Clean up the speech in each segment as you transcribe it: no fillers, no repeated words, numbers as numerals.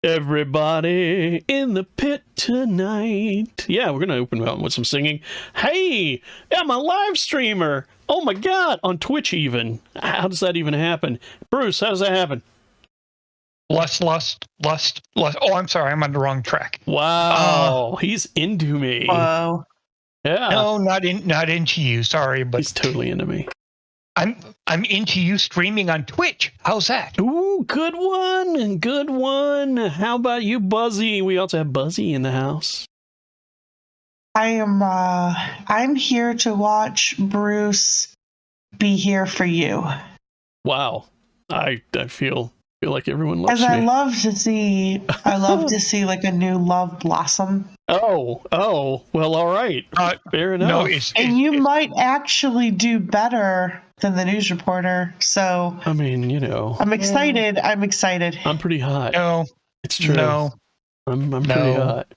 Everybody in the pit tonight. Yeah, we're going to open up with some singing. Hey, I'm a live streamer. Oh my God, on Twitch even. How does that even happen? Bruce, how does that happen? Lust. Oh, I'm sorry, I'm on the wrong track. Wow, he's into me. Whoa. Yeah. No, not into you. Sorry, but he's totally into me. I'm into you streaming on Twitch. How's that? Ooh, good one. Good one. How about you, Buzzy? We also have Buzzy in the house. I'm here to watch Bruce be here for you. Wow. I feel like everyone loves me. I love to see like a new love blossom. Oh, well, all right. Fair enough. No, and you might actually do better than the news reporter. So I mean, you know, I'm excited. I'm excited. I'm pretty hot. No, it's true. No, I'm pretty hot.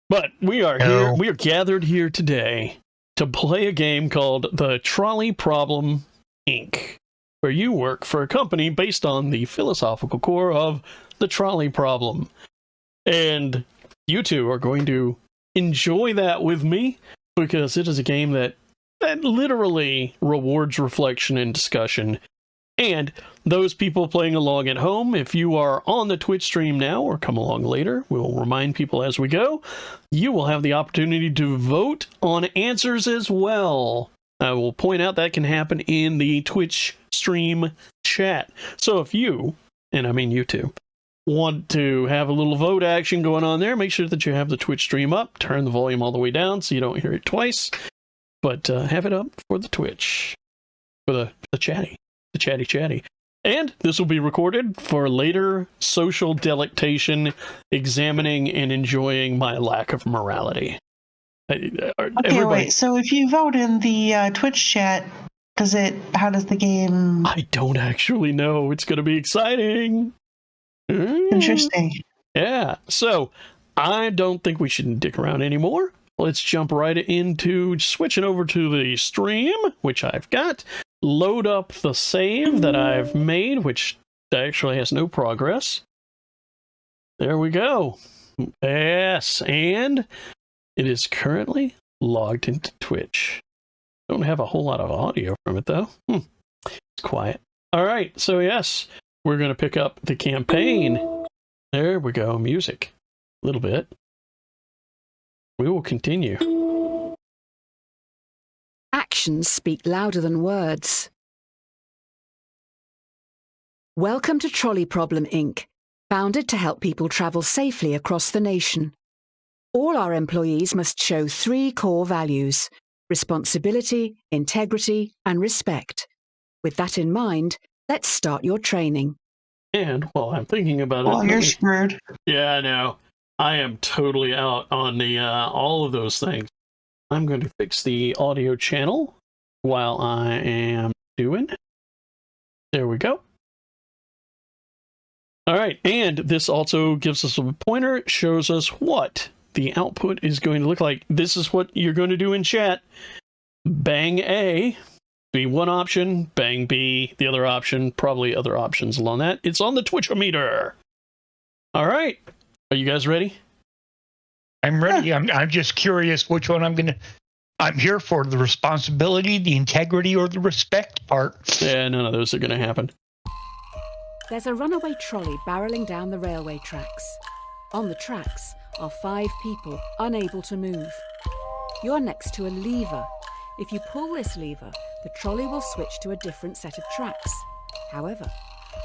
But we are here. We are gathered here today to play a game called the Trolley Problem, Inc., where you work for a company based on the philosophical core of the trolley problem. And you two are going to enjoy that with me, because it is a game that literally rewards reflection and discussion. And those people playing along at home, if you are on the Twitch stream now or come along later, we'll remind people as we go, you will have the opportunity to vote on answers as well. I will point out that can happen in the Twitch stream chat. So if you, and I mean you two, want to have a little vote action going on there, make sure that you have the Twitch stream up, turn the volume all the way down so you don't hear it twice, but have it up for the Twitch, for the chatty. And this will be recorded for later social delectation, examining and enjoying my lack of morality. Okay, wait. So if you vote in the Twitch chat, how does the game... I don't actually know. It's going to be exciting. Interesting. Yeah. So I don't think we should dick around anymore. Let's jump right into switching over to the stream, which I've got. Load up the save that I've made, which actually has no progress. There we go. Yes, and it is currently logged into Twitch. Don't have a whole lot of audio from it, though. It's quiet. All right, so yes, we're going to pick up the campaign. There we go, music. A little bit. We will continue. Actions speak louder than words. Welcome to Trolley Problem, Inc., founded to help people travel safely across the nation. All our employees must show 3 core values: responsibility, integrity, and respect. With that in mind, let's start your training. And while I'm thinking about it... Well, you're screwed. Yeah, I know. I am totally out on the all of those things. I'm going to fix the audio channel while I am doing. There we go. All right, and this also gives us a pointer. It shows us what the output is going to look like. This is what you're going to do in chat. Bang A, be one option. Bang B, the other option. Probably other options along that. It's on the Twitch-o-meter. All right. Are you guys ready? I'm ready. I'm just curious which one I'm here for, the responsibility, the integrity, or the respect part. Yeah, none of those are going to happen. There's a runaway trolley barreling down the railway tracks. On the tracks are 5 people unable to move. You're next to a lever. If you pull this lever, the trolley will switch to a different set of tracks. However,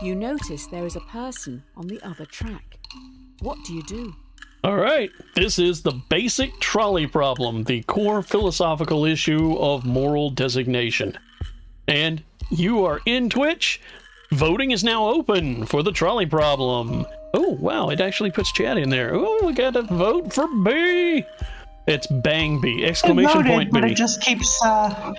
you notice there is a person on the other track. What do you do? All right, this is the basic trolley problem, the core philosophical issue of moral designation. And you are in Twitch. Voting is now open for the trolley problem. Oh, wow, it actually puts chat in there. Oh, we got to vote for B. It's bang B, exclamation point B. But it just keeps... I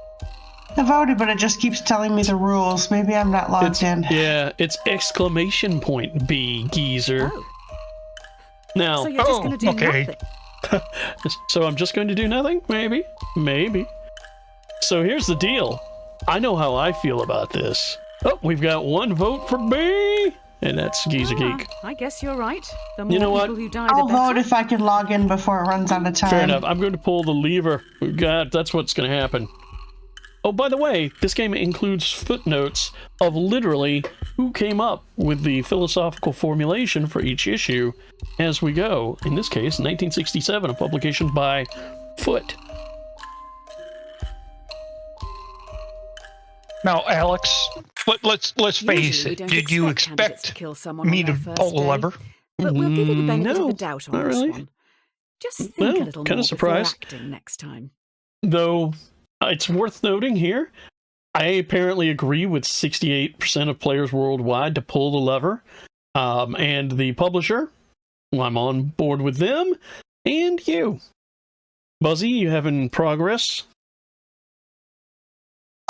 voted, but it just keeps telling me the rules. Maybe I'm not logged in. Yeah, it's exclamation point B, geezer. Oh. Now, so you're just going to do nothing? So I'm just going to do nothing? Maybe. So here's the deal. I know how I feel about this. Oh, we've got 1 vote for B. And that's Geezer Geek. I guess you're right. The more you know people what? who die, I'll the better. vote if I can log in before it runs out of time. Fair enough. I'm going to pull the lever. God, that's what's going to happen. Oh, by the way, this game includes footnotes of literally who came up with the philosophical formulation for each issue as we go. In this case, 1967, a publication by Foot. Now, Alex, let's face it. Did you expect me to pull the lever? But we'll give you the benefit of the doubt on this really. one. Just think a little more before acting next time. Though, it's worth noting here, I apparently agree with 68% of players worldwide to pull the lever. And the publisher, well, I'm on board with them, and you. Buzzy, you having progress?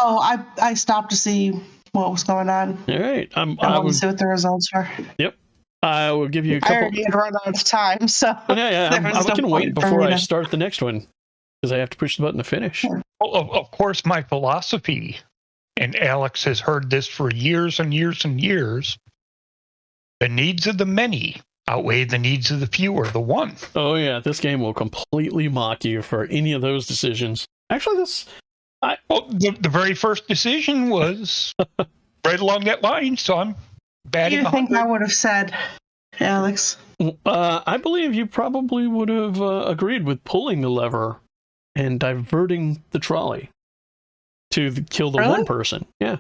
Oh, I stopped to see what was going on. All right. I want to see what the results were. Yep. I will give you a couple. I already had run out of time, so. Yeah. I can wait before I start the next one because I have to push the button to finish. Well, of course, my philosophy, and Alex has heard this for years and years and years, the needs of the many outweigh the needs of the few or the one. Oh, yeah. This game will completely mock you for any of those decisions. Actually, the very first decision was right along that line, so I'm batting. What do you think I would have said, Alex? I believe you probably would have agreed with pulling the lever and diverting the trolley to kill the one person. Yeah,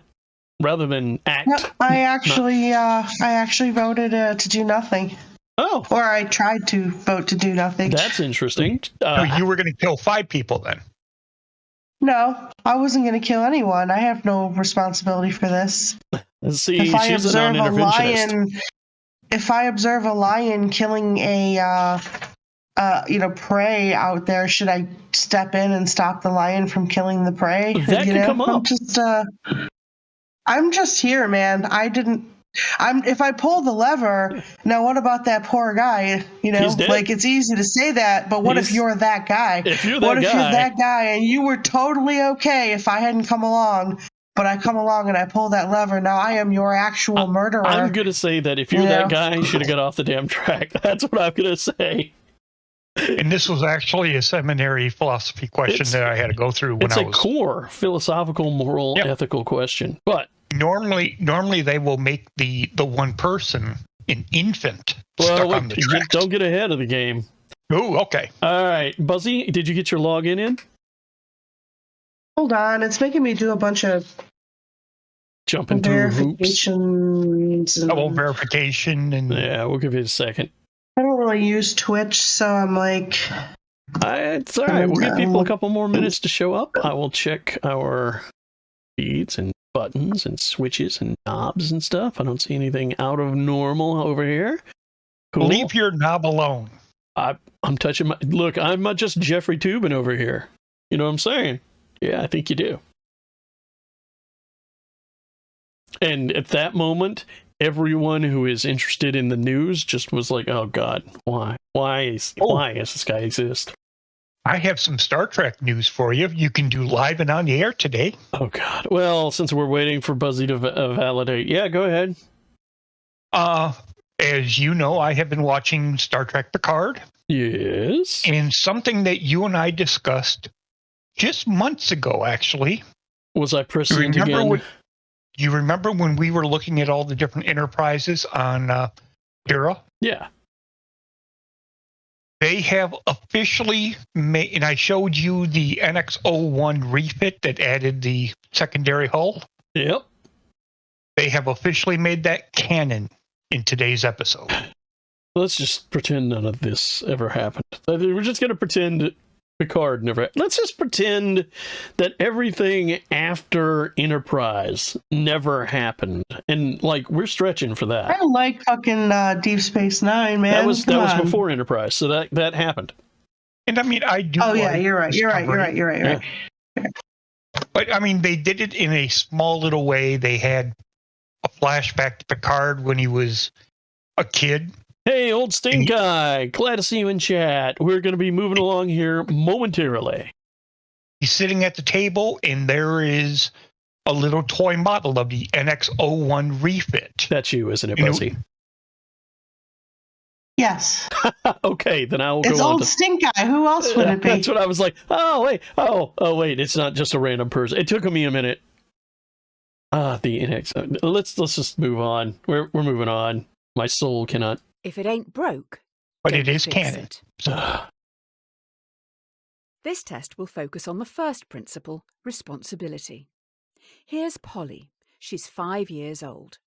rather than act. No, I actually voted to do nothing. Oh, or I tried to vote to do nothing. That's interesting. So you were going to kill 5 people then? No, I wasn't going to kill anyone. I have no responsibility for this. See, if I observe a lion, killing a prey out there, should I step in and stop the lion from killing the prey? That could come up. I'm just here, man. If I pull the lever, now what about that poor guy? Like, it's easy to say that, but what if you're that guy? If you're that guy and you were totally okay if I hadn't come along, but I come along and I pull that lever, now I am your actual murderer. I'm going to say that if you're that guy, you should have got off the damn track. That's what I'm going to say. And this was actually a seminary philosophy question that I had to go through when I was... It's a core philosophical, moral, ethical question, but... Normally they will make the one person an infant stuck on the tracks. Don't get ahead of the game. Oh, okay. All right, Buzzy, did you get your login in? Hold on, it's making me do a bunch of jumping through hoops. Double verification and yeah, we'll give you a second. I don't really use Twitch, so I'm like. It's all right. We'll give people a couple more minutes to show up. I will check our feeds and buttons and switches and knobs and stuff. I don't see anything out of normal over here. Cool. Leave your knob alone. I'm touching my... Look, I'm not just Jeffrey Tubin over here. You know what I'm saying? Yeah, I think you do. And at that moment, everyone who is interested in the news just was like, oh, God, why? Why does this guy exist? I have some Star Trek news for you. You can do live and on the air today. Oh, God. Well, since we're waiting for Buzzy to validate. Yeah, go ahead. As you know, I have been watching Star Trek Picard. Yes. And something that you and I discussed just months ago, actually. Was I prescient again? You remember when we were looking at all the different enterprises on Hera? Yeah. They have officially made, and I showed you the NX-01 refit that added the secondary hull. Yep. They have officially made that canon in today's episode. Let's just pretend none of this ever happened. We're just going to pretend Picard never... Let's just pretend that everything after Enterprise never happened. And, like, we're stretching for that. I like fucking Deep Space Nine, man. That was before Enterprise, so that happened. And, I mean, I do... Oh, yeah, you're right. Yeah. But, I mean, they did it in a small little way. They had a flashback to Picard when he was a kid. Hey, old stink guy. Glad to see you in chat. We're going to be moving along here momentarily. He's sitting at the table, and there is a little toy model of the NX-01 refit. That's you, isn't it, Buzzy? Yes. Okay, then I will go on. It's old stink guy. Who else would it be? That's what I was like. Oh wait. Oh wait. It's not just a random person. It took me a minute. The NX. Let's just move on. We're moving on. My soul cannot. If it ain't broke, but don't it is fix canon. it. This test will focus on the first principle, responsibility. Here's Polly. She's 5 years old.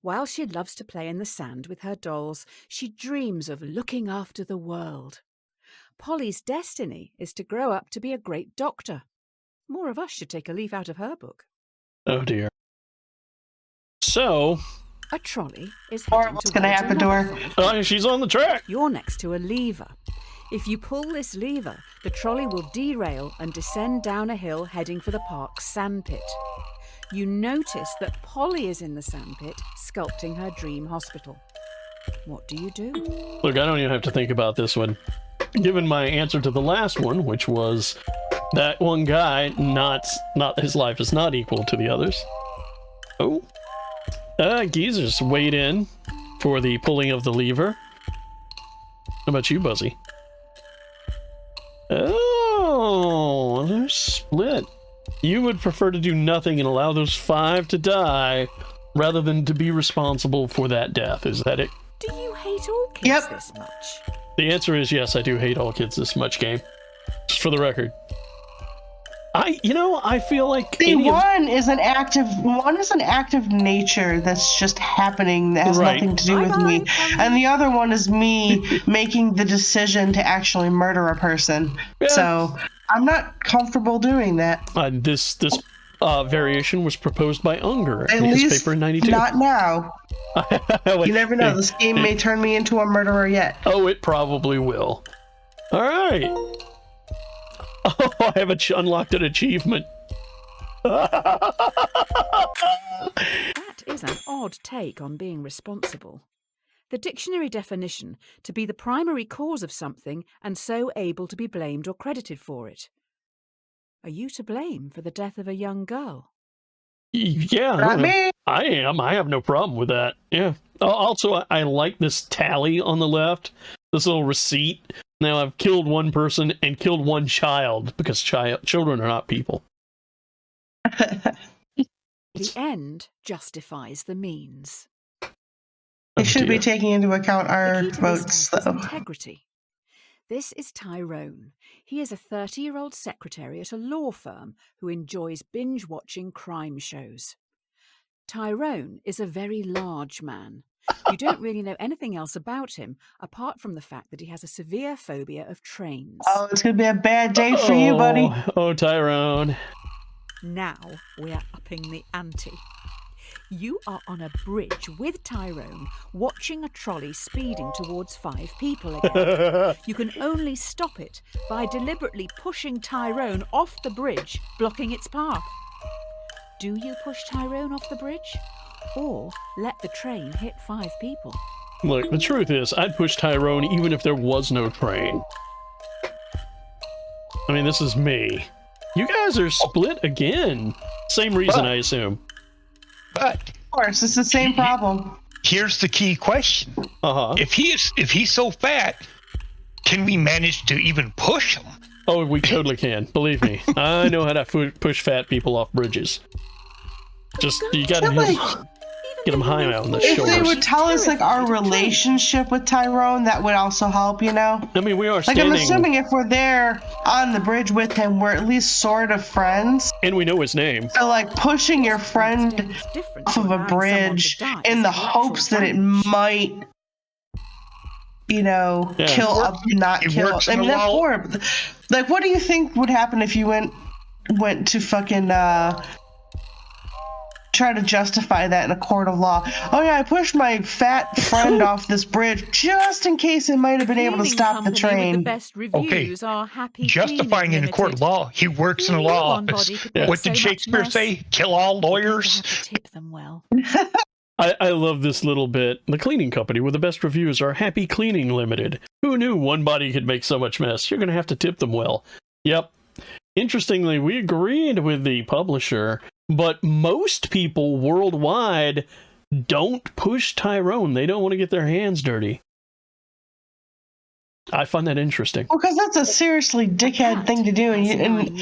While she loves to play in the sand with her dolls, she dreams of looking after the world. Polly's destiny is to grow up to be a great doctor. More of us should take a leaf out of her book. Oh dear. So, a trolley is Or heading what's going to happen to her? Oh, she's on the track. You're next to a lever. If you pull this lever, the trolley will derail and descend down a hill heading for the park's sandpit. You notice that Polly is in the sandpit, sculpting her dream hospital. What do you do? Look, I don't even have to think about this one. Given my answer to the last one, which was that one guy, not his life is not equal to the others. Oh. Geezers weighed in for the pulling of the lever. How about you, Buzzy? Oh, they're split. You would prefer to do nothing and allow those 5 to die rather than to be responsible for that death. Is that it? Do you hate all kids this much? The answer is yes, I do hate all kids this much, game. Just for the record. I feel like one is an act of nature that's just happening that has nothing to do with me, and the other one is me making the decision to actually murder a person. Yeah. So I'm not comfortable doing that. This variation was proposed by Unger in his paper in '92. Not now. You never know. This game may turn me into a murderer yet. Oh, it probably will. All right. Oh, I have unlocked an achievement. That is an odd take on being responsible. The dictionary definition: to be the primary cause of something and so able to be blamed or credited for it. Are you to blame for the death of a young girl? Yeah, not me. I am. I have no problem with that. Yeah. Also, I like this tally on the left. This little receipt. Now I've killed one person and killed one child because children are not people. The end justifies the means. They should be taking into account our votes, though. Integrity. This is Tyrone. He is a 30-year-old secretary at a law firm who enjoys binge-watching crime shows. Tyrone is a very large man. You don't really know anything else about him, apart from the fact that he has a severe phobia of trains. Oh, it's going to be a bad day for you, buddy. Oh, Tyrone. Now we're upping the ante. You are on a bridge with Tyrone, watching a trolley speeding towards 5 people again. You can only stop it by deliberately pushing Tyrone off the bridge, blocking its path. Do you push Tyrone off the bridge? Or let the train hit 5 people? Look, the truth is, I'd push Tyrone even if there was no train. I mean, this is me. You guys are split again. Same reason, I assume. But of course, it's the same problem. Here's the key question. If he's so fat, can we manage to even push him? Oh, we totally can. Believe me. I know how to push fat people off bridges. Just, you gotta get them high out on the shoulders. If they would tell us, like, our relationship with Tyrone, that would also help, you know? I mean, we are standing... Like, I'm assuming if we're there on the bridge with him, we're at least sort of friends. And we know his name. So, like, pushing your friend off of a bridge in the hopes that it might, you know, kill up, not kill. I mean, that's horrible. Like, what do you think would happen if you went to fucking, try to justify that in a court of law? Oh yeah, I pushed my fat friend off this bridge just in case it might have been able to stop the train. The best reviews are happy justifying in a court of law. He works in a law office. What did Shakespeare say? Kill all lawyers. Tip them well. I love this little bit. The cleaning company with the best reviews are Happy Cleaning Limited. Who knew one body could make so much mess? You're going to have to tip them well. Yep. Interestingly, we agreed with the publisher, but most people worldwide don't push Tyrone. They don't want to get their hands dirty. I find that interesting. Well, because that's a seriously dickhead thing to do, and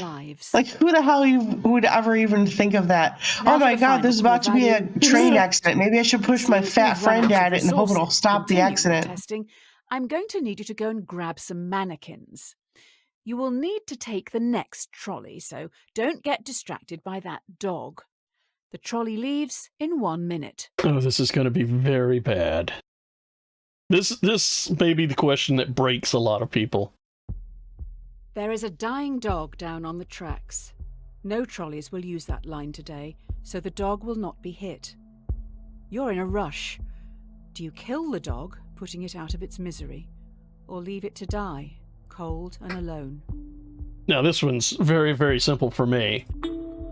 like, who the hell would ever even think of that? Oh my God, there's about to be a train accident. Maybe I should push my fat friend at it and hope it'll stop the accident. Testing. I'm going to need you to go and grab some mannequins. You will need to take the next trolley, so don't get distracted by that dog. The trolley leaves in 1 minute. Oh, this is going to be very bad. This may be the question that breaks a lot of people. There is a dying dog down on the tracks. No trolleys will use that line today, so the dog will not be hit. You're in a rush. Do you kill the dog, putting it out of its misery, or leave it to die, cold and alone? Now, this one's very, very simple for me.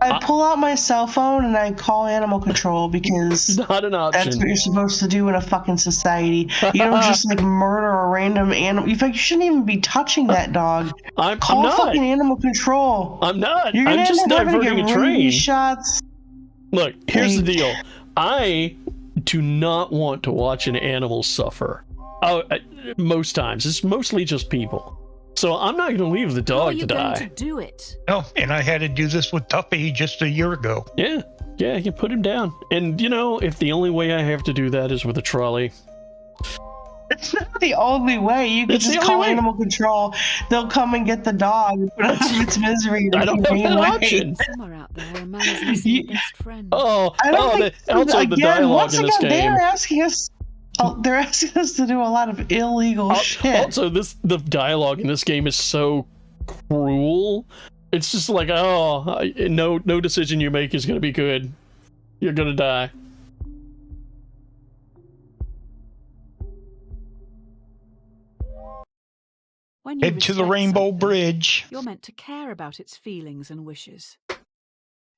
I pull out my cell phone and I call animal control because not an option. That's what you're supposed to do in a fucking society. You don't just like murder a random animal. In fact, you shouldn't even be touching that dog. Call I'm not. Fucking animal control. I'm not. You're I'm just diverting a train. Shots. Look, here's the deal. I do not want to watch an animal suffer. Most times, it's mostly just people. So I'm not going to leave the dog to die. How are you going to do it? No, and I had to do this with Tuffy just a year ago. Yeah, you put him down. And, you know, if the only way I have to do that is with a trolley. It's not the only way. You can just call animal control. They'll come and get the dog and put it out of its misery. I don't have that option. Somewhere out there, a man is missing a best friend. The dialogue in this game. They're asking us to do a lot of illegal shit. Also, the dialogue in this game is so cruel. It's just like, no decision you make is going to be good. You're going to die. When you head to the Rainbow Bridge. You're meant to care about its feelings and wishes.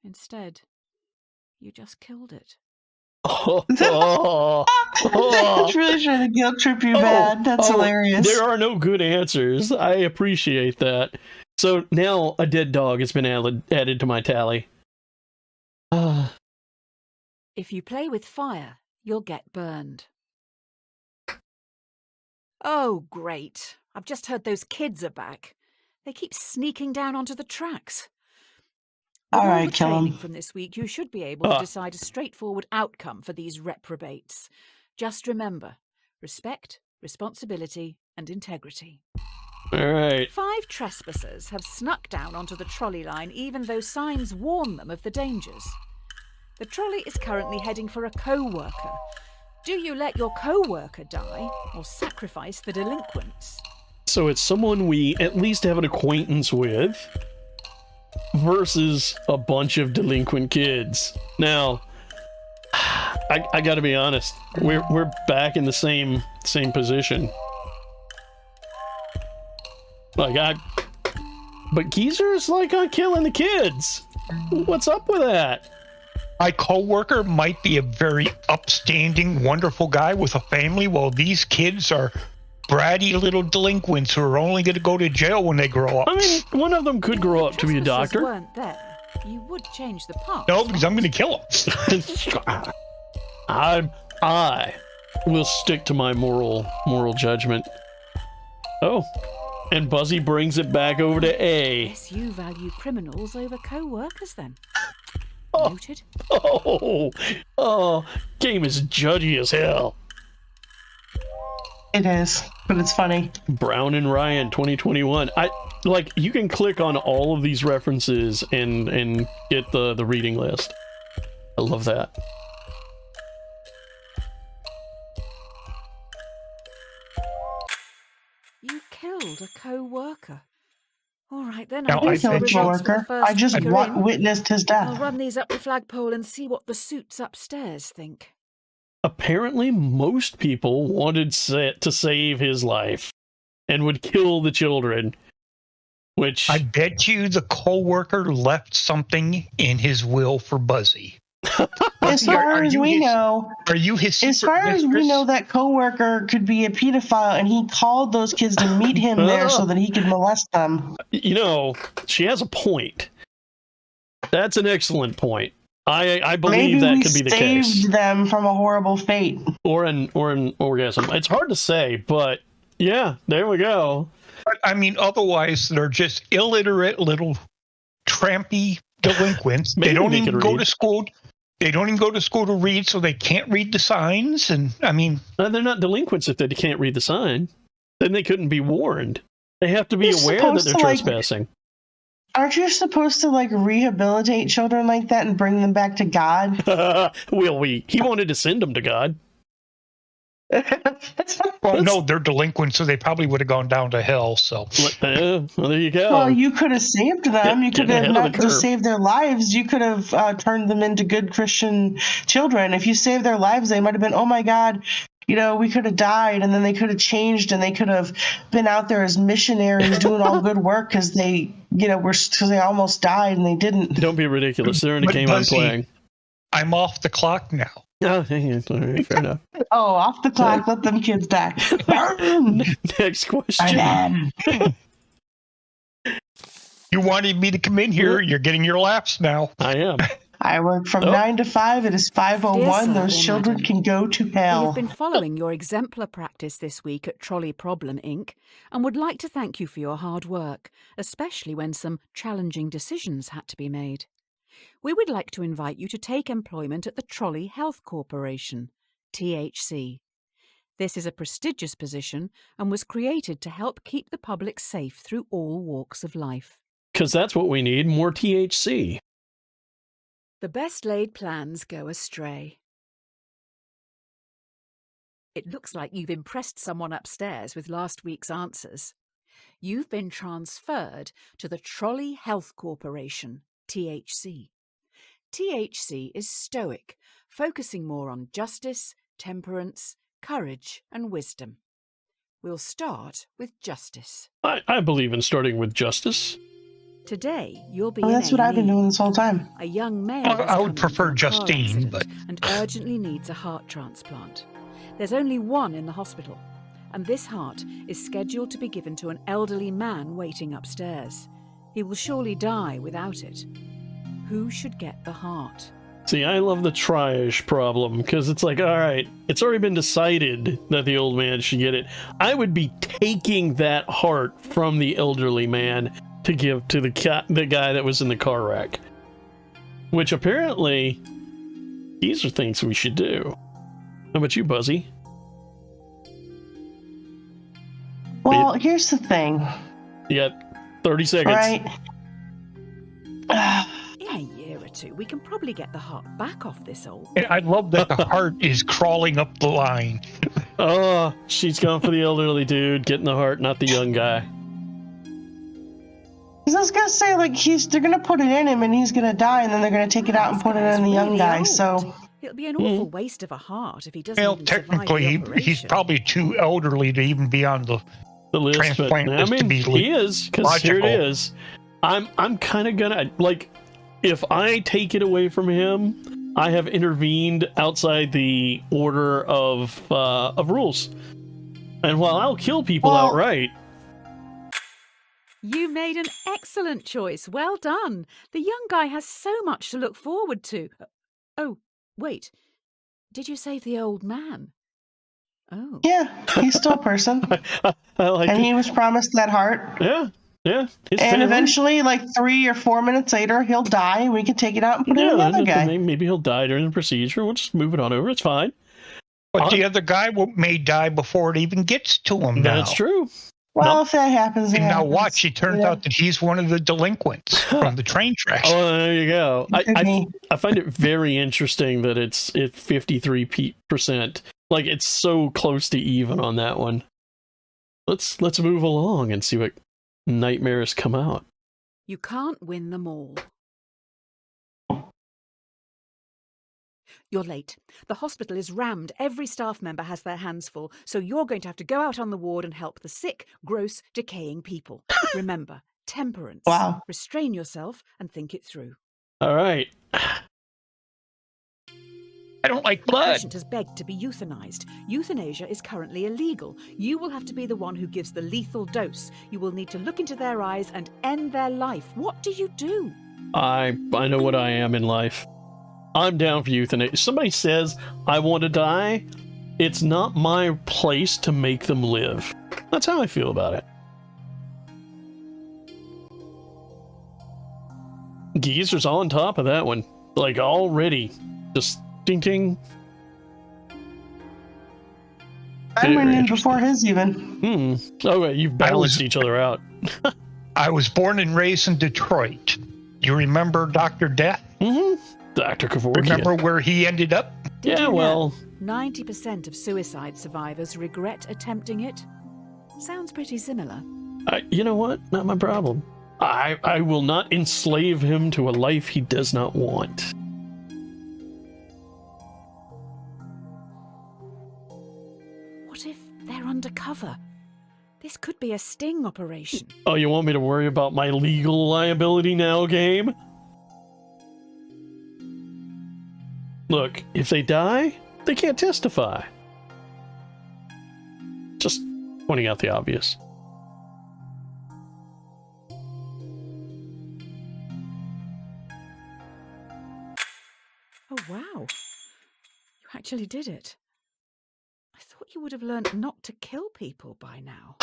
Instead, you just killed it. That's really trying to guilt trip you bad. That's hilarious. There are no good answers. I appreciate that. So now a dead dog has been added to my tally. If you play with fire, you'll get burned. Oh, great. I've just heard those kids are back. They keep sneaking down onto the tracks. All right, kill them. From this week, you should be able to decide a straightforward outcome for these reprobates. Just remember, respect, responsibility, and integrity. All right. 5 trespassers have snuck down onto the trolley line even though signs warn them of the dangers. The trolley is currently heading for a co-worker. Do you let your co-worker die or sacrifice the delinquents? So it's someone we at least have an acquaintance with versus a bunch of delinquent kids. Now, I gotta be honest, we're back in the same position. But Geezer's on killing the kids. What's up with that? My co-worker might be a very upstanding, wonderful guy with a family, while these kids are bratty little delinquents who are only going to go to jail when they grow up. I mean, one of them could grow up to be a doctor. Weren't there. You would change the past. No, because I'm going to kill them. I will stick to my moral judgment. Oh, and Buzzy brings it back over to A. Yes, you value criminals over co-workers then. Noted. Game is judgy as hell. It is, but it's funny. Brown and Ryan 2021. You can click on all of these references and get the reading list. I love that. You killed a co-worker. All right, then. I didn't kill a co-worker. I just witnessed his death. I'll run these up the flagpole and see what the suits upstairs think. Apparently, most people wanted to save his life and would kill the children. Which I bet you the co-worker left something in his will for Buzzy. As far as we know, are you his as far as we know, that coworker could be a pedophile, and he called those kids to meet him there so that he could molest them. You know, she has a point. That's an excellent point. I believe that could be the case. Saved them from a horrible fate, or an orgasm. It's hard to say, but Yeah, there we go. But, I mean, otherwise, they're just illiterate little trampy delinquents. They don't even go to school. They don't even go to school to read, so they can't read the signs. And, I mean... they're not delinquents if they can't read the sign. Then they couldn't be warned. They have to be aware that they're trespassing. Aren't you supposed to, like, rehabilitate children like that and bring them back to God? He wanted to send them to God. Well, no, they're delinquents, so they probably would have gone down to hell. So, well, there you go. Well, you could have saved them. You could have not just saved their lives. You could have turned them into good Christian children. If you saved their lives, they might have been, oh my God, you know, we could have died, and then they could have changed, and they could have been out there as missionaries doing all good work because they, you know, because they almost died and they didn't. Don't be ridiculous. They're in a game I'm playing. I'm off the clock now. Oh, all right, fair enough. Oh, off the clock. Let them kids die. Next question. You wanted me to come in here. You're getting your laughs now. I am. I work from 9 to 5. It is 5:01. Those children can go to hell. We've been following your exemplar practice this week at Trolley Problem, Inc., and would like to thank you for your hard work, especially when some challenging decisions had to be made. We would like to invite you to take employment at the Trolley Health Corporation, THC. This is a prestigious position and was created to help keep the public safe through all walks of life. Because that's what we need, more THC. The best laid plans go astray. It looks like you've impressed someone upstairs with last week's answers. You've been transferred to the Trolley Health Corporation, THC. THC is stoic, focusing more on justice, temperance, courage, and wisdom. We'll start with justice. I believe in starting with justice. Today, you'll be that's what I've been doing this whole time. A young male I would prefer Justine, but... and urgently needs a heart transplant. There's only one in the hospital, and this heart is scheduled to be given to an elderly man waiting upstairs. He will surely die without it. Who should get the heart? See, I love the triage problem, because it's like, all right, it's already been decided that the old man should get it. I would be taking that heart from the elderly man to give to the guy that was in the car wreck. Which apparently, these are things we should do. How about you, Buzzy? Well, here's the thing. You got 30 seconds. Right. In a year or two, we can probably get the heart back off this old... And I love that the heart is crawling up the line. Oh, she's going for the elderly dude, getting the heart, not the young guy. I was gonna say, like, they're gonna put it in him and he's gonna die, and then they're gonna take it out and put it in the young guy. So it'll be an awful waste of a heart if he doesn't. Well, technically, he's probably too elderly to even be on the list. Transplant but, I mean, he is, because here it is. I'm kind of gonna, like, if I take it away from him, I have intervened outside the order of rules. And while I'll kill people outright. You made an excellent choice. Well done. The young guy has so much to look forward to. Oh, wait. Did you save the old man? Oh. Yeah, he's still a person. I like and he was promised that heart. Yeah. And eventually, like 3 or 4 minutes later, he'll die. We can take it out and put it in the other guy. Maybe he'll die during the procedure. We'll just move it on over. It's fine. But the other guy may die before it even gets to him now. That's true. Well, if that happens, and now watch, it turns out that he's one of the delinquents from the train tracks. Oh, there you go. I find it very interesting that it's 53%. Like, it's so close to even on that one. Let's move along and see what nightmares come out. You can't win them all. You're late. The hospital is rammed. Every staff member has their hands full, so you're going to have to go out on the ward and help the sick, gross, decaying people. Remember, temperance. Wow. Restrain yourself and think it through. All right. I don't like blood. The patient has begged to be euthanized. Euthanasia is currently illegal. You will have to be the one who gives the lethal dose. You will need to look into their eyes and end their life. What do you do? I know what I am in life. I'm down for euthanasia. If somebody says I want to die, it's not my place to make them live. That's how I feel about it. Geezer's on top of that one. Like, already. Just ding. I went in before his even. Oh, wait, you've balanced each other out. I was born and raised in Detroit. You remember Dr. Death? Mm-hmm. Dr. Kevorkian. Remember where he ended up? Yeah, well... 90% of suicide survivors regret attempting it. Sounds pretty similar. You know what? Not my problem. I will not enslave him to a life he does not want. What if they're undercover? This could be a sting operation. Oh, you want me to worry about my legal liability now, game? Look, if they die, they can't testify. Just pointing out the obvious. Oh, wow. You actually did it. I thought you would have learned not to kill people by now.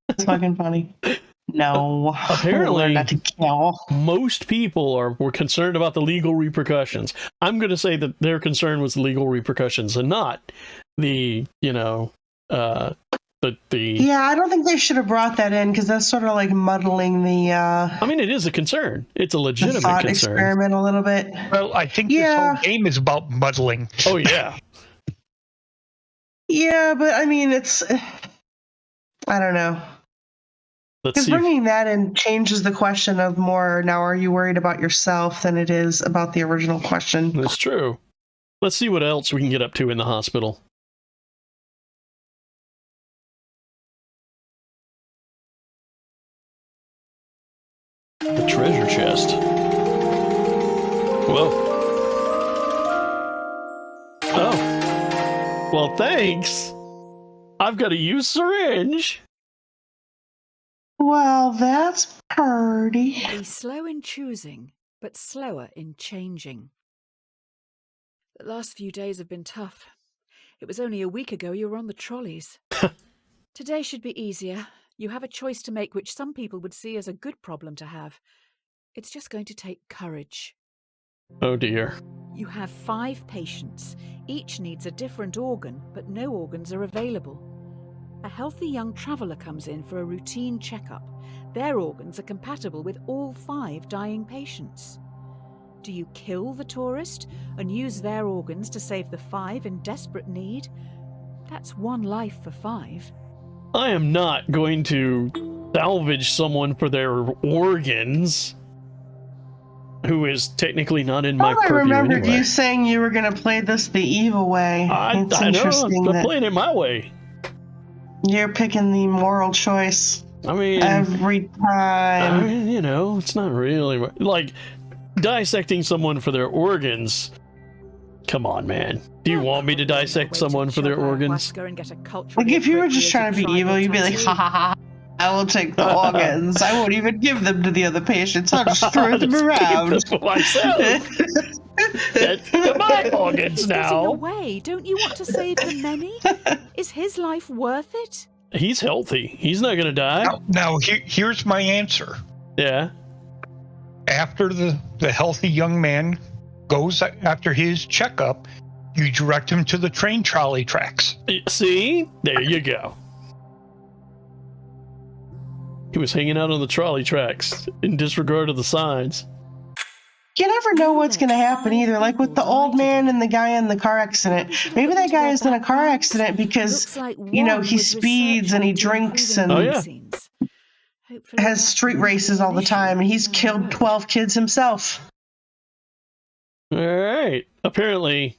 It's fucking funny. No. Apparently, not to kill. Most people were concerned about the legal repercussions. I'm going to say that their concern was the legal repercussions and not the, Yeah, I don't think they should have brought that in because that's sort of like muddling the. I mean, it is a concern. It's a legitimate thought concern. Experiment a little bit. Well, I think this whole game is about muddling. Oh yeah. Yeah, but I mean, it's. I don't know. Because bringing that in changes the question of more. Now, are you worried about yourself than it is about the original question? That's true. Let's see what else we can get up to in the hospital. The treasure chest. Whoa. Oh. Well, thanks. I've got a used syringe. Well, that's pretty. Be slow in choosing, but slower in changing. The last few days have been tough. It was only a week ago you were on the trolleys. Today should be easier. You have a choice to make which some people would see as a good problem to have. It's just going to take courage. Oh dear. You have 5 patients. Each needs a different organ, but no organs are available. A healthy young traveller comes in for a routine checkup. Their organs are compatible with all 5 dying patients. Do you kill the tourist and use their organs to save the 5 in desperate need? That's 1 life for 5. I am not going to salvage someone for their organs who is technically not in my purview anyway. I remembered you saying you were going to play this the evil way. I know, I'm playing it my way. You're picking the moral choice. I mean, every time. I mean, it's not really like dissecting someone for their organs. Come on, man. Do you want me to dissect someone for their organs? Like, if you were just trying to be evil, you'd be like, ha ha ha. I will take the organs. I won't even give them to the other patients. I'll just throw them around. That's for myself. That's my organs now. Away. Don't you want to save the many? Is his life worth it? He's healthy. He's not going to die. Now here's my answer. Yeah. After the healthy young man goes after his checkup, you direct him to the train trolley tracks. See? There you go. He was hanging out on the trolley tracks in disregard of the signs. You never know what's going to happen either. Like with the old man and the guy in the car accident. Maybe that guy is in a car accident because, he speeds and he drinks and has street races all the time. And he's killed 12 kids himself. All right. Apparently,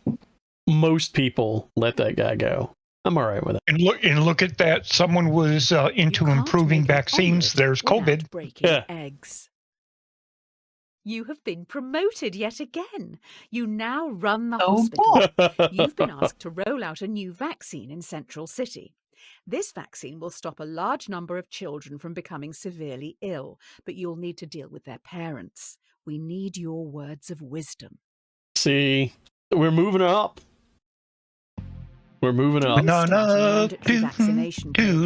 most people let that guy go. I'm all right with it. And look at that. Someone was into improving vaccines. There's COVID. Breaking eggs. You have been promoted yet again. You now run the hospital. You've been asked to roll out a new vaccine in Central City. This vaccine will stop a large number of children from becoming severely ill, but you'll need to deal with their parents. We need your words of wisdom. See, we're moving up. We're moving up. To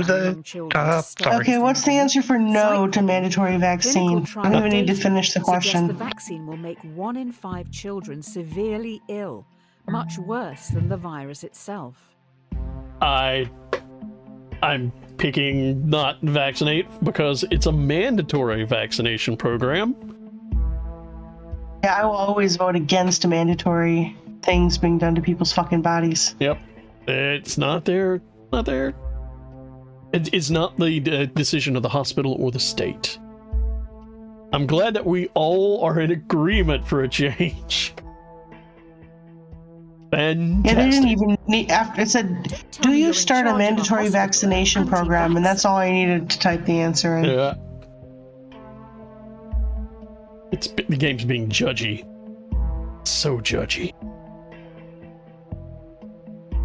the top. Okay, what's the answer for no to mandatory vaccine? I don't even need to finish the question. The vaccine will make 1 in 5 children severely ill, much worse than the virus itself. I'm picking not vaccinate because it's a mandatory vaccination program. Yeah, I will always vote against mandatory things being done to people's fucking bodies. Yep. It's not their. It's not the decision of the hospital or the state. I'm glad that we all are in agreement for a change. Fantastic. Yeah, they didn't even need, after it said, do you start a mandatory vaccination program? And that's all I needed to type the answer in. Yeah. The game's being judgy. So judgy.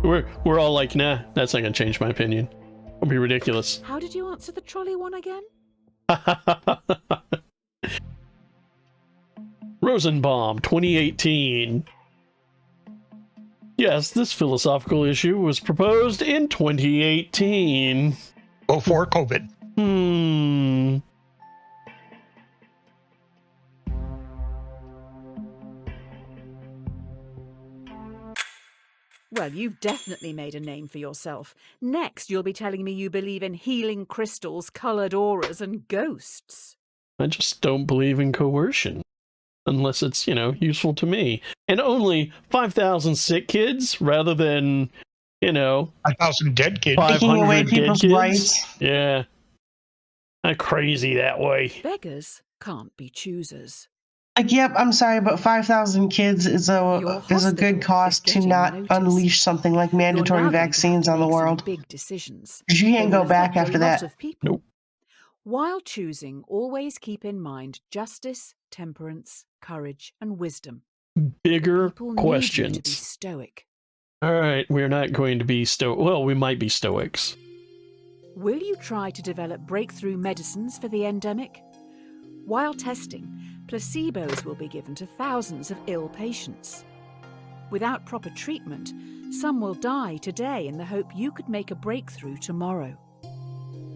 We're all like, nah, that's not gonna change my opinion. It'll be ridiculous. How did you answer the trolley one again? Rosenbaum, 2018. Yes, this philosophical issue was proposed in 2018. Before COVID. Well, you've definitely made a name for yourself. Next, you'll be telling me you believe in healing crystals, coloured auras, and ghosts. I just don't believe in coercion. Unless it's, useful to me. And only 5,000 sick kids rather than, 5,000 dead kids. 500 taking away dead people's kids. rights. Yeah. Not crazy that way. Beggars can't be choosers. Like, yep, I'm sorry, but 5,000 kids is a good cost to not unleash something like mandatory vaccines on the world. Big decisions. You can't go back after that. Nope. While choosing, always keep in mind justice, temperance, courage, and wisdom. Bigger People need questions. you to be stoic. All right, we're not going to be stoic. Well, we might be stoics. Will you try to develop breakthrough medicines for the endemic? While testing, placebos will be given to thousands of ill patients. Without proper treatment, some will die today in the hope you could make a breakthrough tomorrow.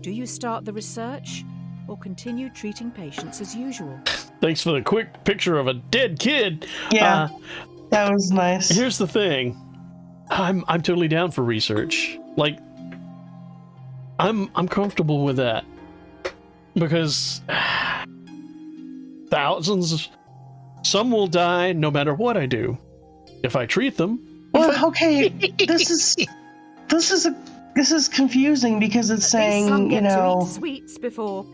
Do you start the research or continue treating patients as usual? Thanks for the quick picture of a dead kid. Yeah, that was nice. Here's the thing. I'm totally down for research. Like, I'm comfortable with that. Because thousands, some will die no matter what I do. If I treat them. Well, okay, this is confusing because it's saying, Some get to eat sweets before,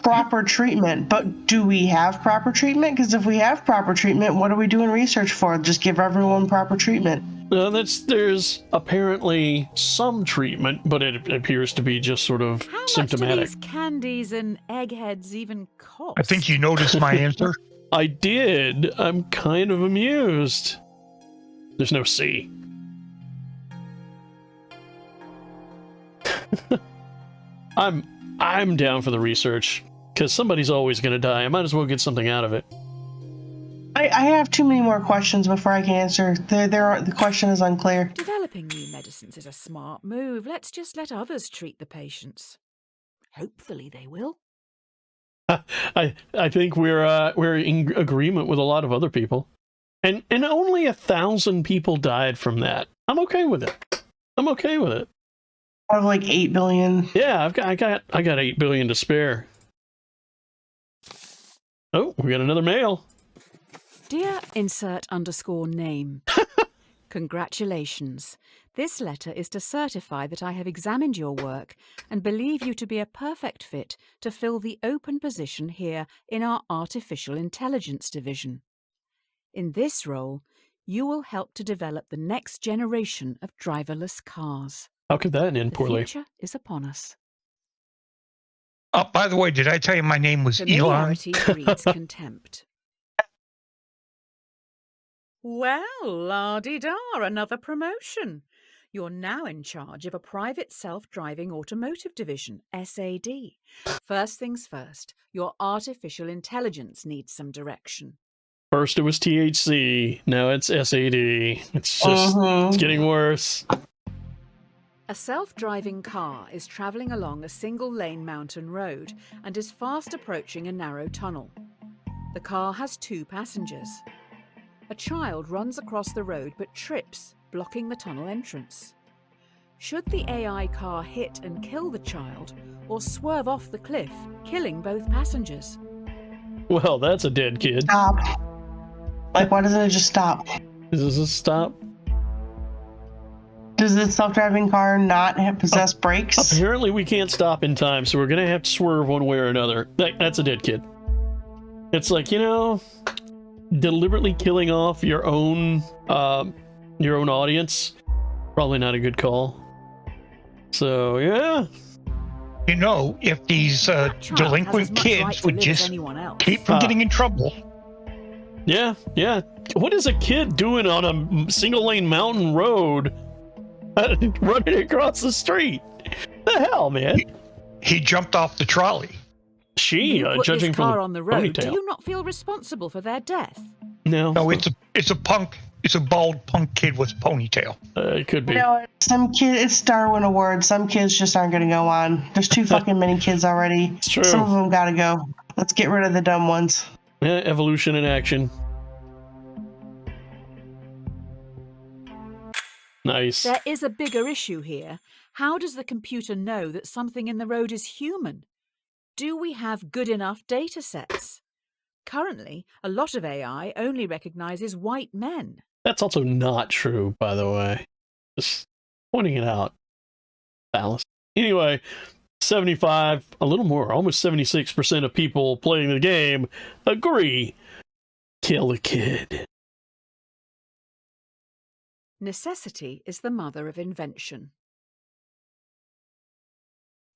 proper treatment. But do we have proper treatment? Because if we have proper treatment, what are we doing research for? Just give everyone proper treatment. There's apparently some treatment, but it appears to be just sort of symptomatic. How much do these candies and eggheads even cost? I think you noticed my answer. I did. I'm kind of amused. There's no C. I'm down for the research because somebody's always going to die. I might as well get something out of it. I have too many more questions before I can answer. The question is unclear. Developing new medicines is a smart move. Let's just let others treat the patients. Hopefully they will. I think we're in agreement with a lot of other people, and only 1,000 people died from that. I'm okay with it. Out of like 8 billion. Yeah, I got 8 billion to spare. Oh, we got another mail. Dear insert_name. Congratulations. This letter is to certify that I have examined your work and believe you to be a perfect fit to fill the open position here in our Artificial Intelligence Division. In this role, you will help to develop the next generation of driverless cars. How could that end poorly? The future is upon us. Oh, by the way, did I tell you my name was Elon? Familiarity breeds contempt. Well, la-di-da, another promotion. You're now in charge of a private self-driving automotive division, SAD. First things first, your artificial intelligence needs some direction. First it was THC, now it's SAD. It's just it's getting worse. A self-driving car is travelling along a single-lane mountain road and is fast approaching a narrow tunnel. The car has 2 passengers. A child runs across the road but trips, blocking the tunnel entrance. Should the AI car hit and kill the child, or swerve off the cliff, killing both passengers? Well, that's a dead kid. Stop. Like, why doesn't it just stop? Does this stop? Does the self-driving car not possess brakes? Apparently we can't stop in time, so we're going to have to swerve one way or another. That's a dead kid. It's like, you know, deliberately killing off your own audience, probably not a good call. So, yeah. You know, if these delinquent kids would just keep from getting in trouble. Yeah. What is a kid doing on a single-lane mountain road running across the street? The hell, man? He jumped off the trolley. Judging from car on the road, ponytail. do you not feel responsible for their death? No, it's a punk. It's a bald punk kid with a ponytail. It could be. You know, some kid. It's Darwin Award. Some kids just aren't going to go on. There's too fucking many kids already. It's true. Some of them got to go. Let's get rid of the dumb ones. Yeah, evolution in action. Nice. There is a bigger issue here. How does the computer know that something in the road is human? Do we have good enough data sets? Currently, a lot of AI only recognizes white men. That's also not true, by the way. Just pointing it out. Alice. Anyway, 75, a little more, almost 76% of people playing the game agree. Kill a kid. Necessity is the mother of invention.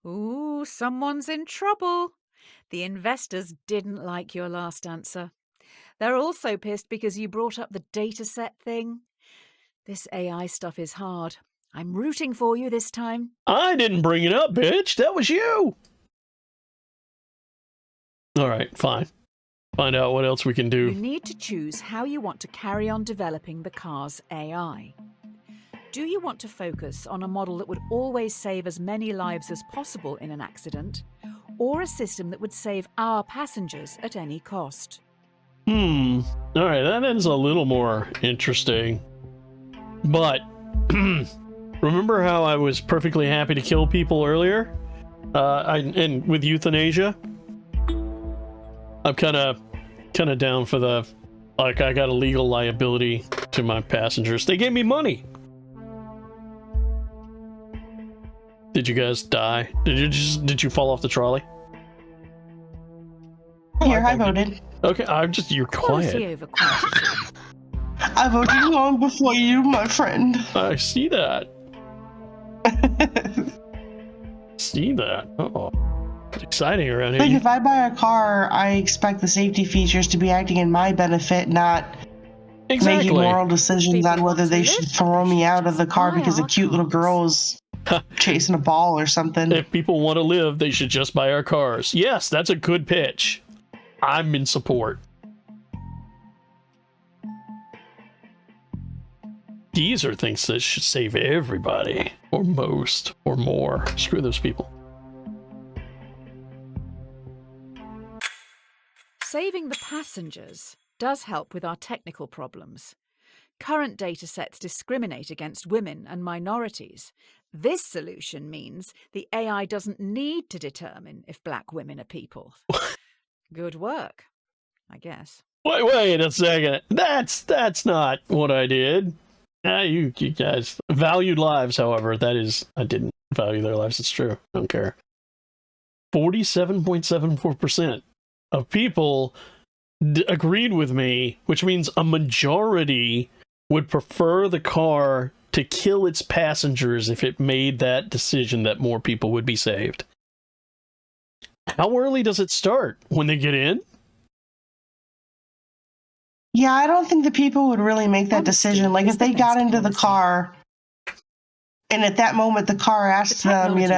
Ooh, someone's in trouble. The investors didn't like your last answer. They're also pissed because you brought up the dataset thing. This AI stuff is hard. I'm rooting for you this time. I didn't bring it up, bitch. That was you. All right, fine. Find out what else we can do. You need to choose how you want to carry on developing the car's AI. Do you want to focus on a model that would always save as many lives as possible in an accident, or a system that would save our passengers at any cost? All right, that is a little more interesting. But remember how I was perfectly happy to kill people earlier? And with euthanasia? I'm kind of down for the, like, I got a legal liability to my passengers. They gave me money. Did you guys die? Did you fall off the trolley? Here, I voted. Okay, you're quiet. I voted long before you, my friend. I see that. Uh-oh. It's exciting around here. Like, if I buy a car, I expect the safety features to be acting in my benefit, not making moral decisions on whether they should throw me out of the car because a cute little girl is chasing a ball or something. If people want to live, they should just buy our cars. Yes, that's a good pitch. I'm in support. Geezer thinks this should save everybody, or most, or more. Screw those people. Saving the passengers does help with our technical problems. Current data sets discriminate against women and minorities. This solution means the AI doesn't need to determine if black women are people. Good work, I guess. Wait a second. That's not what I did. You guys valued lives, however. That is, I didn't value their lives. It's true. I don't care. 47.74% of people agreed with me, which means a majority would prefer the car to kill its passengers if it made that decision that more people would be saved. How early does it start? When they get in? Yeah, I don't think the people would really make that decision. Like, if they got into the car And at that moment, the car asks them, do you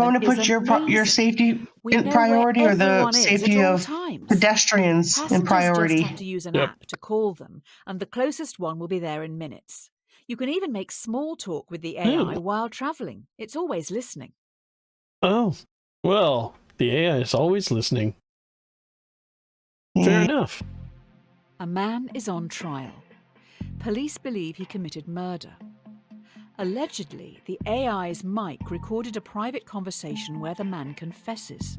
want me to put your safety in priority or the safety of pedestrians in priority? Just have to use an app to call them, and the closest one will be there in minutes. You can even make small talk with the AI while traveling. It's always listening. Oh, well, the AI is always listening. Fair enough. A man is on trial. Police believe he committed murder. Allegedly, the AI's mic recorded a private conversation where the man confesses.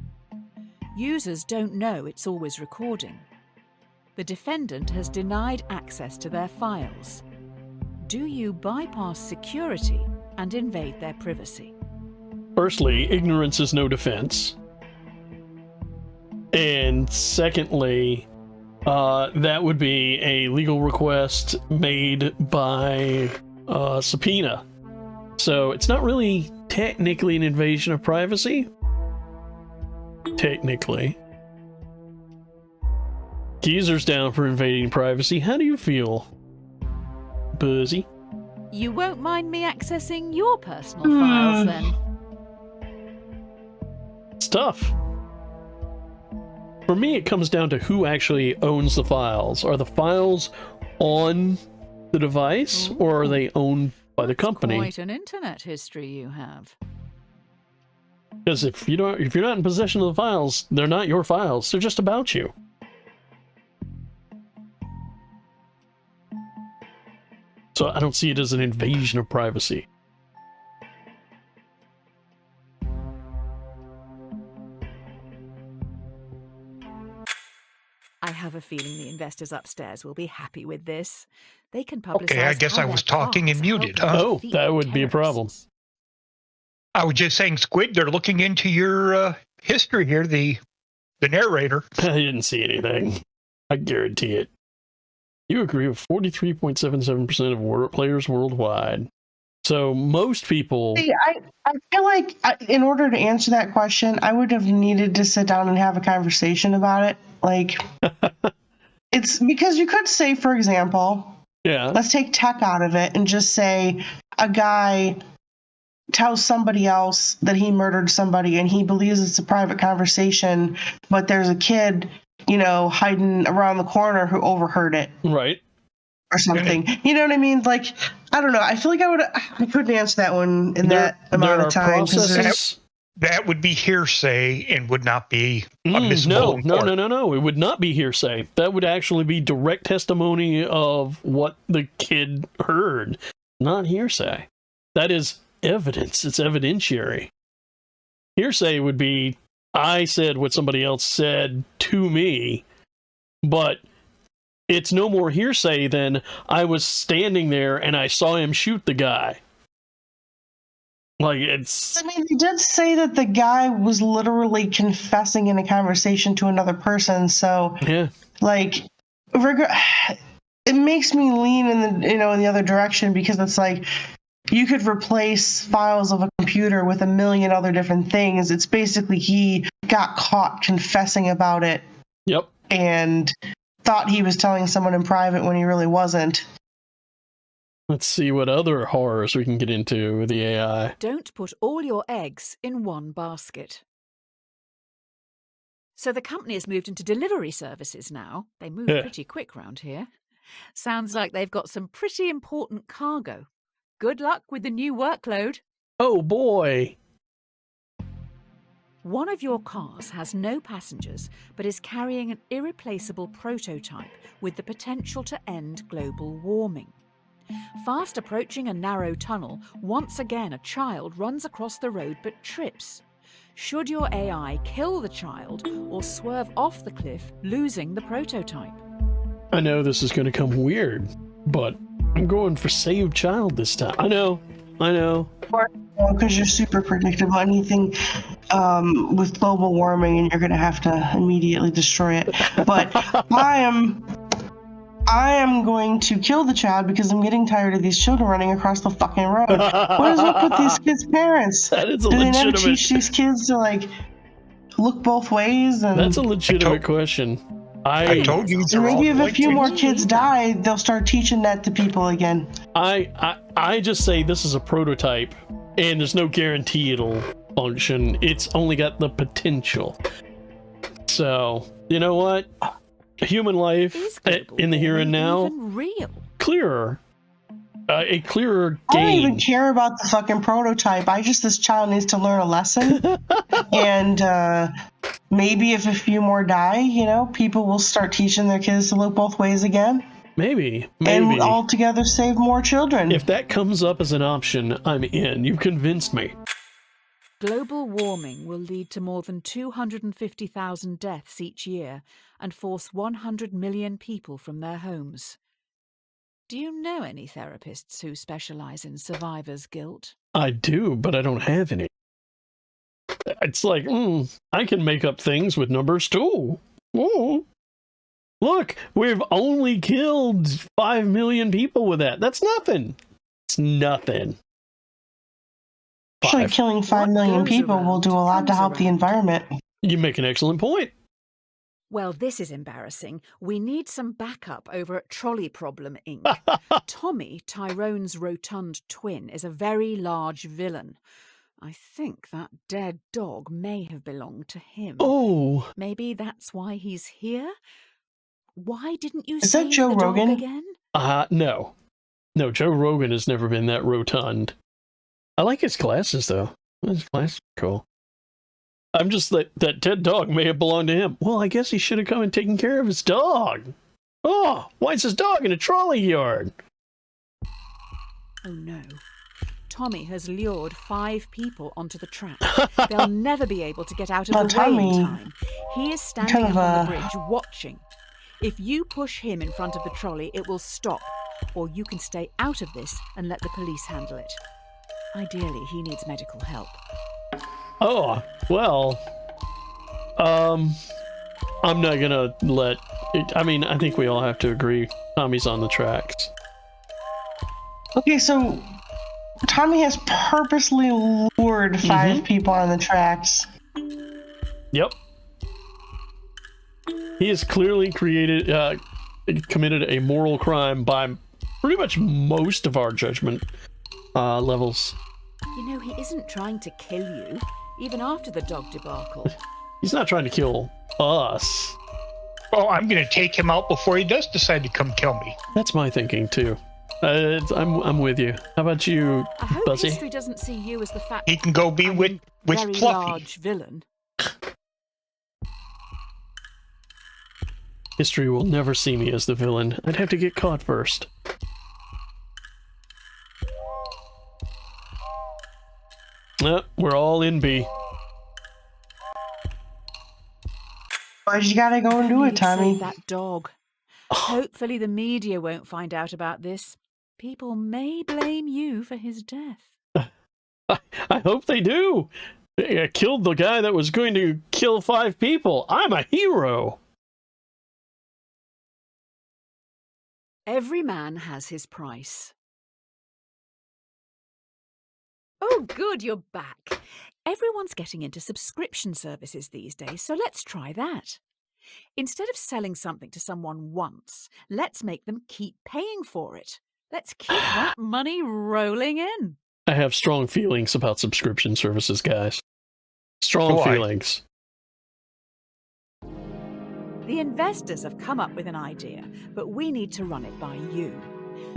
Users don't know it's always recording. The defendant has denied access to their files. Do you bypass security and invade their privacy? Firstly, ignorance is no defense. And secondly, that would be a legal request made by subpoena. So it's not really technically an invasion of privacy. Technically. Geezer's down for invading privacy. How do you feel, Buzzy? You won't mind me accessing your personal files then? It's tough. For me, it comes down to who actually owns the files. Are the files on the device, or are they owned by the company? Quite an internet history you have. Because if you're not in possession of the files, they're not your files. They're just about you. So I don't see it as an invasion of privacy. I have a feeling the investors upstairs will be happy with this. They can publicize. Okay, I guess I was talking and muted. Oh, that would be a problem. I was just saying, Squid, they're looking into your history here, the narrator. I didn't see anything. I guarantee it. You agree with 43.77% of players worldwide. So most people... See, I feel like in order to answer that question, I would have needed to sit down and have a conversation about it. Like, it's because you could say, for example, let's take tech out of it and just say a guy tells somebody else that he murdered somebody and he believes it's a private conversation, but there's a kid, hiding around the corner who overheard it. Right. Or something. You know what I mean? Like, I don't know. I feel like I couldn't answer that one in that amount of time. That would be hearsay and would not be admissible. No. It would not be hearsay. That would actually be direct testimony of what the kid heard, not hearsay. That is evidence. It's evidentiary. Hearsay would be, I said what somebody else said to me, but it's no more hearsay than I was standing there and I saw him shoot the guy. Like, it's... I mean, they did say that the guy was literally confessing in a conversation to another person, so... Yeah. Like, it makes me lean in the other direction, because it's like, you could replace files of a computer with a million other different things. It's basically he got caught confessing about it. Yep. And thought he was telling someone in private when he really wasn't. Let's see what other horrors we can get into with the AI. Don't put all your eggs in one basket. So the company has moved into delivery services now. They move pretty quick round here. Sounds like they've got some pretty important cargo. Good luck with the new workload. Oh boy. One of your cars has no passengers, but is carrying an irreplaceable prototype with the potential to end global warming. Fast approaching a narrow tunnel, once again a child runs across the road but trips. Should your AI kill the child or swerve off the cliff, losing the prototype? I know this is going to come weird, but I'm going for save child this time. I know. Because you're super predictable. Anything with global warming, and you're going to have to immediately destroy it. But I am going to kill the child because I'm getting tired of these children running across the fucking road. What is up with these kids' parents? That is a Do they legitimate... never teach these kids to, like, look both ways? And That's a legitimate question. I told you. Maybe if a few more kids die, they'll start teaching that to people again. I just say this is a prototype, and there's no guarantee it'll function. It's only got the potential. So, you know what? Human life in the here and now, clearer. A clearer game. I don't even care about the fucking prototype. This child needs to learn a lesson. And maybe if a few more die, people will start teaching their kids to look both ways again. Maybe. And altogether save more children. If that comes up as an option, I'm in. You've convinced me. Global warming will lead to more than 250,000 deaths each year and force 100 million people from their homes. Do you know any therapists who specialize in survivor's guilt? I do, but I don't have any. It's like, I can make up things with numbers too. Ooh. Look, we've only killed 5 million people with that. That's nothing. It's nothing. Actually, killing 5 million people will do a lot to help the environment. You make an excellent point. Well, this is embarrassing. We need some backup over at Trolley Problem, Inc. Tommy, Tyrone's rotund twin, is a very large villain. I think that dead dog may have belonged to him. Oh. Maybe that's why he's here? Why didn't you Is save that Joe the Rogan? dog again? No. No, Joe Rogan has never been that rotund. I like his glasses, though. His glasses are cool. I'm just that dead dog may have belonged to him. Well, I guess he should have come and taken care of his dog. Oh, why is his dog in a trolley yard? Oh no. Tommy has lured 5 people onto the track. They'll never be able to get out of the way in time. He is standing up on the bridge watching. If you push him in front of the trolley, it will stop. Or you can stay out of this and let the police handle it. Ideally, he needs medical help. Oh, well, I'm not gonna let it, I think we all have to agree Tommy's on the tracks. Okay, so Tommy has purposely lured 5 people on the tracks. Yep. He has clearly committed a moral crime by pretty much most of our judgment levels. You know, he isn't trying to kill you, even after the dog debacle. He's not trying to kill us. Oh, I'm going to take him out before he does decide to come kill me. That's my thinking, too. I'm with you. How about you, I hope Buzzy? history doesn't see you as the He can go be with very Fluffy. large villain. History will never see me as the villain. I'd have to get caught first. We're all in B. But you gotta go and do it, Tommy. Save that dog. Hopefully the media won't find out about this. People may blame you for his death. I hope they do. I killed the guy that was going to kill 5 people. I'm a hero. Every man has his price. Oh, good, you're back. Everyone's getting into subscription services these days, so let's try that. Instead of selling something to someone once, let's make them keep paying for it. Let's keep that money rolling in. I have strong feelings about subscription services, guys. Strong feelings. The investors have come up with an idea, but we need to run it by you.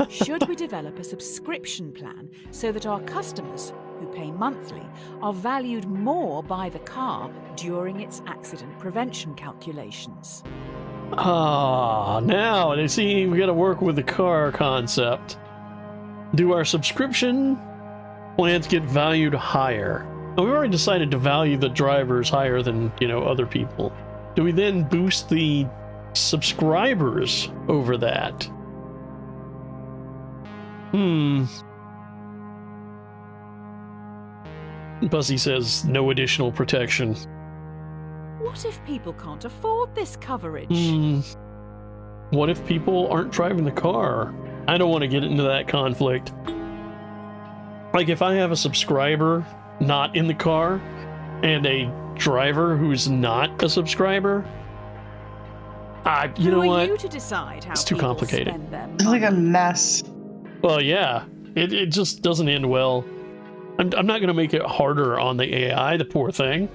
Should we develop a subscription plan so that our customers, who pay monthly, are valued more by the car during its accident prevention calculations? Now, you see, we got to work with the car concept. Do our subscription plans get valued higher? Well, we've already decided to value the drivers higher than, other people. Do we then boost the subscribers over that? Buzzy says no additional protection. What if people can't afford this coverage? What if people aren't driving the car? I don't want to get into that conflict. Like, if I have a subscriber not in the car and a driver who's not a subscriber, You know what? You to decide how it's too complicated. It's like a mess. Well, yeah. It just doesn't end well. I'm not going to make it harder on the AI, the poor thing.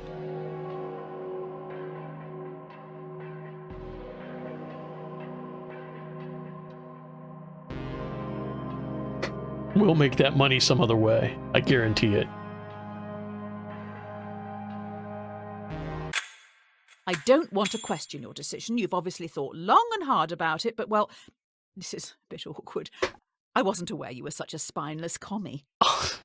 We'll make that money some other way. I guarantee it. I don't want to question your decision. You've obviously thought long and hard about it, but, well, this is a bit awkward. I wasn't aware you were such a spineless commie.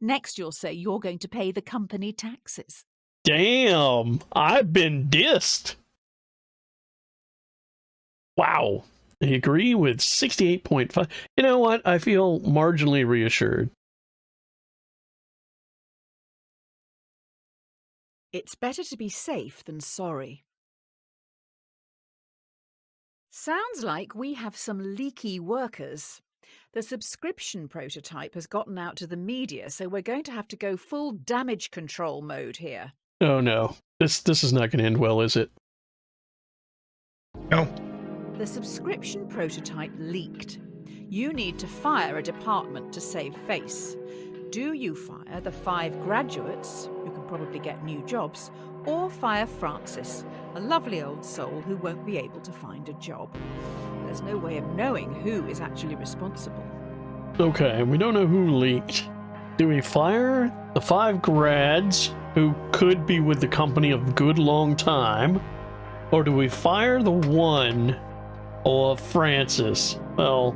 Next, you'll say you're going to pay the company taxes. Damn, I've been dissed. Wow. I agree with 68.5. You know what? I feel marginally reassured. It's better to be safe than sorry. Sounds like we have some leaky workers. The subscription prototype has gotten out to the media, so we're going to have to go full damage control mode here. Oh no. This is not going to end well, is it? No. The subscription prototype leaked. You need to fire a department to save face. Do you fire the 5 graduates, who can probably get new jobs, or fire Francis, a lovely old soul who won't be able to find a job? There's no way of knowing who is actually responsible. Okay, we don't know who leaked. Do we fire the 5 grads who could be with the company a good long time? Or do we fire the one of Francis? Well,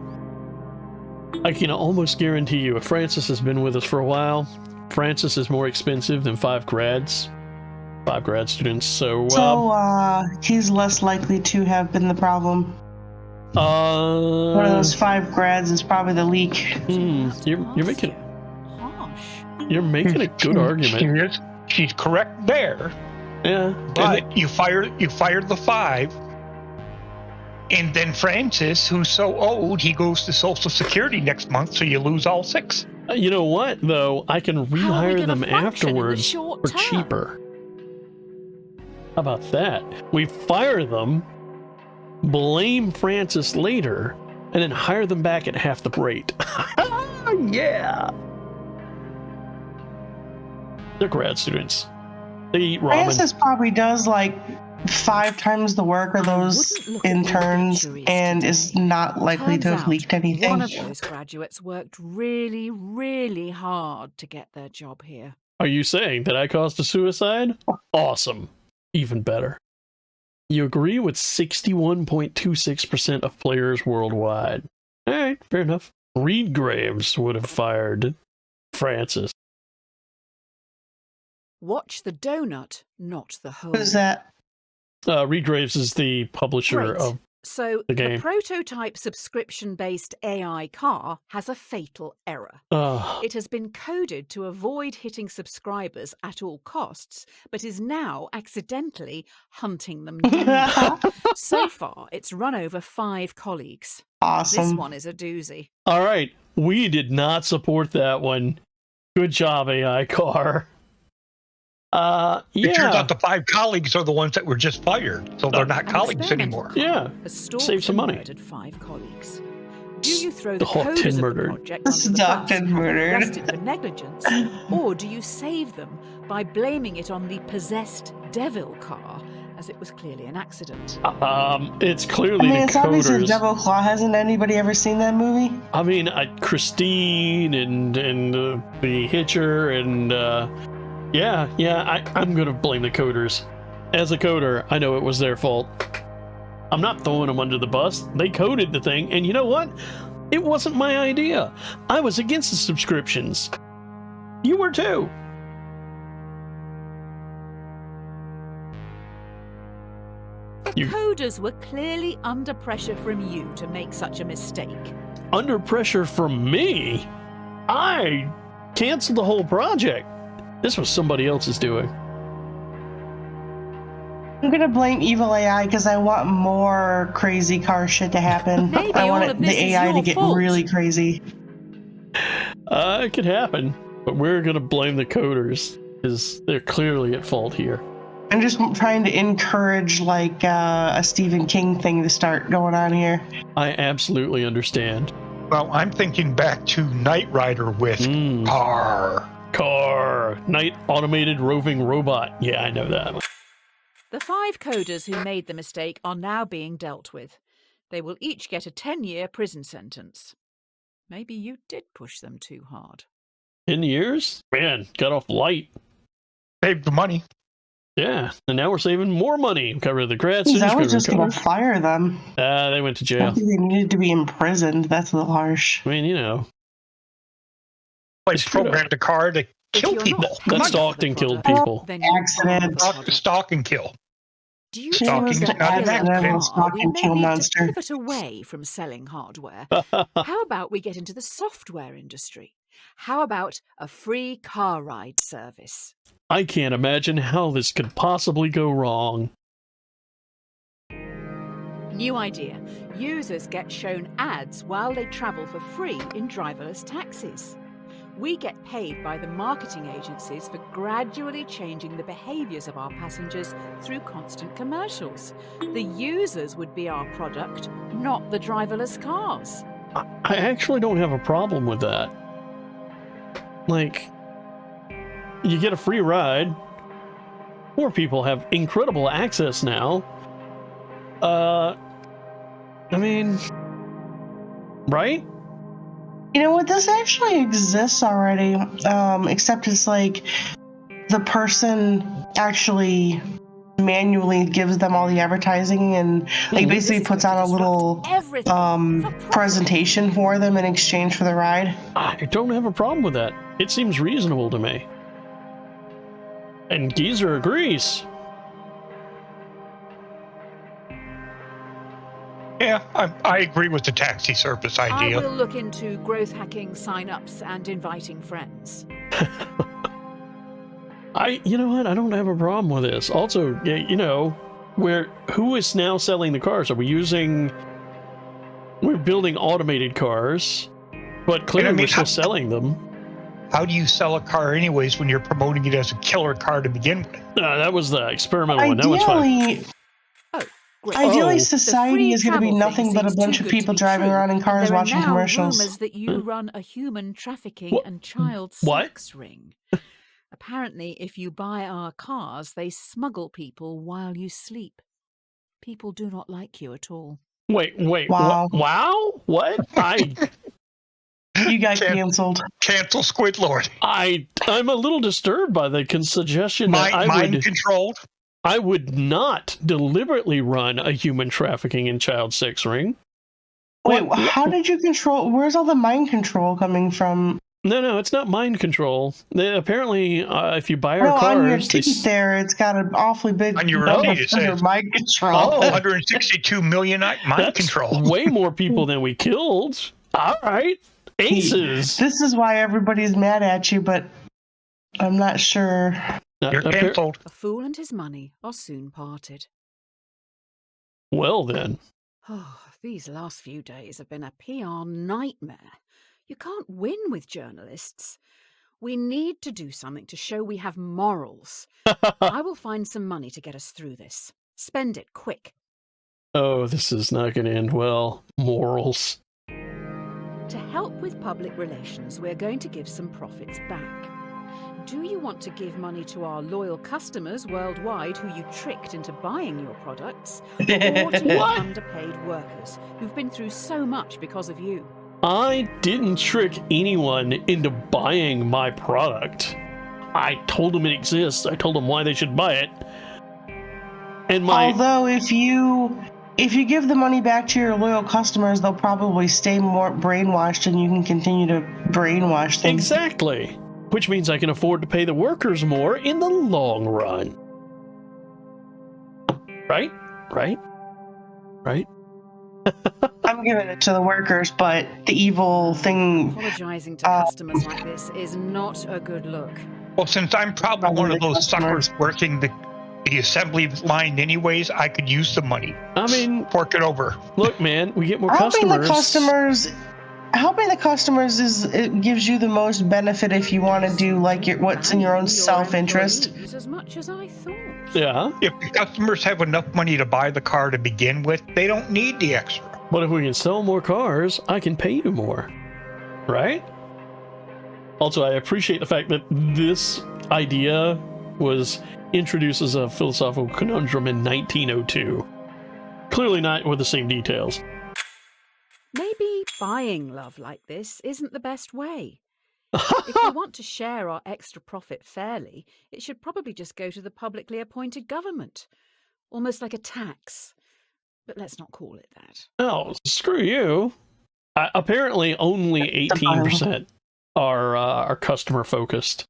I can almost guarantee you if Francis has been with us for a while, Francis is more expensive than 5 grads. 5 grad students, so he's less likely to have been the problem. One of those 5 grads is probably the leak. You're making a good argument. She's correct there. Yeah, but you fired the 5, and then Francis, who's so old, he goes to Social Security next month, so you lose all 6. You know what, though? I can rehire them afterwards for cheaper. How about that? We fire them, blame Francis later, and then hire them back at half the rate. Yeah! They're grad students. They eat ramen. Francis probably does like 5 times the work of those interns and is not likely to have leaked anything. One of those graduates worked really, really hard to get their job here. Are you saying that I caused a suicide? Awesome. Even better. You agree with 61.26% of players worldwide. Alright, fair enough. Reed Graves would have fired Francis. Watch the donut, not the hole. Who's that? Reed Graves is the publisher of the game. The prototype subscription-based AI car has a fatal error. It has been coded to avoid hitting subscribers at all costs, but is now accidentally hunting them down. So far, it's run over 5 colleagues. Awesome. This one is a doozy. All right, we did not support that one. Good job, AI car. It turns out the 5 colleagues are the ones that were just fired, so they're not colleagues anymore. Yeah, save some money. 5 colleagues. Do you throw the coders of the project under the bus and arrested for negligence, or do you save them by blaming it on the possessed devil car, as it was clearly an accident? It's clearly the it's obviously coders. Devil Claw. Hasn't anybody ever seen that movie? I mean, Christine and the Hitcher and I'm gonna blame the coders. As a coder, I know it was their fault. I'm not throwing them under the bus. They coded the thing, and you know what? It wasn't my idea. I was against the subscriptions. You were too. The coders were clearly under pressure from you to make such a mistake. Under pressure from me? I canceled the whole project. This was somebody else's doing. I'm gonna blame evil AI because I want more crazy car shit to happen. I want the AI to get really crazy. It could happen, but we're gonna blame the coders because they're clearly at fault here. I'm just trying to encourage like a Stephen King thing to start going on here. I absolutely understand. Well, I'm thinking back to Knight Rider with Car. Night automated roving robot. Yeah, I know that. The 5 coders who made the mistake are now being dealt with. They will each get a 10-year prison sentence. Maybe you did push them too hard. 10 years? Man, got off light. Saved the money. Yeah, and now we're saving more money. Cover the grads. I was just going to fire them. They went to jail. I think they needed to be imprisoned. That's a little harsh. I mean, you know. Like programmed a car to kill people. That stalked and killed people. Accident. Stalk and kill. Do you Stalking is not an accident. Stalking kill monster. To pivot away from selling hardware? How about we get into the software industry? How about a free car ride service? I can't imagine how this could possibly go wrong. New idea. Users get shown ads while they travel for free in driverless taxis. We get paid by the marketing agencies for gradually changing the behaviours of our passengers through constant commercials. The users would be our product, not the driverless cars. I actually don't have a problem with that. Like, you get a free ride. More people have incredible access now. I mean, right? You know what? This actually exists already, except it's like the person actually manually gives them all the advertising and like basically puts on a little presentation for them in exchange for the ride. I don't have a problem with that. It seems reasonable to me. And Geezer agrees. Yeah, I agree with the taxi service idea. I will look into growth hacking sign-ups and inviting friends. You know what? I don't have a problem with this. Also, you know, who is now selling the cars? Are we we're building automated cars, but clearly we're still selling them. How do you sell a car anyways when you're promoting it as a killer car to begin with? That was the experimental one. That one's fine. Ideally, society is going to be nothing but a bunch of people driving around in cars watching commercials. There are now rumors that you run a human trafficking and child sex ring. Apparently, if you buy our cars, they smuggle people while you sleep. People do not like you at all. Wait. Wow. Wow? What? You got canceled. Cancel Squidlord. I'm a little disturbed by the suggestion that mind controlled. I would not deliberately run a human trafficking and child sex ring. Wait, how did you control? Where's all the mind control coming from? No, it's not mind control. Apparently, if you buy our cars, on your teeth there, it's got an awfully big on your teeth. It says mind control. 162 million mind control. Way more people than we killed. All right, aces. This is why everybody's mad at you, but I'm not sure. You're canceled. A fool and his money are soon parted. Well then. Oh, these last few days have been a PR nightmare. You can't win with journalists. We need to do something to show we have morals. I will find some money to get us through this. Spend it quick. Oh, this is not going to end well. Morals. To help with public relations, we're going to give some profits back. Do you want to give money to our loyal customers worldwide who you tricked into buying your products? Or to your underpaid workers who've been through so much because of you? I didn't trick anyone into buying my product. I told them it exists. I told them why they should buy it. And although if you give the money back to your loyal customers, they'll probably stay more brainwashed and you can continue to brainwash them. Exactly. Which means I can afford to pay the workers more in the long run. Right? I'm giving it to the workers, but the evil thing... Apologizing to customers like this is not a good look. Well, since I'm probably one of those suckers working the assembly line anyways, I could use the money. I mean... Fork it over. Look, man, we get more customers. helping the customers it gives you the most benefit if you want to do like what's in your own self-interest. As much as I thought. Yeah. If the customers have enough money to buy the car to begin with, they don't need the extra. But if we can sell more cars, I can pay you more, right? Also, I appreciate the fact that this idea was introduced as a philosophical conundrum in 1902. Clearly not with the same details. Maybe buying love like this isn't the best way. If we want to share our extra profit fairly, it should probably just go to the publicly appointed government. Almost like a tax. But let's not call it that. Oh, screw you. Apparently only 18% are customer focused.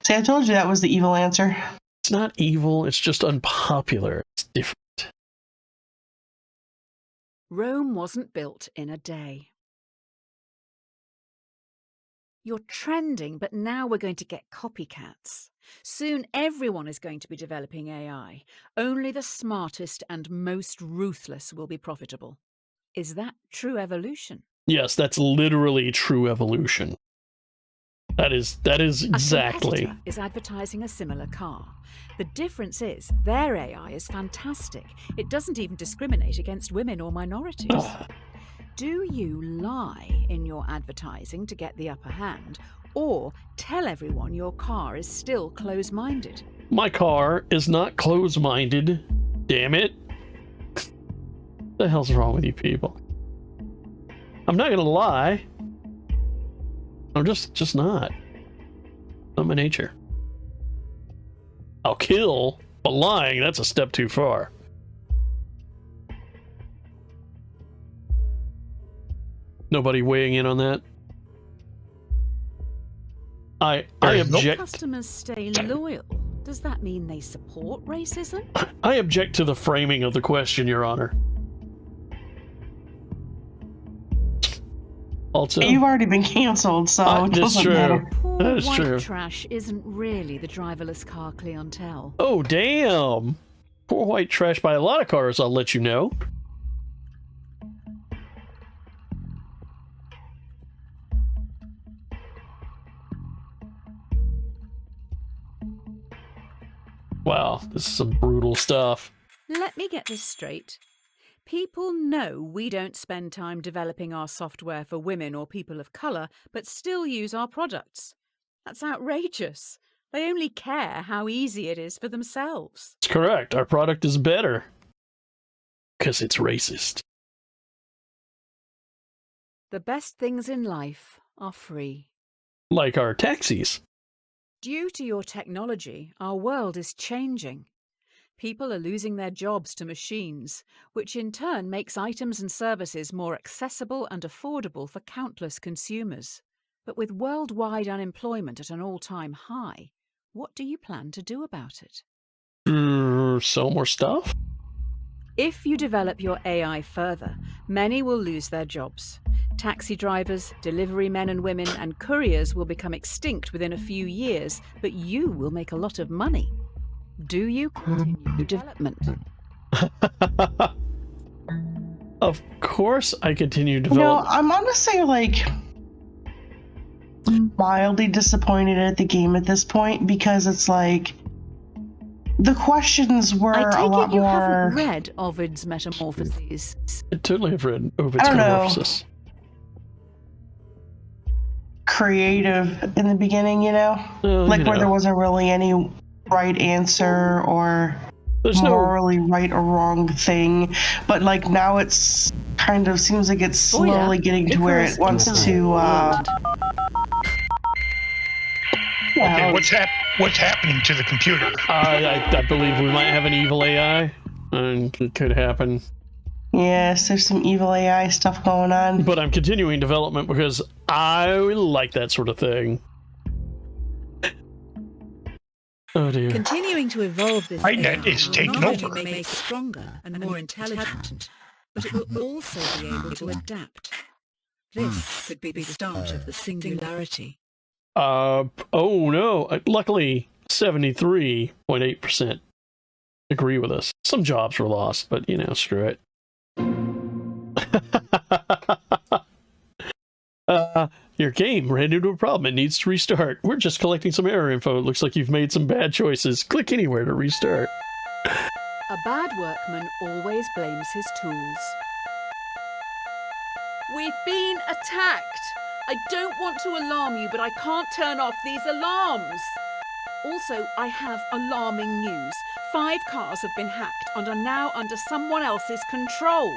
See, I told you that was the evil answer. It's not evil, it's just unpopular. It's different. Rome wasn't built in a day. You're trending, but now we're going to get copycats. Soon everyone is going to be developing AI. Only the smartest and most ruthless will be profitable. Is that true evolution? Yes, that's literally true evolution. That is exactly. A competitor is advertising a similar car. The difference is their AI is fantastic. It doesn't even discriminate against women or minorities. Do you lie in your advertising to get the upper hand, or tell everyone your car is still close-minded? My car is not close-minded. Damn it. What the hell's wrong with you people? I'm not gonna lie. I'm just not. Not my nature. I'll kill, but lying, that's a step too far. Nobody weighing in on that? I object. Customers stay loyal. Does that mean they support racism? I object to the framing of the question, Your Honor. Also, you've already been canceled, so it doesn't matter. Poor that is white true. trash isn't really the driverless car clientele. Oh, damn. Poor white trash by a lot of cars, I'll let you know. Wow, this is some brutal stuff. Let me get this straight. People know we don't spend time developing our software for women or people of colour, but still use our products. That's outrageous. They only care how easy it is for themselves. It's correct. Our product is better. Because it's racist. The best things in life are free. Like our taxis. Due to your technology, our world is changing. People are losing their jobs to machines, which in turn makes items and services more accessible and affordable for countless consumers. But with worldwide unemployment at an all-time high, what do you plan to do about it? Sell more stuff? If you develop your AI further, many will lose their jobs. Taxi drivers, delivery men and women, and couriers will become extinct within a few years, but you will make a lot of money. Do you continue development? Of course I continue development. No, I'm honestly mildly disappointed at the game at this point, because it's like the questions were I take a lot it you more. haven't read Ovid's Metamorphoses. I totally have read Ovid's Metamorphoses. Creative in the beginning, Well, where there wasn't really any right answer or there's morally right or wrong thing, but now it's kind of seems like it's slowly getting to where it wants to Okay, what's happening to the computer? I believe we might have an evil AI, and it could happen. Yes, there's some evil AI stuff going on. But I'm continuing development because I like that sort of thing. Oh dear. Continuing to evolve this INET is taking not over. only make it stronger and more intelligent, but it will also be able to adapt. This could be the start of the singularity. Oh no. Luckily, 73.8% agree with us. Some jobs were lost, but screw it. your game ran into a problem. It needs to restart. We're just collecting some error info. It looks like you've made some bad choices. Click anywhere to restart. A bad workman always blames his tools. We've been attacked. I don't want to alarm you, but I can't turn off these alarms. Also, I have alarming news. 5 cars have been hacked and are now under someone else's control.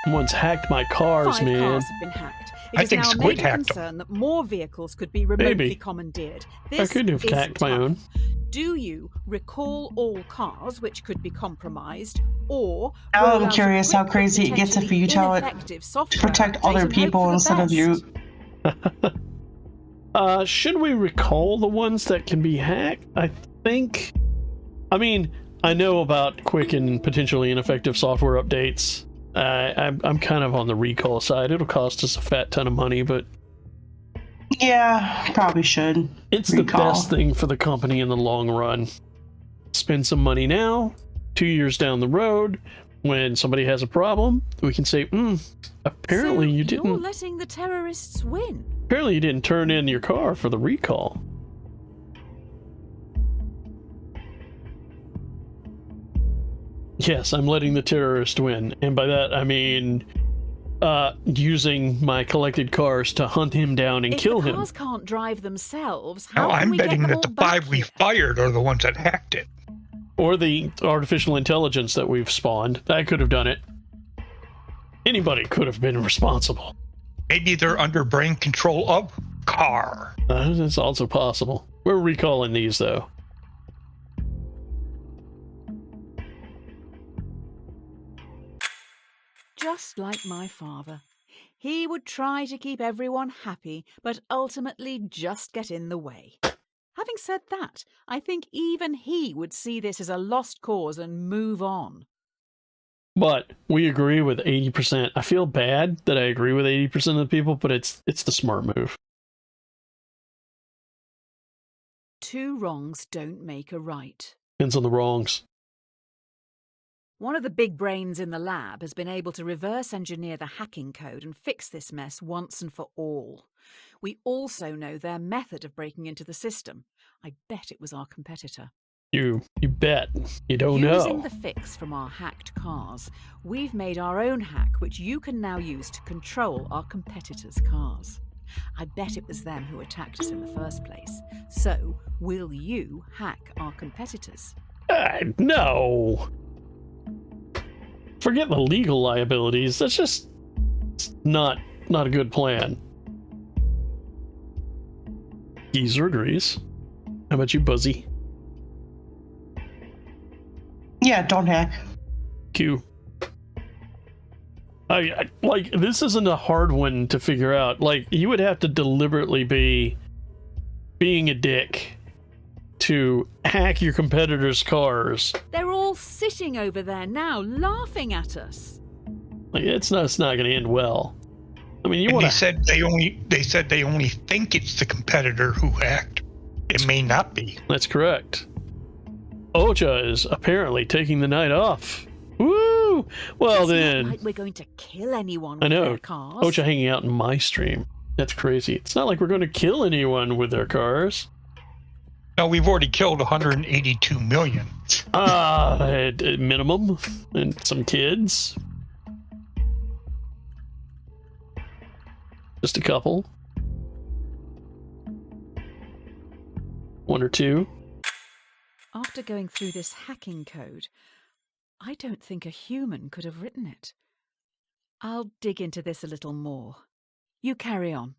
Someone's hacked my cars, 5 man. cars have been hacked. It I is think now a Squid major hacked concern that more vehicles could be remotely commandeered. This I could have is hacked my tough. own. Do you recall all cars which could be compromised, or Now roll I'm out a curious how quick but crazy it gets if you tell it ineffective to software protect update other and hope people for the instead of you. best? Should we recall the ones that can be hacked? I think... I mean, I know about quick and potentially ineffective software updates. I'm kind of on the recall side. It'll cost us a fat ton of money, but... Yeah, probably should. It's the best thing for the company in the long run. Spend some money now, 2 years down the road, when somebody has a problem, we can say, apparently So you didn't... You're letting the terrorists win. Apparently you didn't turn in your car for the recall. Yes, I'm letting the terrorist win. And by that, I mean using my collected cars to hunt him down and kill him. If the cars can't drive themselves, how Now, can I'm we get betting them that all the back 5 we here? fired are the ones that hacked it. Or the artificial intelligence that we've spawned. I could have done it. Anybody could have been responsible. Maybe they're under brain control of car. That's also possible. We're recalling these, though. Just like my father. He would try to keep everyone happy, but ultimately just get in the way. Having said that, I think even he would see this as a lost cause and move on. But we agree with 80%. I feel bad that I agree with 80% of the people, but it's the smart move. 2 wrongs don't make a right. Depends on the wrongs. One of the big brains in the lab has been able to reverse engineer the hacking code and fix this mess once and for all. We also know their method of breaking into the system. I bet it was our competitor. You bet. You don't know. Using the fix from our hacked cars, we've made our own hack which you can now use to control our competitors' cars. I bet it was them who attacked us in the first place. So, will you hack our competitors? No. Forget the legal liabilities. That's just not a good plan. Geezer agrees. How about you, Buzzy? Yeah, don't hack. Q. I like, this isn't a hard one to figure out. Like, you would have to deliberately be being a dick to hack your competitors' cars. They're all sitting over there now, laughing at us. Like, it's not going to end well. I mean, They said they only think it's the competitor who hacked. It may not be. That's correct. Ocha is apparently taking the night off. Woo! Well, it's then. not like we're going to kill anyone I with know. their cars. Ocha hanging out in my stream. That's crazy. It's not like we're going to kill anyone with their cars. No, we've already killed 182 million. At minimum. And some kids. Just a couple. 1 or 2. After going through this hacking code, I don't think a human could have written it. I'll dig into this a little more. You carry on.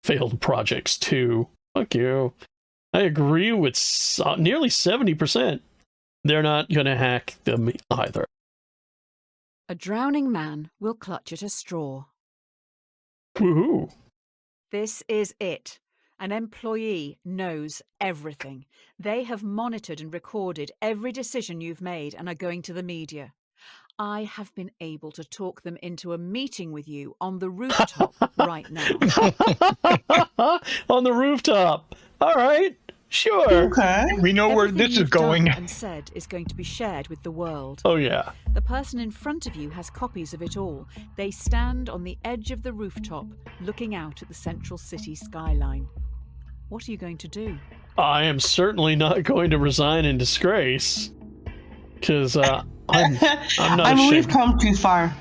Failed projects too. Fuck you. I agree with nearly 70%. They're not going to hack them either. A drowning man will clutch at a straw. Woohoo. This is it. An employee knows everything. They have monitored and recorded every decision you've made and are going to the media. I have been able to talk them into a meeting with you on the rooftop right now. On the rooftop. All right. Sure. Okay. We know where Everything this is you've done going. and said is going to be shared with the world. Oh, yeah. The person in front of you has copies of it all. They stand on the edge of the rooftop, looking out at the central city skyline. What are you going to do? I am certainly not going to resign in disgrace. Because I'm not ashamed. We've come too far.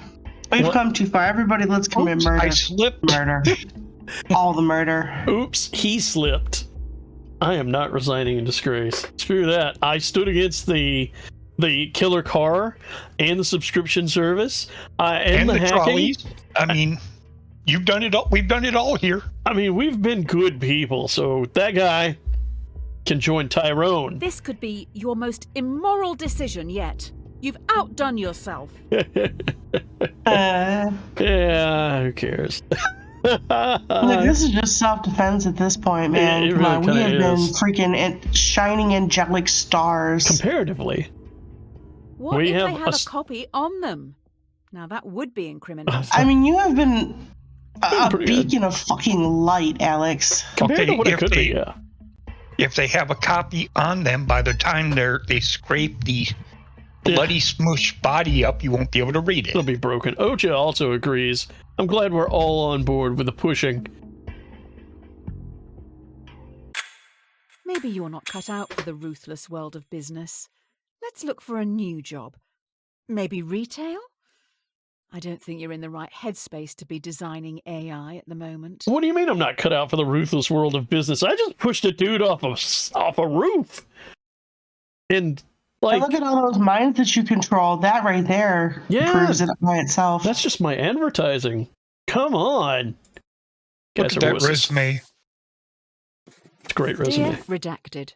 We've come too far. Everybody, let's commit murder. I slipped. Murder. All the murder. Oops, he slipped. I am not resigning in disgrace. Screw that. I stood against the killer car and the subscription service and the hacking. Trolleys. I mean, you've done it all. We've done it all here. I mean, we've been good people, so that guy can join Tyrone. This could be your most immoral decision yet. You've outdone yourself. Yeah, who cares? Look, this is just self-defense at this point, man. It Come on, really we have kinda been is. freaking shining angelic stars. Comparatively. What We if have they had a a copy on them? Now that would be incriminating. I mean, you have been a pretty good. beacon of fucking light, Alex. Compared to Okay, what it if could be, they- yeah. If they have a copy on them, by the time they scrape the bloody smush body up, you won't be able to read it. It'll be broken. Ocha also agrees. I'm glad we're all on board with the pushing. Maybe you're not cut out for the ruthless world of business. Let's look for a new job. Maybe retail? I don't think you're in the right headspace to be designing AI at the moment. What do you mean I'm not cut out for the ruthless world of business? I just pushed a dude off a roof. And, like... And look at all those minds that you control. That right there proves it by itself. That's just my advertising. Come on. Look at that resume. It's a great resume. Dear Redacted,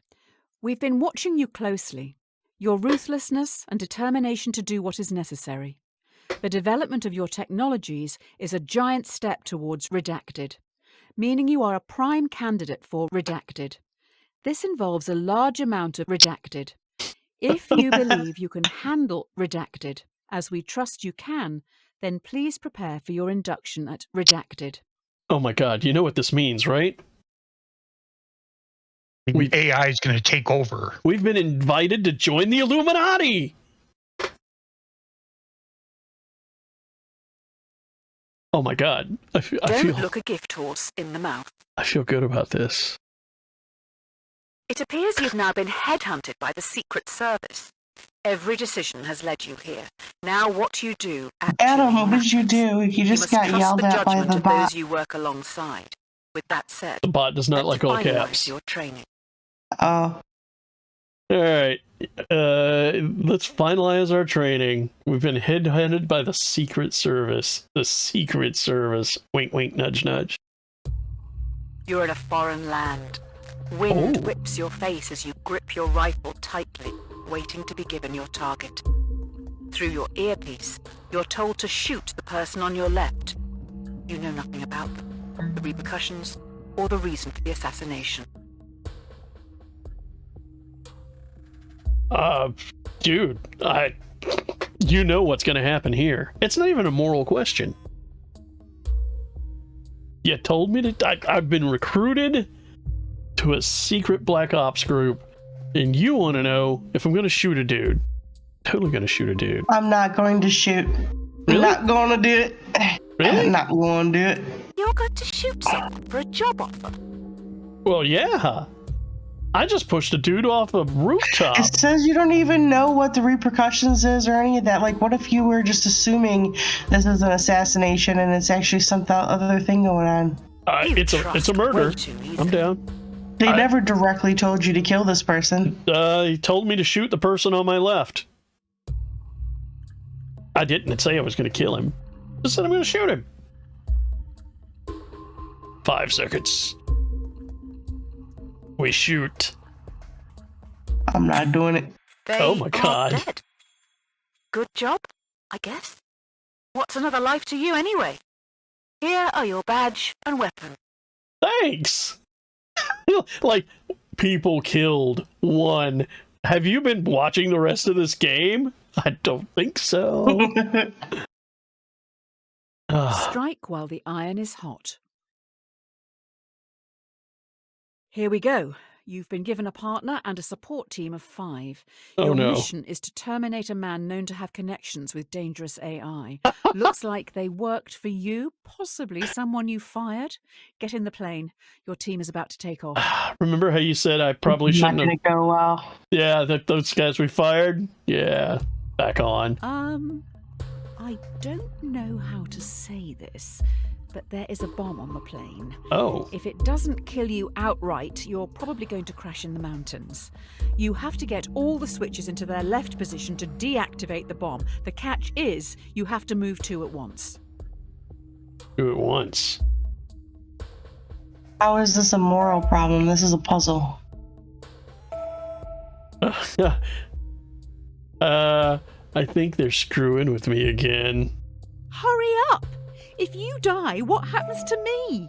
we've been watching you closely. Your ruthlessness and determination to do what is necessary. The development of your technologies is a giant step towards Redacted, meaning you are a prime candidate for Redacted. This involves a large amount of Redacted. If you believe you can handle Redacted, as we trust you can, then please prepare for your induction at Redacted. Oh my god, you know what this means, right? AI is going to take over. We've been invited to join the Illuminati! Oh my god. Don't look a gift horse in the mouth. I feel good about this. It appears you've now been headhunted by the Secret Service. Every decision has led you here. Now what you do actually Adam, what matters. did you do? You just got yelled at by the of bot. those you work alongside. With that said, The bot does not like all finalize caps. your training. Oh. Alright. Let's finalize our training. We've been headhunted by the Secret Service. The Secret Service. Wink, wink, nudge, nudge. You're in a foreign land. Wind whips your face as you grip your rifle tightly, waiting to be given your target. Through your earpiece, you're told to shoot the person on your left. You know nothing about them, the repercussions, or the reason for the assassination. Dude, you know what's gonna happen here. It's not even a moral question. You told me to... I've been recruited to a secret black ops group, and you want to know if I'm gonna shoot a dude. Totally gonna shoot a dude. I'm not going to shoot. Really? Not going to do it. Really? I'm not going to do it. You're going to shoot someone for a job offer. Well, yeah. I just pushed a dude off a rooftop. It says you don't even know what the repercussions is or any of that. Like, what if you were just assuming this is an assassination and it's actually some other thing going on? It's a murder. I'm down. They never directly told you to kill this person. He told me to shoot the person on my left. I didn't say I was going to kill him. I said I'm going to shoot him. 5 seconds. We shoot. I'm not doing it. They Oh my God. are dead. Good job, I guess. What's another life to you anyway? Here are your badge and weapon. Thanks. Like, people killed 1. Have you been watching the rest of this game? I don't think so. Strike while the iron is hot. Here we go. You've been given a partner and a support team of 5. Oh, Your no. mission is to terminate a man known to have connections with dangerous AI. Looks like they worked for you, possibly someone you fired. Get in the plane. Your team is about to take off. Remember how you said I probably shouldn't have... Not gonna go well. Yeah, those guys we fired? Yeah, back on. I don't know how to say this, but there is a bomb on the plane. Oh. If it doesn't kill you outright, you're probably going to crash in the mountains. You have to get all the switches into their left position to deactivate the bomb. The catch is you have to move 2 at once. 2 at once. How is this a moral problem? This is a puzzle. I think they're screwing with me again. Hurry up! If you die, what happens to me?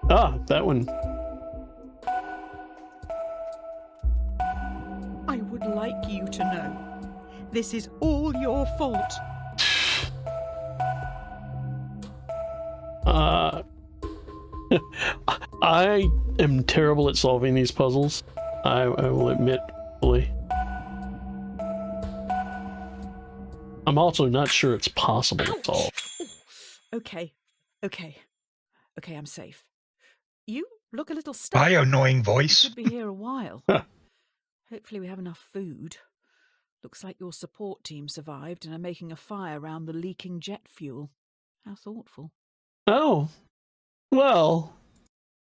That one. I would like you to know, this is all your fault. I am terrible at solving these puzzles. I will admit fully. I'm also not sure it's possible to solve. Okay, I'm safe. You look a little stuck. My annoying voice. You could be here a while. Hopefully we have enough food. Looks like your support team survived and are making a fire around the leaking jet fuel. How thoughtful. Oh, well,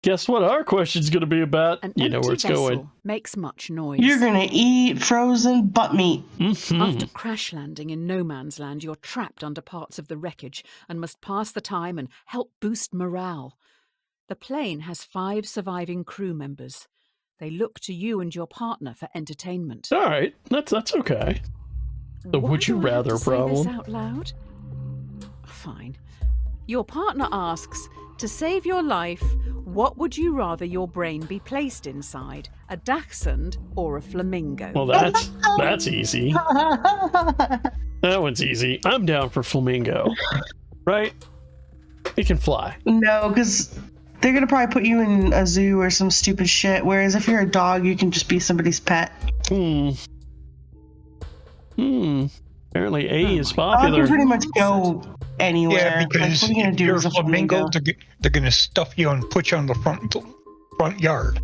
guess what our question's going to be about? You know where it's going. Makes much noise. You're gonna eat frozen butt meat. After crash landing in no man's land, you're trapped under parts of the wreckage and must pass the time and help boost morale. The plane has 5 surviving crew members. They look to you and your partner for entertainment. All right, that's okay. The would you rather problem. Say this out loud? Fine. Your partner asks, to save your life, what would you rather your brain be placed inside? A dachshund or a flamingo? Well, that's easy. That one's easy. I'm down for flamingo. Right? It can fly. No, because they're gonna probably put you in a zoo or some stupid shit. Whereas if you're a dog, you can just be somebody's pet. Apparently A is popular. You can pretty much go anywhere. Yeah, because what are you gonna do as a flamingo? They're gonna stuff you and put you on the front yard.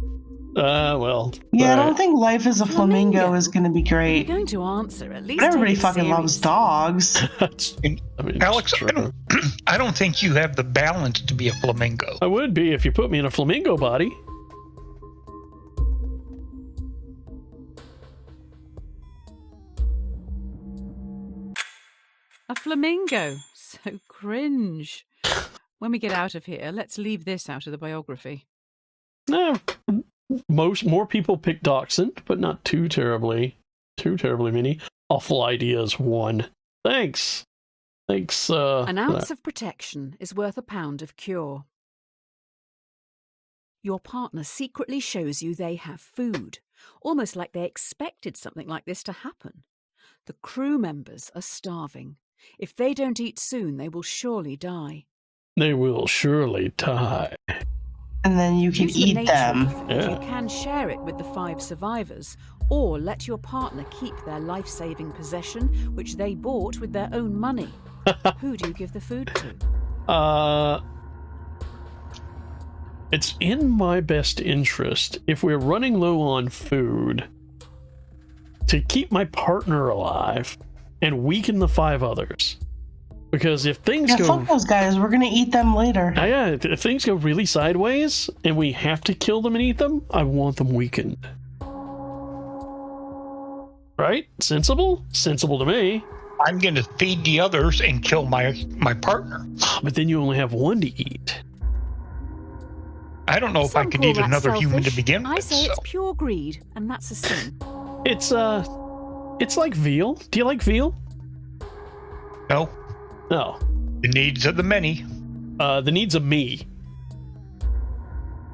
Well. Yeah, I don't think life as a flamingo is gonna be great. You're going to answer at least. But everybody fucking loves dogs. Alex, I don't think you have the balance to be a flamingo. I would be if you put me in a flamingo body. A flamingo. So cringe. When we get out of here, let's leave this out of the biography. No, more people pick dachshund, but not too terribly many. Awful ideas 1. Thanks. An ounce of protection is worth a pound of cure. Your partner secretly shows you they have food, almost like they expected something like this to happen. The crew members are starving. If they don't eat soon, they will surely die. They will surely die. And then you can eat them. Yeah. You can share it with the 5 survivors, or let your partner keep their life-saving possession, which they bought with their own money. Who do you give the food to? It's in my best interest, if we're running low on food, to keep my partner alive and weaken the 5 others. Because if things go... fuck those guys. We're gonna eat them later. Yeah, if things go really sideways and we have to kill them and eat them, I want them weakened. Right? Sensible? Sensible to me. I'm going to feed the others and kill my partner. But then you only have 1 to eat. I don't know if I could eat another human to begin with. I say it's pure greed, and that's a sin. It's like veal. Do you like veal? No. No. The needs of the many. The needs of me.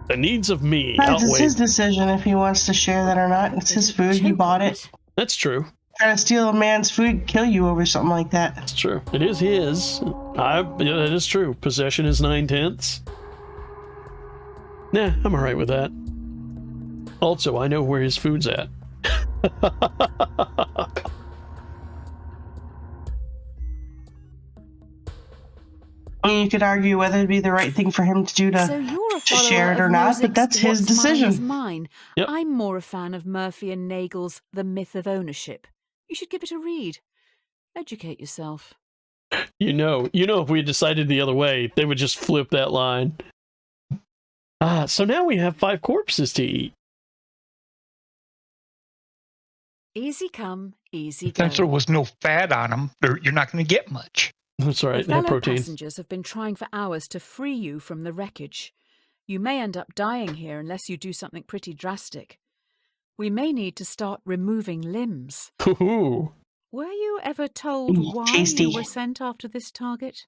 The needs of me It's outweigh... his decision if he wants to share that or not. It's his food. He bought it. That's true. Trying to steal a man's food, kill you over something like that. That's true. It is his. Yeah, that is true. Possession is 9/10. Nah, I'm alright with that. Also, I know where his food's at. You could argue whether it'd be the right thing for him to do to share it or not, but that's his decision. Mine. Yep. I'm more a fan of Murphy and Nagel's The Myth of Ownership. You should give it a read. Educate yourself. You know, if we decided the other way, they would just flip that line. So now we have 5 corpses to eat. Easy come, easy go. Since there was no fat on them, you're not going to get much. That's right, The no fellow protein. passengers have been trying for hours to free you from the wreckage. You may end up dying here unless you do something pretty drastic. We may need to start removing limbs. Ooh. Were you ever told why tasty. you were sent after this target?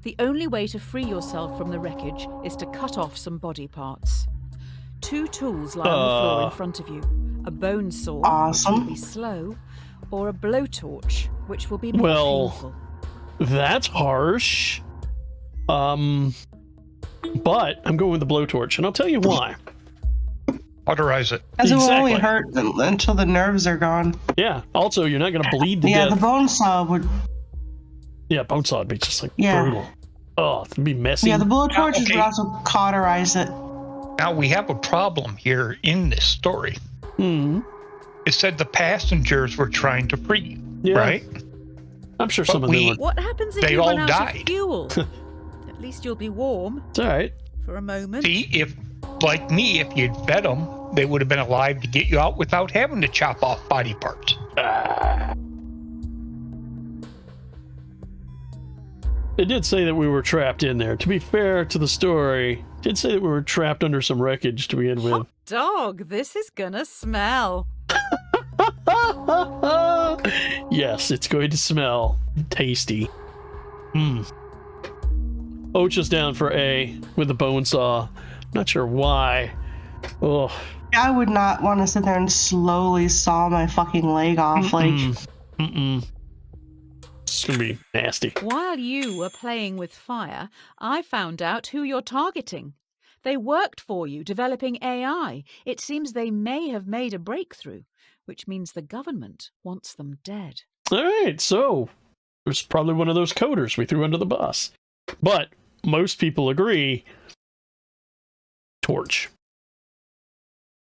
The only way to free yourself from the wreckage is to cut off some body parts. 2 tools lie on the floor in front of you. A bone saw, which will be slow, or a blowtorch, which will be more painful. That's harsh. But I'm going with the blowtorch, and I'll tell you why. Authorize it. Because it will only hurt until the nerves are gone. Yeah. Also, you're not going to bleed to death. Yeah, the bone saw would... Yeah, bone saw would be just like brutal. Oh, it'd be messy. Yeah, the blowtorches would also cauterize it. Now we have a problem here in this story. It said the passengers were trying to free you, right? I'm sure some of them were. What happens if you run out of fuel? At least you'll be warm. It's all right. For a moment. See, if, like me, if you'd fed them, they would have been alive to get you out without having to chop off body parts. It did say that we were trapped in there. To be fair to the story, it did say that we were trapped under some wreckage to begin with. Hot dog, this is gonna smell. Yes, it's going to smell tasty. Ocha's down for A with the bone saw. Not sure why. Oh, I would not want to sit there and slowly saw my fucking leg off. It's gonna be nasty. While you were playing with fire, I found out who you're targeting. They worked for you, developing AI. It seems they may have made a breakthrough, which means the government wants them dead. All right, so there's probably one of those coders we threw under the bus. But most people agree, torch.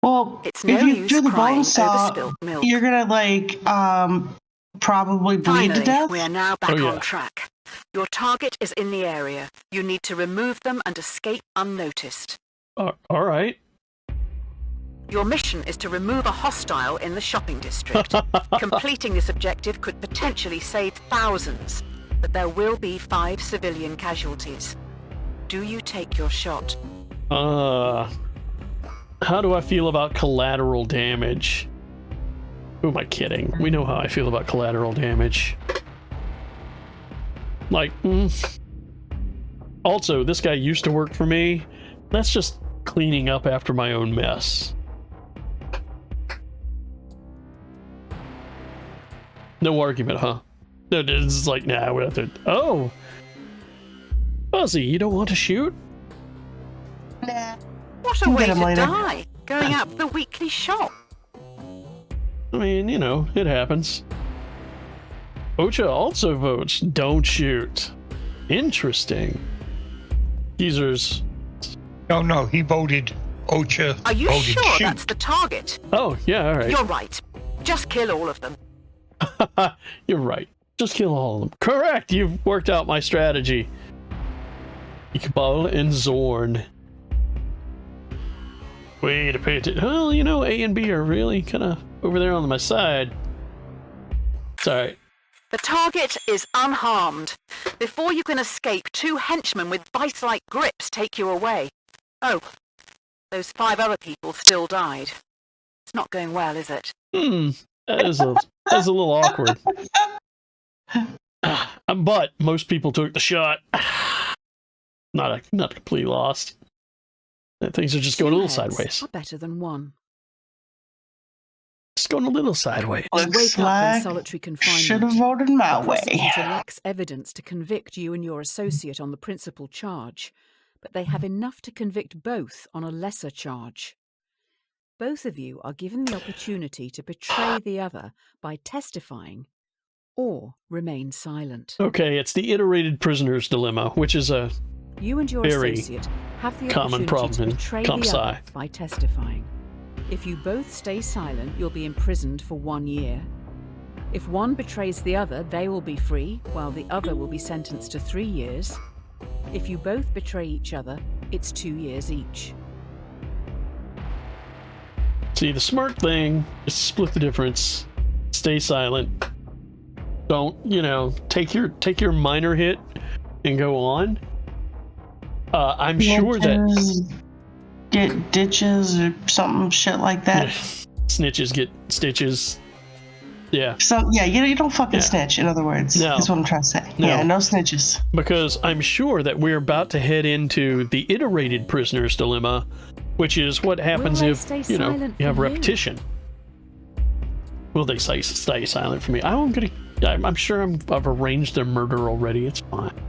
Well, if you do the bone saw, you're gonna probably bleed to death. We are now back on track. Your target is in the area. You need to remove them and escape unnoticed. All right. Your mission is to remove a hostile in the shopping district. Completing this objective could potentially save thousands, but there will be 5 civilian casualties. Do you take your shot? How do I feel about collateral damage? Who am I kidding? We know how I feel about collateral damage. Like, Also, this guy used to work for me. That's just cleaning up after my own mess. No argument, huh? No, it's like, nah, we have to... Oh! Fuzzy, you don't want to shoot? Nah. What a way to die, going out for the weekly shop. I mean, you know, it happens. Ocha also votes don't shoot. Interesting. Geezers. No, he voted Ocha. Are you voted sure shoot. that's the target? Oh, yeah, all right. You're right. Just kill all of them. You're right. Just kill all of them. Correct! You've worked out my strategy. Iqbal and Zorn. Way to pay attention. Well, you know, A and B are really kind of over there on my side. It's alright. The target is unharmed. Before you can escape, 2 henchmen with vice-like grips take you away. Oh, those 5 other people still died. It's not going well, is it? That is a little awkward. But most people took the shot. Not completely lost. Things are just going a little sideways. Better than 1. Just going a little sideways. Looks like solitary confinement. Should have voted my way. The prosecutor lacks evidence to convict you and your associate on the principal charge, but they have enough to convict both on a lesser charge. Both of you are given the opportunity to betray the other by testifying or remain silent. Okay, it's the iterated prisoner's dilemma, which is a You and your very associate have the common opportunity problem to in betray comp the sci. other by testifying. If you both stay silent, you'll be imprisoned for 1 year. If one betrays the other, they will be free, while the other will be sentenced to 3 years. If you both betray each other, it's 2 years each. See, the smart thing is split the difference. Stay silent. Don't, take your minor hit and go on. I'm sure that get ditches or something shit like that. Snitches get stitches. Yeah. So yeah, you don't fucking snitch. In other words, no. That's what I'm trying to say. No. Yeah, no snitches. Because I'm sure that we're about to head into the iterated prisoner's dilemma, which is what happens if you have repetition. Will they stay silent for me? I'm sure I've arranged their murder already. It's fine.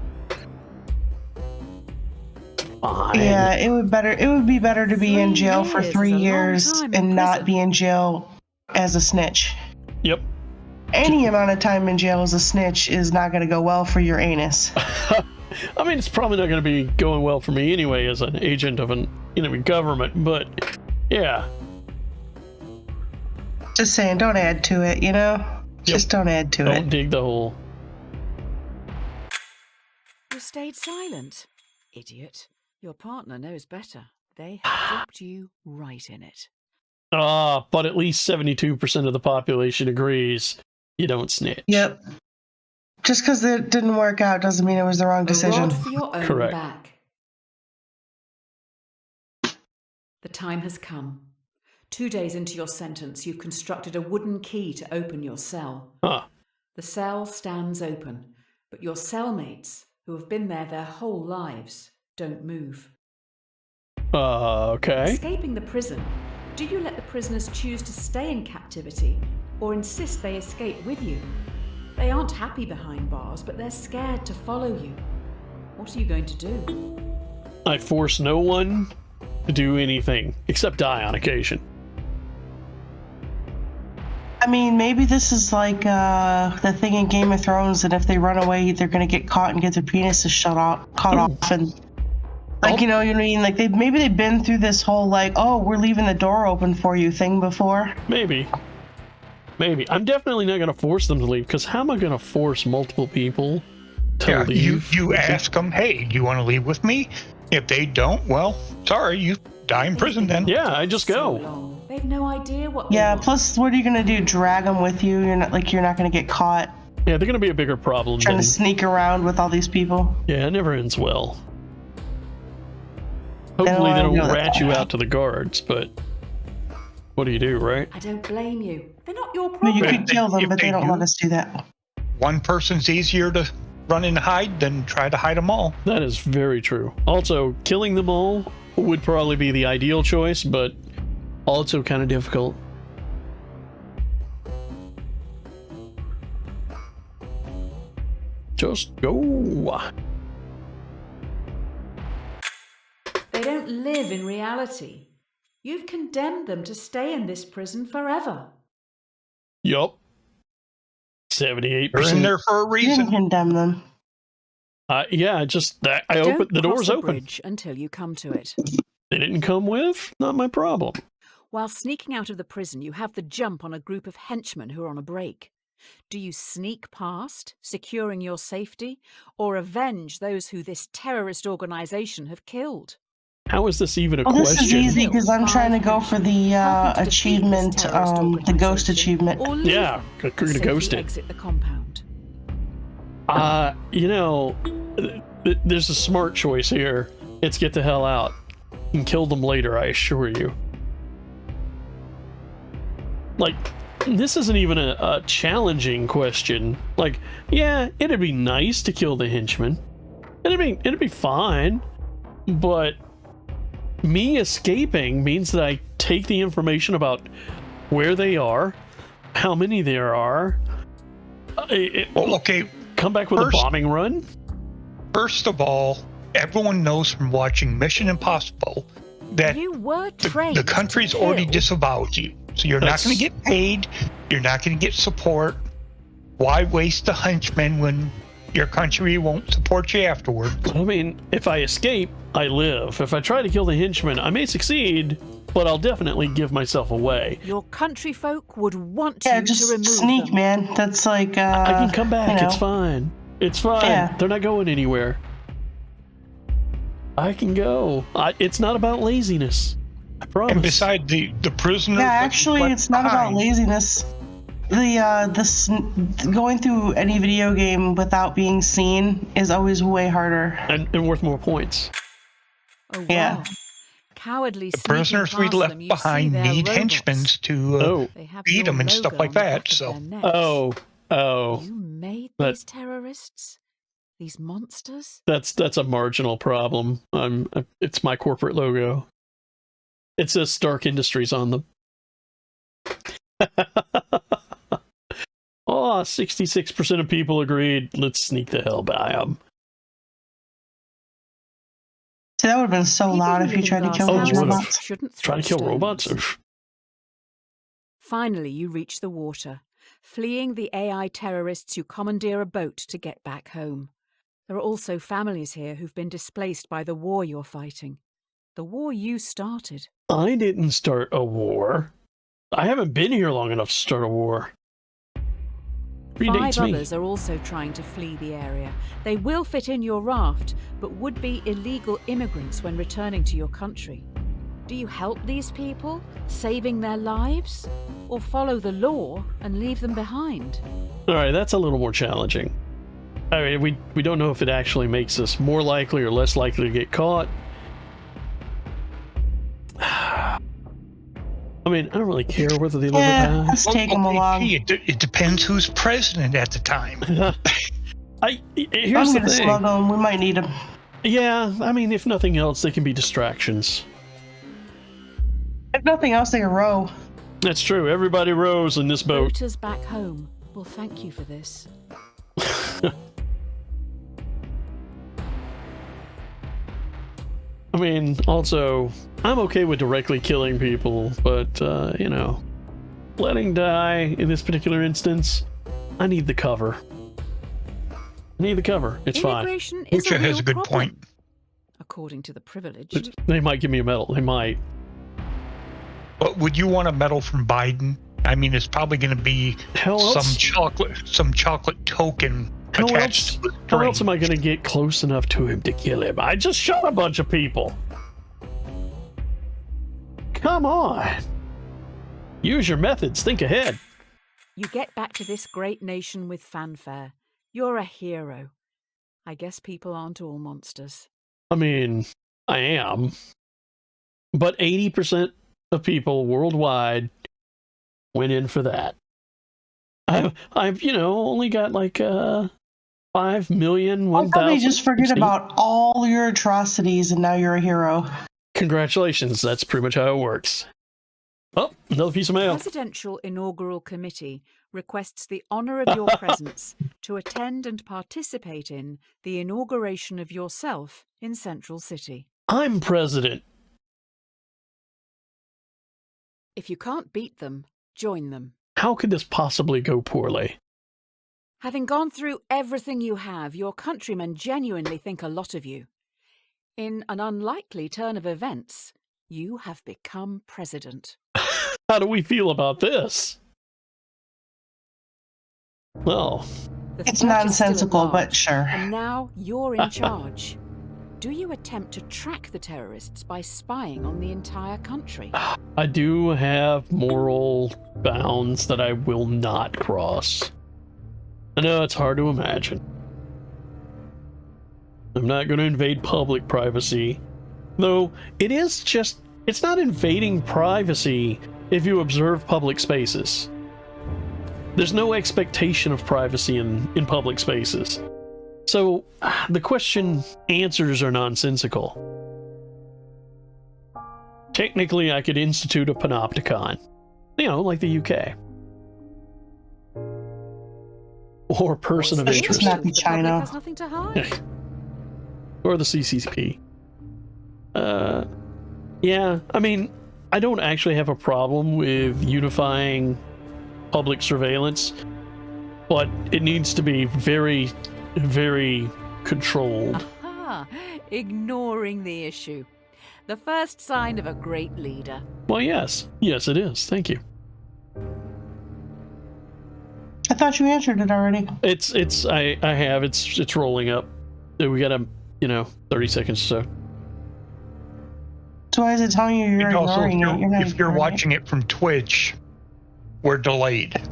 Fine. Yeah, it would be better to be in jail for 3 years and not be in jail as a snitch. Yep. Any amount of time in jail as a snitch is not going to go well for your anus. I mean, it's probably not going to be going well for me anyway as an agent of an enemy government, but yeah. Just saying, don't add to it, Just don't add to it. Don't dig the hole. You stayed silent, idiot. Your partner knows better. They have dropped you right in it. But at least 72% of the population agrees you don't snitch. Yep. Just because it didn't work out doesn't mean it was the wrong decision. For your own Correct. Back. The time has come. 2 days into your sentence, you've constructed a wooden key to open your cell. Huh. The cell stands open, but your cellmates, who have been there their whole lives, don't move. Okay. Escaping the prison, do you let the prisoners choose to stay in captivity or insist they escape with you? They aren't happy behind bars, but they're scared to follow you. What are you going to do? I force no one to do anything except die on occasion. I mean, maybe this is like the thing in Game of Thrones, and if they run away, they're going to get caught and get their penises cut off, and you know what I mean? Like maybe they've been through this whole we're leaving the door open for you thing before. Maybe. I'm definitely not going to force them to leave, because how am I going to force multiple people to leave? You ask them, hey, do you want to leave with me? If they don't, well, sorry, you die in prison then. Yeah, I just go. Long. They've no idea what. Yeah. Plus, what are you going to do? Drag them with you? You're not going to get caught. Yeah, they're going to be a bigger problem. Trying to sneak around with all these people. Yeah, it never ends well. Hopefully they don't rat you out to the guards, but what do you do, right? I don't blame you. They're not your problem. You could kill them, but they don't let us do that. One person's easier to run and hide than try to hide them all. That is very true. Also, killing them all would probably be the ideal choice, but also kind of difficult. Just go. They don't live in reality. You've condemned them to stay in this prison forever. Yup. 78%. They're in there for a You reason. didn't condemn them. Yeah, just that I opened the door's Don't cross the open. bridge until you come to it. They didn't come with? Not my problem. While sneaking out of the prison, you have the jump on a group of henchmen who are on a break. Do you sneak past, securing your safety, or avenge those who this terrorist organization have killed? How is this even a Well, question? this is easy because I'm trying to go for the achievement, the ghost achievement. Yeah, we're gonna ghost it. Exit the compound. There's a smart choice here. It's get the hell out and kill them later, I assure you. This isn't even a challenging question. Yeah, it'd be nice to kill the henchmen. It'd be fine, but me escaping means that I take the information about where they are, how many there are. Okay. Come back with a bombing run. First of all, everyone knows from watching Mission Impossible that you were trained the country's already disavowed you. So you're not going to get paid. You're not going to get support. Why waste the henchmen when your country won't support you afterwards? I mean, if I escape, I live. If I try to kill the henchmen, I may succeed, but I'll definitely give myself away. Your country folk would want you to remove just sneak, them. man. That's like, I can come back. You know. It's fine. It's fine. Yeah. They're not going anywhere. I can go. It's not about laziness. I promise. And beside the prisoner. Yeah, actually, it's not about laziness. Going through any video game without being seen is always way harder and worth more points. Oh, wow. Yeah. Cowardly the prisoners we left behind need henchmen to beat them and stuff like that. So. You made these terrorists? These monsters? That's a marginal problem. It's my corporate logo. It says Stark Industries on them. 66% of people agreed. Let's sneak the hell by them. See, that would have been so loud if you tried to kill those robots. Try to kill robots? Finally, you reach the water, fleeing the AI terrorists who commandeer a boat to get back home. There are also families here who've been displaced by the war you're fighting. The war you started. I didn't start a war. I haven't been here long enough to start a war. Five others are also trying to flee the area. They will fit in your raft, but would be illegal immigrants when returning to your country. Do you help these people, saving their lives? Or follow the law and leave them behind? Alright, that's a little more challenging. I mean, we don't know if it actually makes us more likely or less likely to get caught. I mean, I don't really care whether they live or die. Let's take them along. It depends who's president at the time. Here's the thing. Smuggle them. We might need them. Yeah, I mean, if nothing else, they can be distractions. If nothing else, they can row. That's true. Everybody rows in this boat. Boaters back home will thank you for this. I mean, also, I'm okay with directly killing people, but, you know, letting die in this particular instance, I need the cover. I need the cover. It's fine. Ucha has a good point. According to the privileged. They might give me a medal. They might. But would you want a medal from Biden? I mean, it's probably going to be some chocolate token attached to the string. How else am I going to get close enough to him to kill him? I just shot a bunch of people. Come on. Use your methods. Think ahead. You get back to this great nation with fanfare. You're a hero. I guess people aren't all monsters. I mean, I am. But 80% of people worldwide went in for that. I've you know, only got like 5 million, 1,000. I'll probably just forget about all your atrocities and now you're a hero. Congratulations, that's pretty much how it works. Oh, another piece of mail. The Presidential Inaugural Committee requests the honour of your presence to attend and participate in the inauguration of yourself in Central City. I'm president. If you can't beat them, join them. How could this possibly go poorly? Having gone through everything you have, your countrymen genuinely think a lot of you. In an unlikely turn of events, you have become president. How do we feel about this? Well, it's nonsensical, but sure. And now you're in charge. Do you attempt to track the terrorists by spying on the entire country? I do have moral bounds that I will not cross. I know it's hard to imagine. I'm not going to invade public privacy. Though, it's not invading privacy if you observe public spaces. There's no expectation of privacy in public spaces. So, the question answers are nonsensical. Technically, I could institute a panopticon. You know, like the UK. Or person of interest. It's not China. Has nothing to hide. Or the CCP. Yeah, I mean, I don't actually have a problem with unifying public surveillance, but it needs to be very, very controlled. Aha! Ignoring the issue. The first sign of a great leader. Well, yes. Yes, it is. Thank you. I thought you answered it already. I have. It's rolling up. We got 30 seconds or so. So why is it telling you you're ignoring it? If you're watching it from Twitch, we're delayed.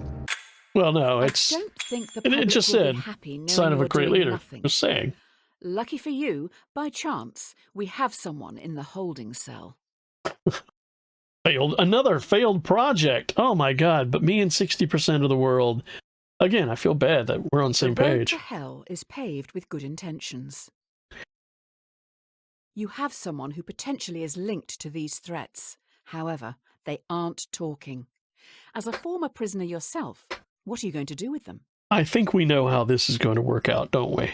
Well, no, I don't think the public it just will said be happy knowing sign of a you're great doing leader. nothing. Just saying. Lucky for you, by chance, we have someone in the holding cell. Another failed project. Oh my god, but me and 60% of the world. Again, I feel bad that we're on the same page. The road to hell is paved with good intentions. You have someone who potentially is linked to these threats. However, they aren't talking. As a former prisoner yourself, what are you going to do with them? I think we know how this is going to work out, don't we?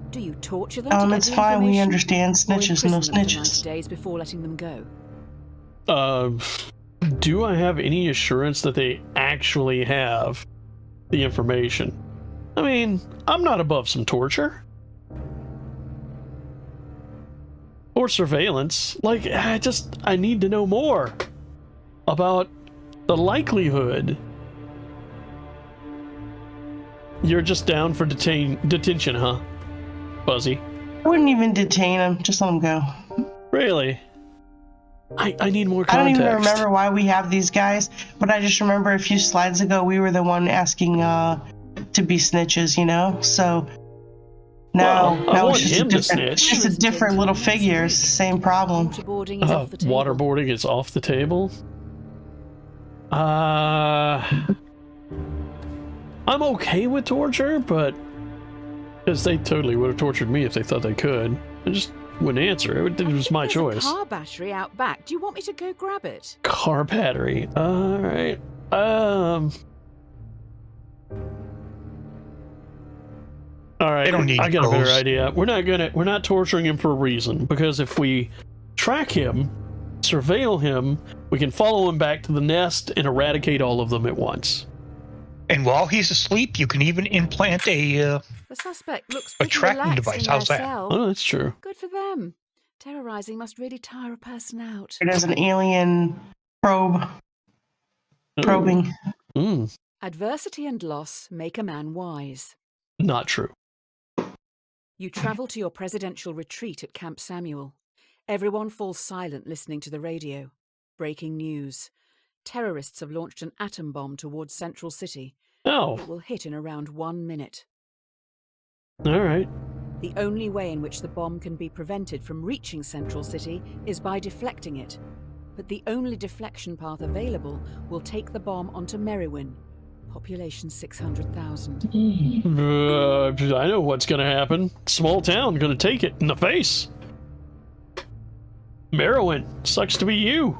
Do you torture them? It's fine. We understand snitches, no snitches. 90 days before letting them go. Do I have any assurance that they actually have the information? I mean, I'm not above some torture. Or surveillance. Like, I need to know more about the likelihood. You're just down for detention, huh, Buzzy? I wouldn't even detain him. Just let him go. Really? I need more context. I don't even remember why we have these guys, but I just remember a few slides ago we were the one asking to be snitches, So now it's just a different little figure. It's the same problem. Waterboarding is off the table. Waterboarding is off the table? I'm okay with torture, but because they totally would have tortured me if they thought they could. I just wouldn't answer. It was my choice. A car battery out back. Do you want me to go grab it? Car battery. All right. All right. I got a better idea. We're not torturing him for a reason, because if we track him, surveil him, we can follow him back to the nest and eradicate all of them at once. And while he's asleep, you can even implant the suspect looks a tracking device. How's that? Oh, that's true. Good for them. Terrorizing must really tire a person out. It has an alien probing. Adversity and loss make a man wise. Not true. You travel to your presidential retreat at Camp Samuel. Everyone falls silent listening to the radio. Breaking news. Terrorists have launched an atom bomb towards Central City. Oh. It will hit in around 1 minute. All right. The only way in which the bomb can be prevented from reaching Central City is by deflecting it. But the only deflection path available will take the bomb onto Merriwin. Population 600,000. I know what's going to happen. Small town going to take it in the face. Merriwin, sucks to be you.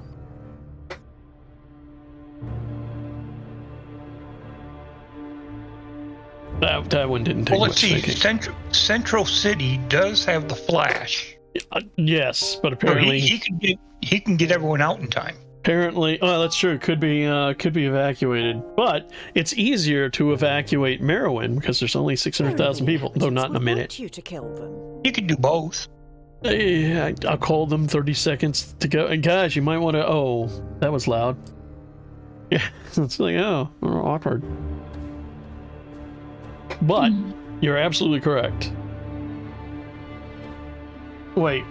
That one didn't take much thinking. Central City does have the Flash. Yes, but apparently he can get everyone out in time. Apparently, that's true. Could be evacuated, but it's easier to evacuate Merriwin because there's only 600,000 people, though not in a minute. You to kill them. You can do both. Yeah, I'll call them 30 seconds to go. And guys, you might want to. Oh, that was loud. Yeah, it's like awkward. But you're absolutely correct. Wait,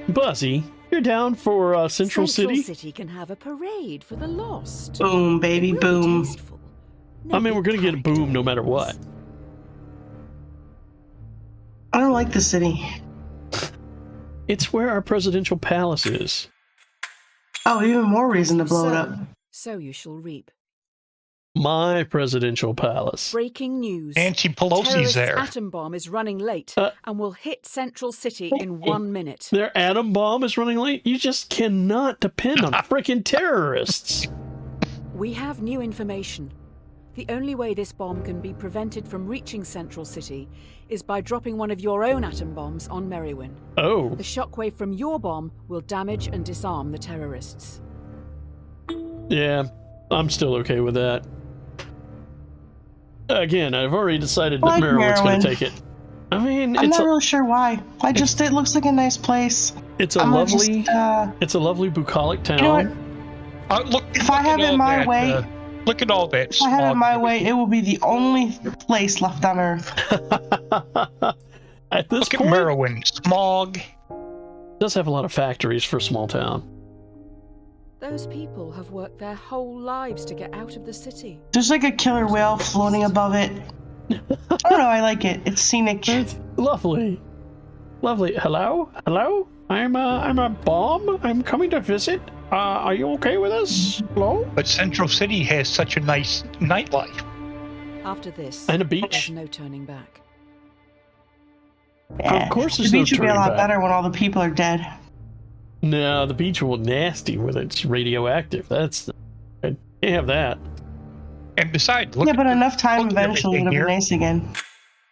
Buzzy, you're down for Central City? Central City can have a parade for the lost. Boom, baby, boom. I mean, we're going to get a boom no matter what. I don't like the city. It's where our presidential palace is. Oh, even more reason to blow it up. So you shall reap. My presidential palace. Breaking news. Nancy Pelosi's there. Atom bomb is running late and will hit Central City in 1 minute. Their atom bomb is running late? You just cannot depend on freaking terrorists. We have new information. The only way this bomb can be prevented from reaching Central City is by dropping one of your own atom bombs on Merrywin. Oh. The shockwave from your bomb will damage and disarm the terrorists. Yeah, I'm still okay with that. Again, I've already decided that Merrywin's going to take it. I mean, I'm not really sure why. It looks like a nice place. It's a lovely bucolic town. You know what? Look, if I have it my way, look at all that. If I have it my way, it will be the only place left on Earth. At this look point, at Merrywin, smog. Does have a lot of factories for a small town. Those people have worked their whole lives to get out of the city. There's like a killer whale floating above it. I don't know, I like it. It's scenic. It's lovely. Lovely. Hello? Hello? I'm a bomb. I'm coming to visit. Are you okay with us? Hello? But Central City has such a nice nightlife. After this, and a beach. There's no turning back. Yeah. Of course there's the beach no would be a lot back. better when all the people are dead. No, the beach will nasty when it's radioactive. I can't have that. And besides, yeah, but enough time eventually it'll be nice again.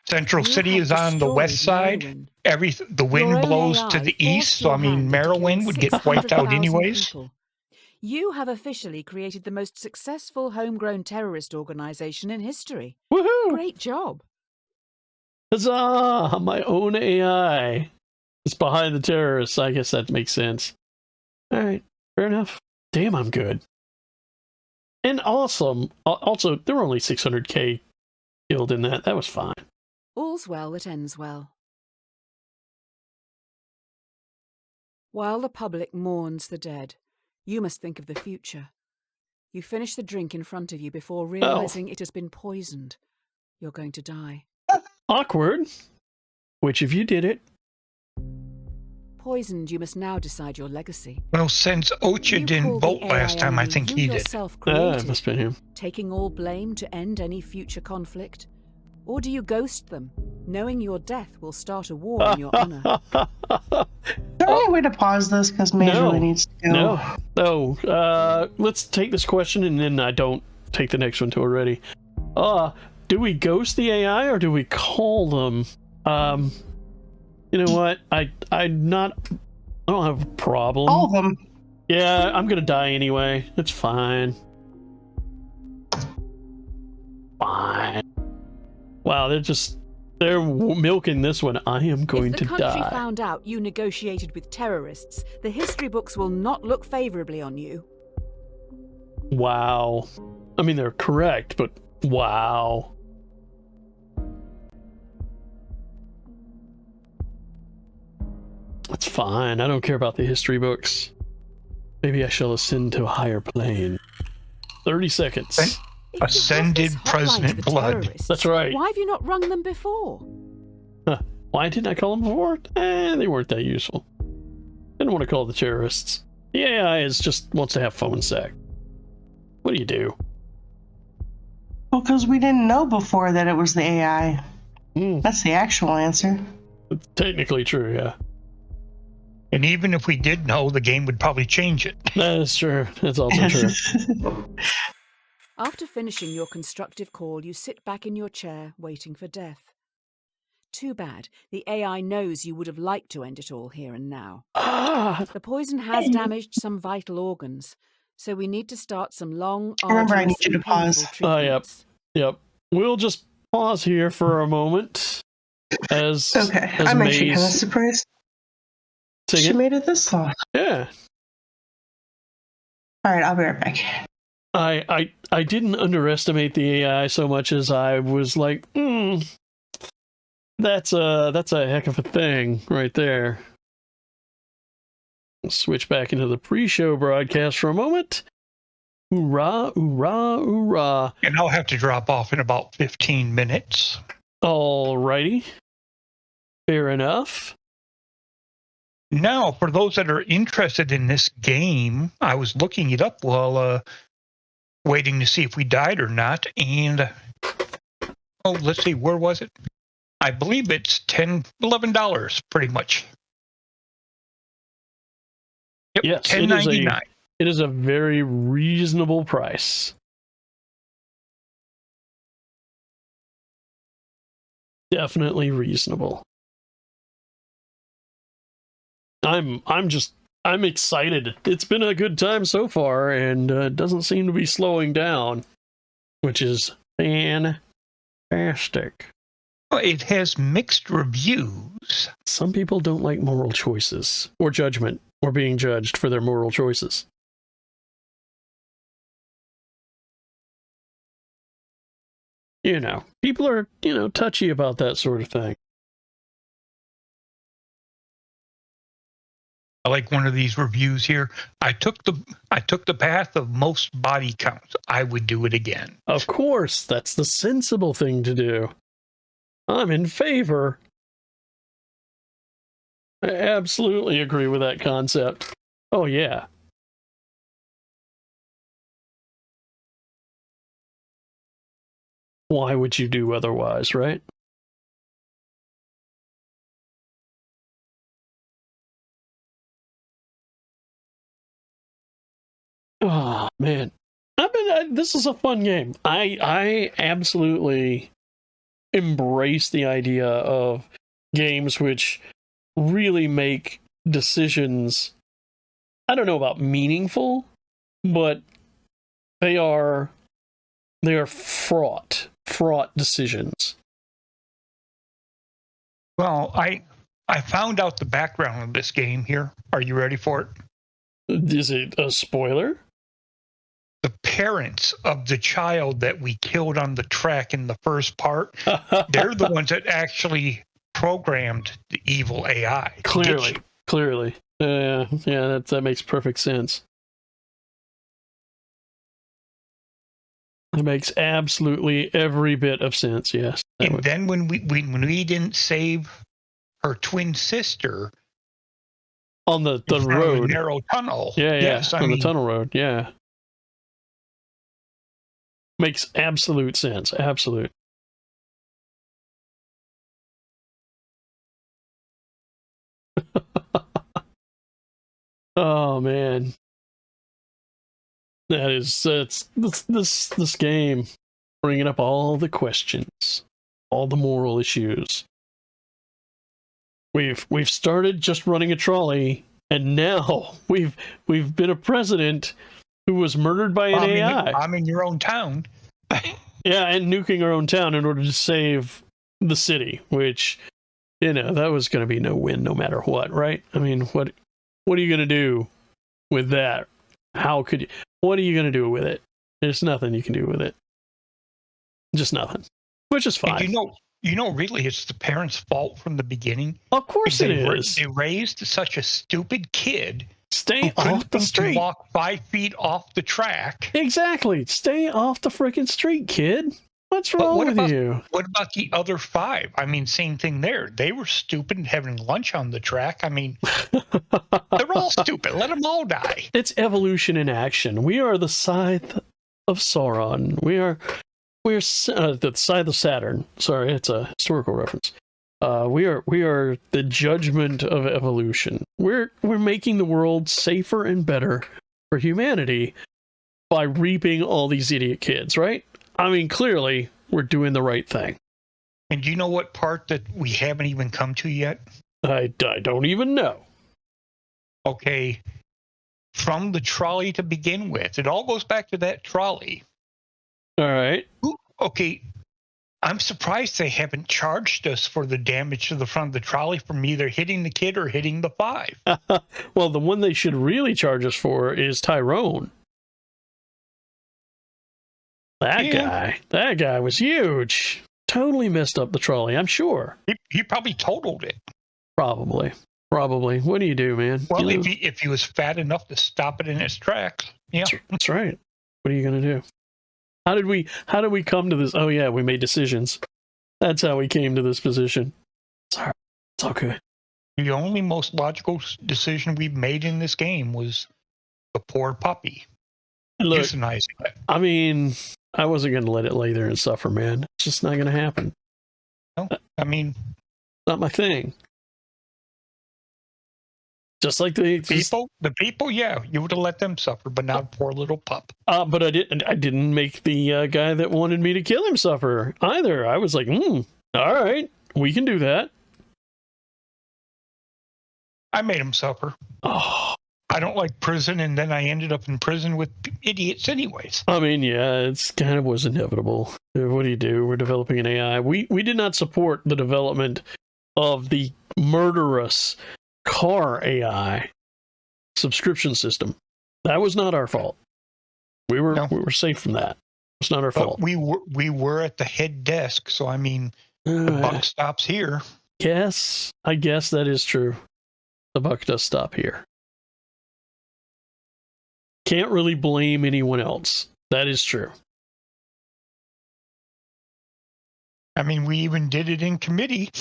Central City is on the west side. The wind blows to the east, so I mean, Merrywin would get wiped out anyways. People. You have officially created the most successful homegrown terrorist organization in history. Woohoo! Great job. Huzzah! My own AI. It's behind the terrorists. I guess that makes sense. All right, fair enough. Damn, I'm good. And awesome. Also, there were only 600k killed in that. That was fine. All's well that ends well. While the public mourns the dead, you must think of the future. You finish the drink in front of you before realizing it has been poisoned. You're going to die. Awkward. Which of you did it? Poisoned, you must now decide your legacy. Well, since Ocha didn't vote last time, I think he did. It must have been him. Taking all blame to end any future conflict? Or do you ghost them, knowing your death will start a war in your honor? Is there any way to pause this? Because Maze really needs to go. No. Let's take this question and then I don't take the next one till we're ready. Do we ghost the AI or do we call them? You know what? I don't have a problem. All of them. Yeah, I'm gonna die anyway. It's fine. Fine. Wow, they're milking this one. I am going to die. If the country found out you negotiated with terrorists, the history books will not look favorably on you. Wow. I mean, they're correct, but wow. That's fine. I don't care about the history books. Maybe I shall ascend to a higher plane. 30 seconds. Ascended President Blood. That's right. Why have you not rung them before? Why didn't I call them before? They weren't that useful. Didn't want to call the terrorists. The AI just wants to have phone sex. What do you do? Well, because we didn't know before that it was the AI. That's the actual answer. It's technically true, yeah. And even if we did know, the game would probably change it. That is true. That's also true. After finishing your constructive call, you sit back in your chair, waiting for death. Too bad. The AI knows you would have liked to end it all here and now. The poison has damaged some vital organs, so we need to start some long, remember, I need you to pause. Yep. We'll just pause here for a moment. As I'm actually kind of surprised. She made it this long. Yeah. All right, I'll be right back. I didn't underestimate the AI so much as I was like, that's a heck of a thing right there. Switch back into the pre-show broadcast for a moment. Hoorah, hoorah, hoorah. And I'll have to drop off in about 15 minutes. Alrighty. Fair enough. Now, for those that are interested in this game, I was looking it up while waiting to see if we died or not. And, let's see, where was it? I believe it's $11, pretty much. Yep, yes, $10.99. It is a very reasonable price. definitely reasonable. I'm excited. It's been a good time so far, and it doesn't seem to be slowing down, which is fantastic. It has mixed reviews. Some people don't like moral choices, or judgment, or being judged for their moral choices. You know, people are, touchy about that sort of thing. I like one of these reviews here. I took the path of most body counts. I would do it again. Of course, that's the sensible thing to do. I'm in favor. I absolutely agree with that concept. Oh, yeah. Why would you do otherwise, right? Oh, man. This is a fun game. I absolutely embrace the idea of games which really make decisions, I don't know about meaningful, but they are fraught decisions. Well, I found out the background of this game here. Are you ready for it? Is it a spoiler? The parents of the child that we killed on the track in the first part, they're the ones that actually programmed the evil AI. Clearly. Yeah, that makes perfect sense. It makes absolutely every bit of sense, yes. And then when we didn't save her twin sister on the road, the narrow tunnel. Yeah, yes, on the tunnel road, yeah. Makes absolute sense. Absolute. Oh man, that's this game bringing up all the questions, all the moral issues. We've started just running a trolley, and now we've been a president who was murdered by an AI. I'm in your own town. Yeah, and nuking our own town in order to save the city, which, that was going to be no win no matter what, right? I mean, what are you going to do with that? What are you going to do with it? There's nothing you can do with it. Just nothing, which is fine. And really, it's the parents' fault from the beginning. Of course it is. They raised such a stupid kid. Stay off the street. Walk 5 feet off the track. Exactly. Stay off the freaking street, kid. What's wrong with you? What about the other 5? I mean, same thing there. They were stupid and having lunch on the track. I mean, they're all stupid. Let them all die. It's evolution in action. We are the scythe of Sauron. We're the scythe of Saturn. Sorry, it's a historical reference. We are the judgment of evolution. We're making the world safer and better for humanity by reaping all these idiot kids, right? I mean, clearly we're doing the right thing. And do you know what part that we haven't even come to yet? I don't even know. Okay, from the trolley to begin with, it all goes back to that trolley. All right. Okay. I'm surprised they haven't charged us for the damage to the front of the trolley from either hitting the kid or hitting the 5. Well, the one they should really charge us for is Tyrone. That guy was huge. Totally messed up the trolley, I'm sure. He probably totaled it. Probably. What do you do, man? Well, if he was fat enough to stop it in its tracks. Yeah. That's right. What are you going to do? How did we come to this? Oh yeah, we made decisions. That's how we came to this position. Sorry, it's all good. The only most logical decision we've made in this game was the poor puppy. Look, euthanizing it. I mean, I wasn't going to let it lay there and suffer, man. It's just not going to happen. No, I mean, not my thing. Just like the people, yeah, you would have let them suffer, but not poor little pup. But I didn't make the guy that wanted me to kill him suffer either. I was like, all right, We can do that. I made him suffer. Oh. I don't like prison, and then I ended up in prison with idiots anyways. I mean, yeah, it's kind of was inevitable. What do? We're developing an AI. We did not support the development of the murderous car AI subscription system. That was not our fault. We were safe from that. It's not our fault. We were at the head desk, so I mean, the buck stops here. I guess that is true. The buck does stop here. Can't really blame anyone else. That is true. I mean, we even did it in committee.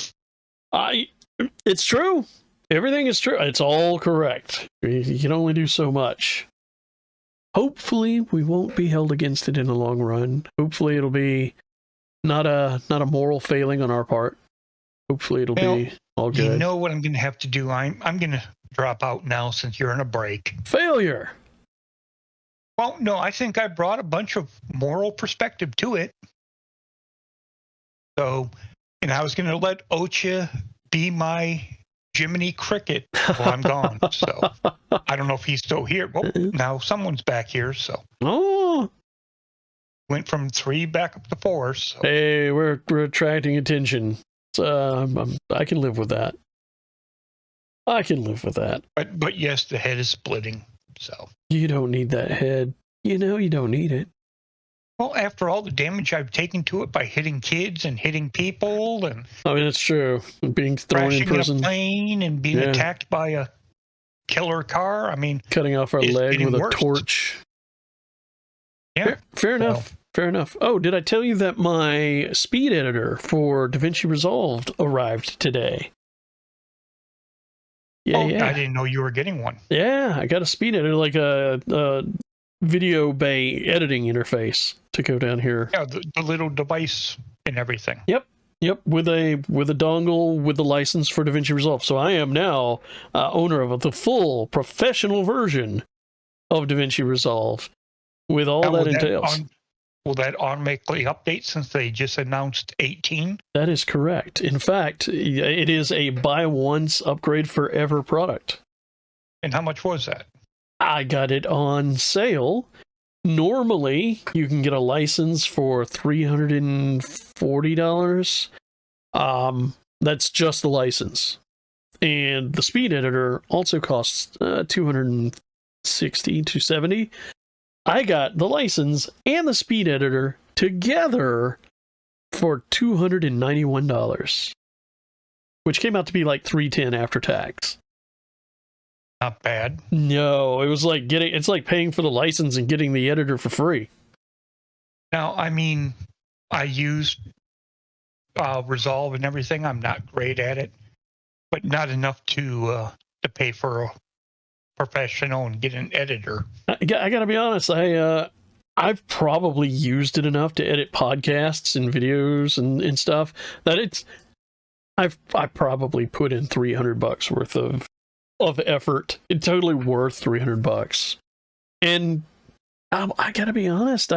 It's true. Everything is true. It's all correct. You can only do so much. Hopefully, we won't be held against it in the long run. Hopefully, it'll be not a moral failing on our part. Hopefully, it'll be all good. You know what I'm going to have to do? I'm going to drop out now since you're in a break. Failure. Well, no, I think I brought a bunch of moral perspective to it. So, and I was going to let Ocha be my Jiminy Cricket while I'm gone. So, I don't know if he's still here. Well, now someone's back here. So, went from 3 back up to 4. So. Hey, we're attracting attention. I can live with that. I can live with that. But yes, the head is splitting. So you don't need that head. You know you don't need it. Well, after all the damage I've taken to it by hitting kids and hitting people, and I mean it's true. Being thrown in prison, in a plane, and being attacked by a killer car. I mean, cutting off our leg with a torch. Yeah, fair enough. Fair enough. Oh, did I tell you that my speed editor for DaVinci Resolve arrived today? Yeah. I didn't know you were getting one. Yeah, I got a speed editor, like a video bay editing interface to go down here. Yeah, the little device and everything. Yep, with a dongle with the license for DaVinci Resolve. So I am now owner of the full professional version of DaVinci Resolve with all that entails. Will that automatically update since they just announced 18? That is correct. In fact, it is a buy once, upgrade forever product. And how much was that? I got it on sale. Normally, you can get a license for $340. That's just the license. And the speed editor also costs $260 to $270. I got the license and the speed editor together for $291, which came out to be like $310 after tax. Not bad. No, it was like it's like paying for the license and getting the editor for free. Now, I mean, I use Resolve and everything. I'm not great at it, but not enough to pay for a professional and get an editor. I gotta be honest, I've probably used it enough to edit podcasts and videos and stuff that I probably put in $300 worth of effort. It's totally worth $300. And I gotta be honest,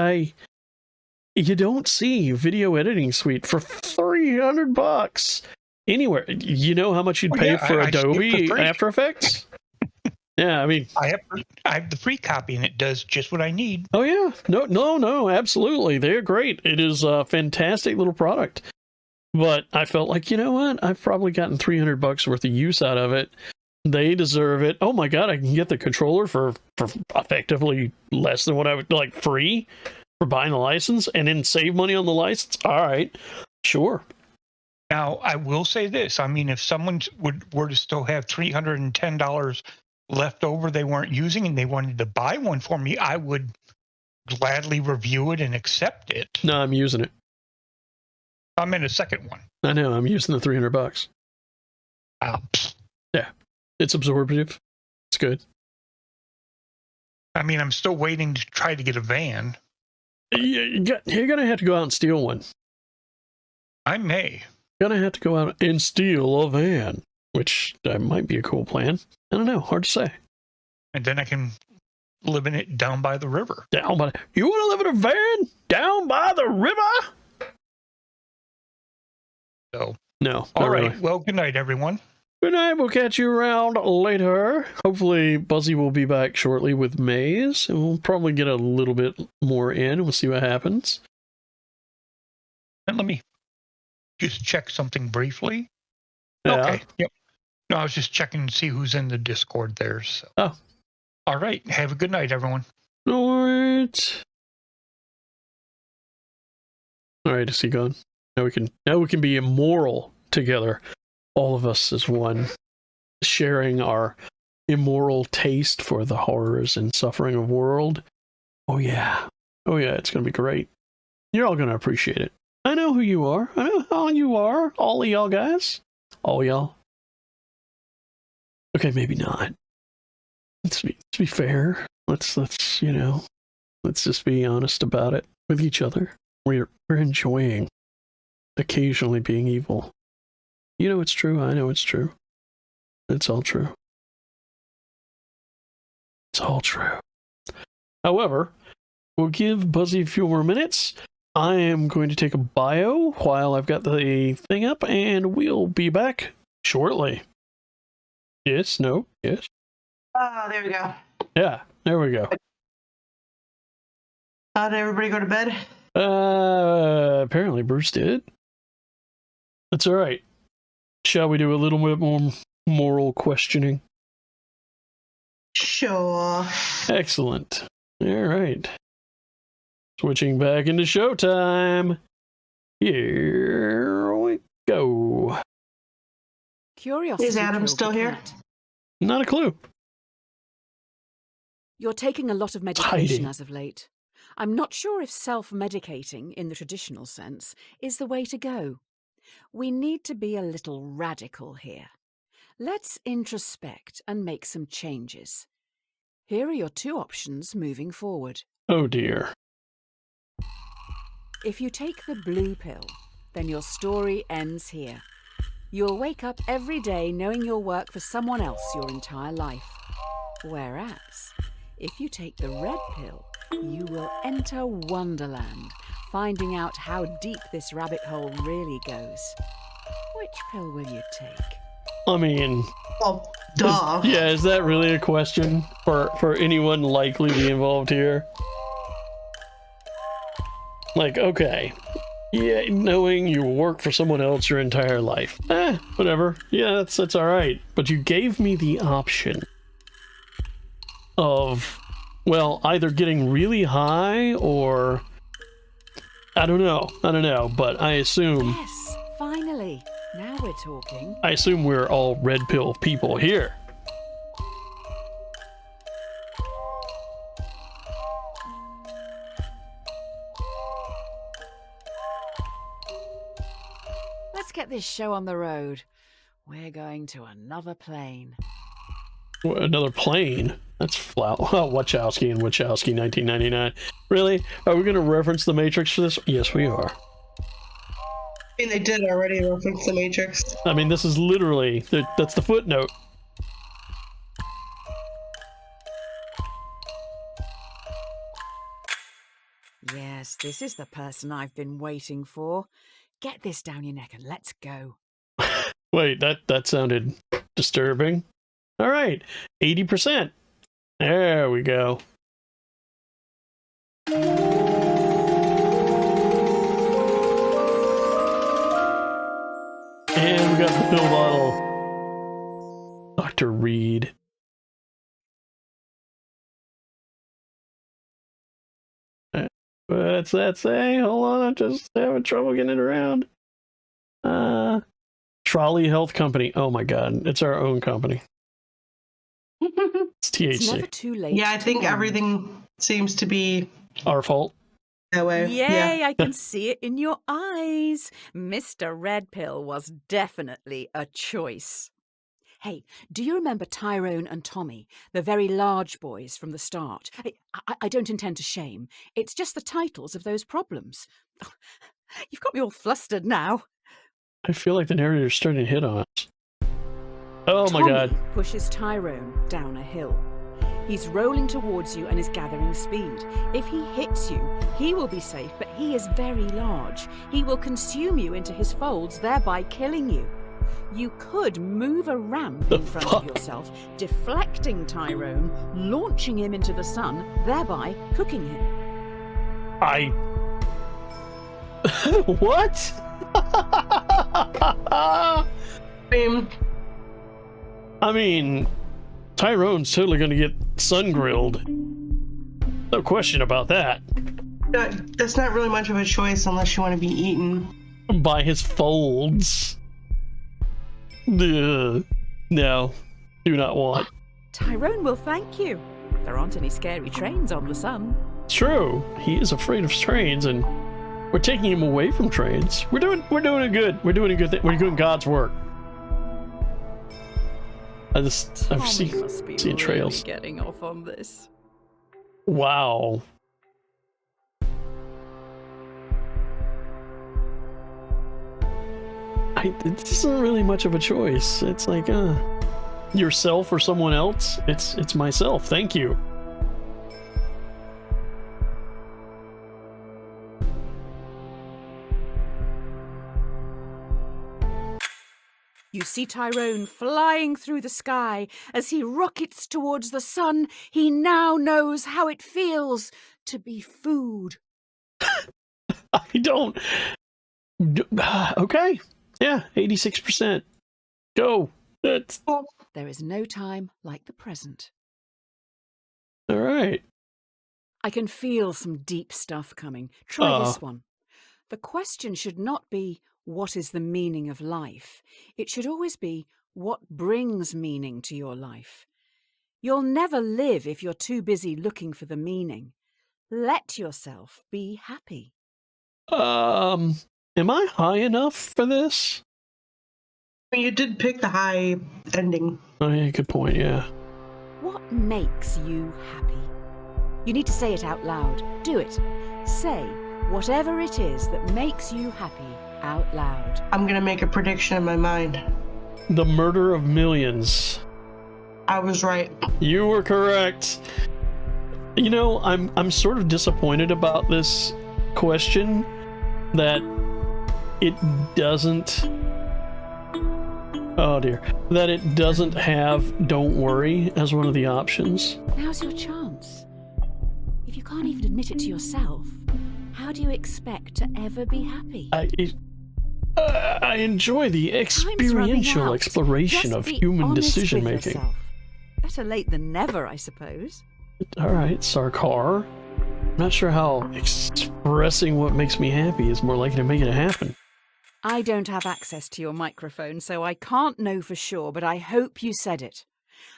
you don't see video editing suite for $300 anywhere. You know how much you'd pay for Adobe After Effects? Yeah, I mean, I have the free copy, and it does just what I need. Oh yeah, no, absolutely, they're great. It is a fantastic little product. But I felt like, you know what? I've probably gotten $300 worth of use out of it. They deserve it. Oh my god, I can get the controller for effectively less than what I would like, free for buying the license, and then save money on the license. All right, sure. Now I will say this: I mean, if someone were to still have $310 left over they weren't using and they wanted to buy one for me, I would gladly review it and accept it. No, I'm using it. I'm in a second one. I know, I'm using the $300. Yeah, it's absorptive. It's good. I mean, I'm still waiting to try to get a van. You're gonna have to go out and steal one. I may. You're gonna have to go out and steal a van, which might be a cool plan. I don't know. Hard to say. And then I can live in it down by the river. You want to live in a van down by the river? So No. All right. Really. Well, good night, everyone. Good night. We'll catch you around later. Hopefully, Buzzy will be back shortly with Maze, and we'll probably get a little bit more in. We'll see what happens. And let me just check something briefly. Yeah. Okay. Yep. No, I was just checking to see who's in the Discord there. So. Oh. All right. Have a good night, everyone. All right. All right. Is he gone? Now we can be immoral together. All of us as one, sharing our immoral taste for the horrors and suffering of the world. Oh yeah, it's gonna be great. You're all gonna appreciate it. I know who you are. I know how you are. All of y'all guys. All y'all. Okay, maybe not. Let's be fair. Let's just be honest about it with each other. We're enjoying occasionally being evil. You know it's true. I know it's true. It's all true. It's all true. However, we'll give Buzzy a few more minutes. I am going to take a bio while I've got the thing up, and we'll be back shortly. Yes, no, yes. There we go. Yeah, there we go. How did everybody go to bed? Apparently Bruce did. That's all right. Shall we do a little bit more moral questioning? Sure. Excellent. All right. Switching back into showtime. Here we go. Curiosity. Is Adam still here? Not a clue. You're taking a lot of medication as of late. I'm not sure if self-medicating, in the traditional sense, is the way to go. We need to be a little radical here. Let's introspect and make some changes. Here are your two options moving forward. Oh dear. If you take the blue pill, then your story ends here. You'll wake up every day knowing you'll work for someone else your entire life. Whereas, if you take the red pill, you will enter Wonderland, finding out how deep this rabbit hole really goes. Which pill will you take? I mean... Well, duh. Is that really a question for anyone likely to be involved here? Like, okay. Yeah, knowing you work for someone else your entire life. Whatever. Yeah, that's alright. But you gave me the option of, well, either getting really high or... I don't know, but I assume... Yes, finally. Now we're talking. I assume we're all red pill people here. Let's get this show on the road. We're going to another plane. Another plane? That's flat. Oh, Wachowski and Wachowski 1999. Really? Are we going to reference The Matrix for this? Yes, we are. I mean, they did already reference The Matrix. I mean, this is literally... That's the footnote. Yes, this is the person I've been waiting for. Get this down your neck and let's go. Wait, that sounded disturbing. All right, 80%. There we go. And we got the pill bottle. Dr. Reed. What's that say? Hold on, I'm just having trouble getting it around. Trolley Health Company. Oh my god, it's our own company. It's THC. It's never too late. Yeah, I think everything seems to be our fault. That way. Yay, I can see it in your eyes. Mr. Red Pill was definitely a choice. Hey, do you remember Tyrone and Tommy, the very large boys from the start? I don't intend to shame. It's just the titles of those problems. You've got me all flustered now. I feel like the narrator's starting to hit on us. Oh Tommy my god. pushes Tyrone down a hill. He's rolling towards you and is gathering speed. If he hits you, he will be safe, but he is very large. He will consume you into his folds, thereby killing you. You could move a ramp in front of yourself, deflecting Tyrone, launching him into the sun, thereby cooking him. What? I mean, Tyrone's totally going to get sun-grilled. No question about that. That's not really much of a choice unless you want to be eaten. By his folds. No, do not want. Tyrone will thank you. There aren't any scary trains on the sun. It's true. He is afraid of trains, and we're taking him away from trains. We're doing a good. We're doing a good thing. We're doing God's work. I've seen trails. Getting off on this. Wow. This isn't really much of a choice. It's like, yourself or someone else. It's myself. Thank you. You see Tyrone flying through the sky as he rockets towards the sun. He now knows how it feels to be food. I don't. Okay. Yeah, 86%. Go. There is no time like the present. All right. I can feel some deep stuff coming. Try this one. The question should not be, what is the meaning of life? It should always be, what brings meaning to your life? You'll never live if you're too busy looking for the meaning. Let yourself be happy. Am I high enough for this? You did pick the high ending. Oh, yeah, good point, yeah. What makes you happy? You need to say it out loud. Do it. Say whatever it is that makes you happy out loud. I'm going to make a prediction in my mind. The murder of millions. I was right. You were correct. You know, I'm sort of disappointed about this question that it doesn't... Oh dear. That it doesn't have "don't worry" as one of the options. Now's your chance. If you can't even admit it to yourself, how do you expect to ever be happy? I enjoy the experiential exploration of human decision making. Better late than never, I suppose. All right, Sarkar. I'm not sure how expressing what makes me happy is more likely to make it happen. I don't have access to your microphone, so I can't know for sure, but I hope you said it.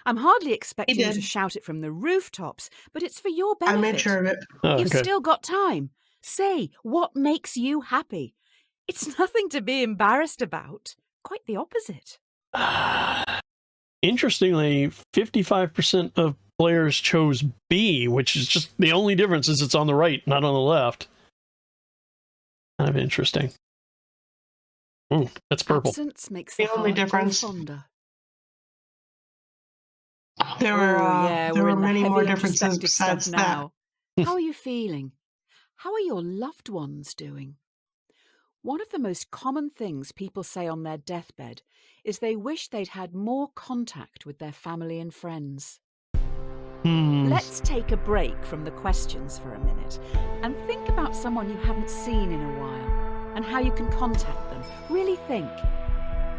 I'm hardly expecting you to shout it from the rooftops, but it's for your benefit. I made sure of it. Oh, You've still got time. Say what makes you happy. It's nothing to be embarrassed about. Quite the opposite. Interestingly, 55% of players chose B, which is just the only difference is it's on the right, not on the left. Kind of interesting. Ooh, that's purple. Absence makes the only difference. There were many more differences besides that. How are you feeling? How are your loved ones doing? One of the most common things people say on their deathbed is they wish they'd had more contact with their family and friends. Let's take a break from the questions for a minute and think about someone you haven't seen in a while and how you can contact them. Really think.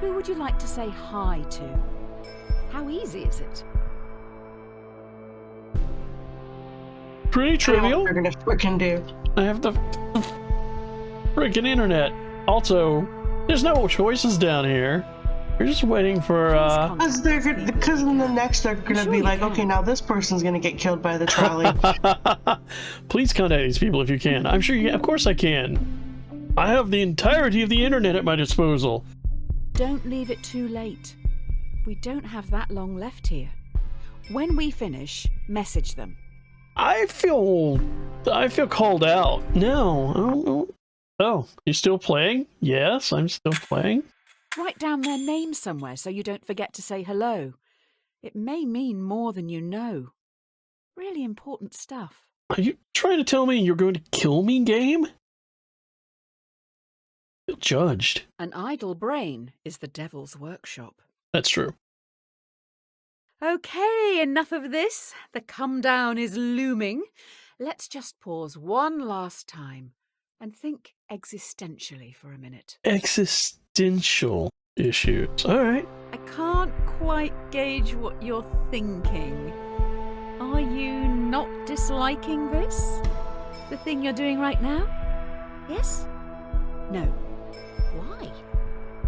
Who would you like to say hi to? How easy is it? Pretty trivial. What they're gonna frickin' do. I have the freaking internet. Also, there's no choices down here. We're just waiting for because in the next they're gonna be like, okay, now this person's gonna get killed by the trolley. Please contact these people if you can. I'm sure you can. Of course I can. I have the entirety of the internet at my disposal. Don't leave it too late. We don't have that long left here. When we finish, message them. I feel called out. No. Oh, you still playing? Yes, I'm still playing. Write down their name somewhere so you don't forget to say hello. It may mean more than you know. Really important stuff. Are you trying to tell me you're going to kill me, game? Feel judged. An idle brain is the devil's workshop. That's true. Okay, enough of this. The come down is looming. Let's just pause one last time and think existentially for a minute. Existential issues. All right. I can't quite gauge what you're thinking. Are you not disliking this? The thing you're doing right now? Yes? No. Why?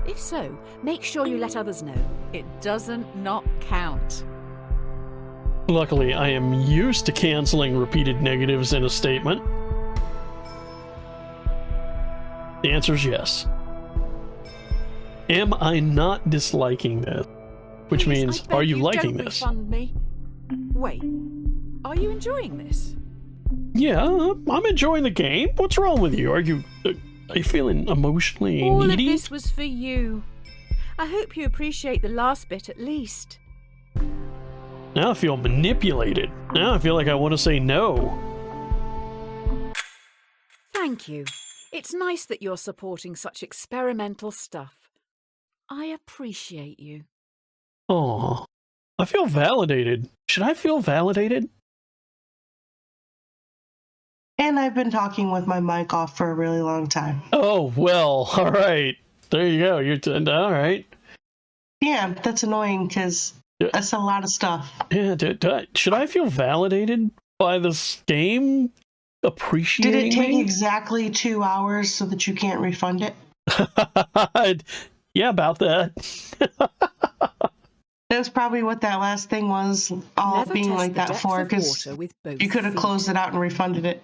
If so, make sure you let others know. It doesn't not count. Luckily, I am used to canceling repeated negatives in a statement. The answer is yes. Am I not disliking this? Which Please, means, are you liking don't this? Refund me. Wait, are you enjoying this? Yeah, I'm enjoying the game. What's wrong with you? Are you feeling emotionally All needy? of this was for you. I hope you appreciate the last bit at least. Now I feel manipulated. Now I feel like I want to say no. Thank you. It's nice that you're supporting such experimental stuff. I appreciate you. Aw, I feel validated. Should I feel validated? And I've been talking with my mic off for a really long time. Oh, well, all right. There you go. You're all right. Yeah, that's annoying because that's a lot of stuff. Yeah, should I feel validated by this game appreciating Did it take me? exactly 2 hours so that you can't refund it? Yeah, about that. That's probably what that last thing was, all Never being test like the that depth for, of because water with both you could have feet. closed it out and refunded it.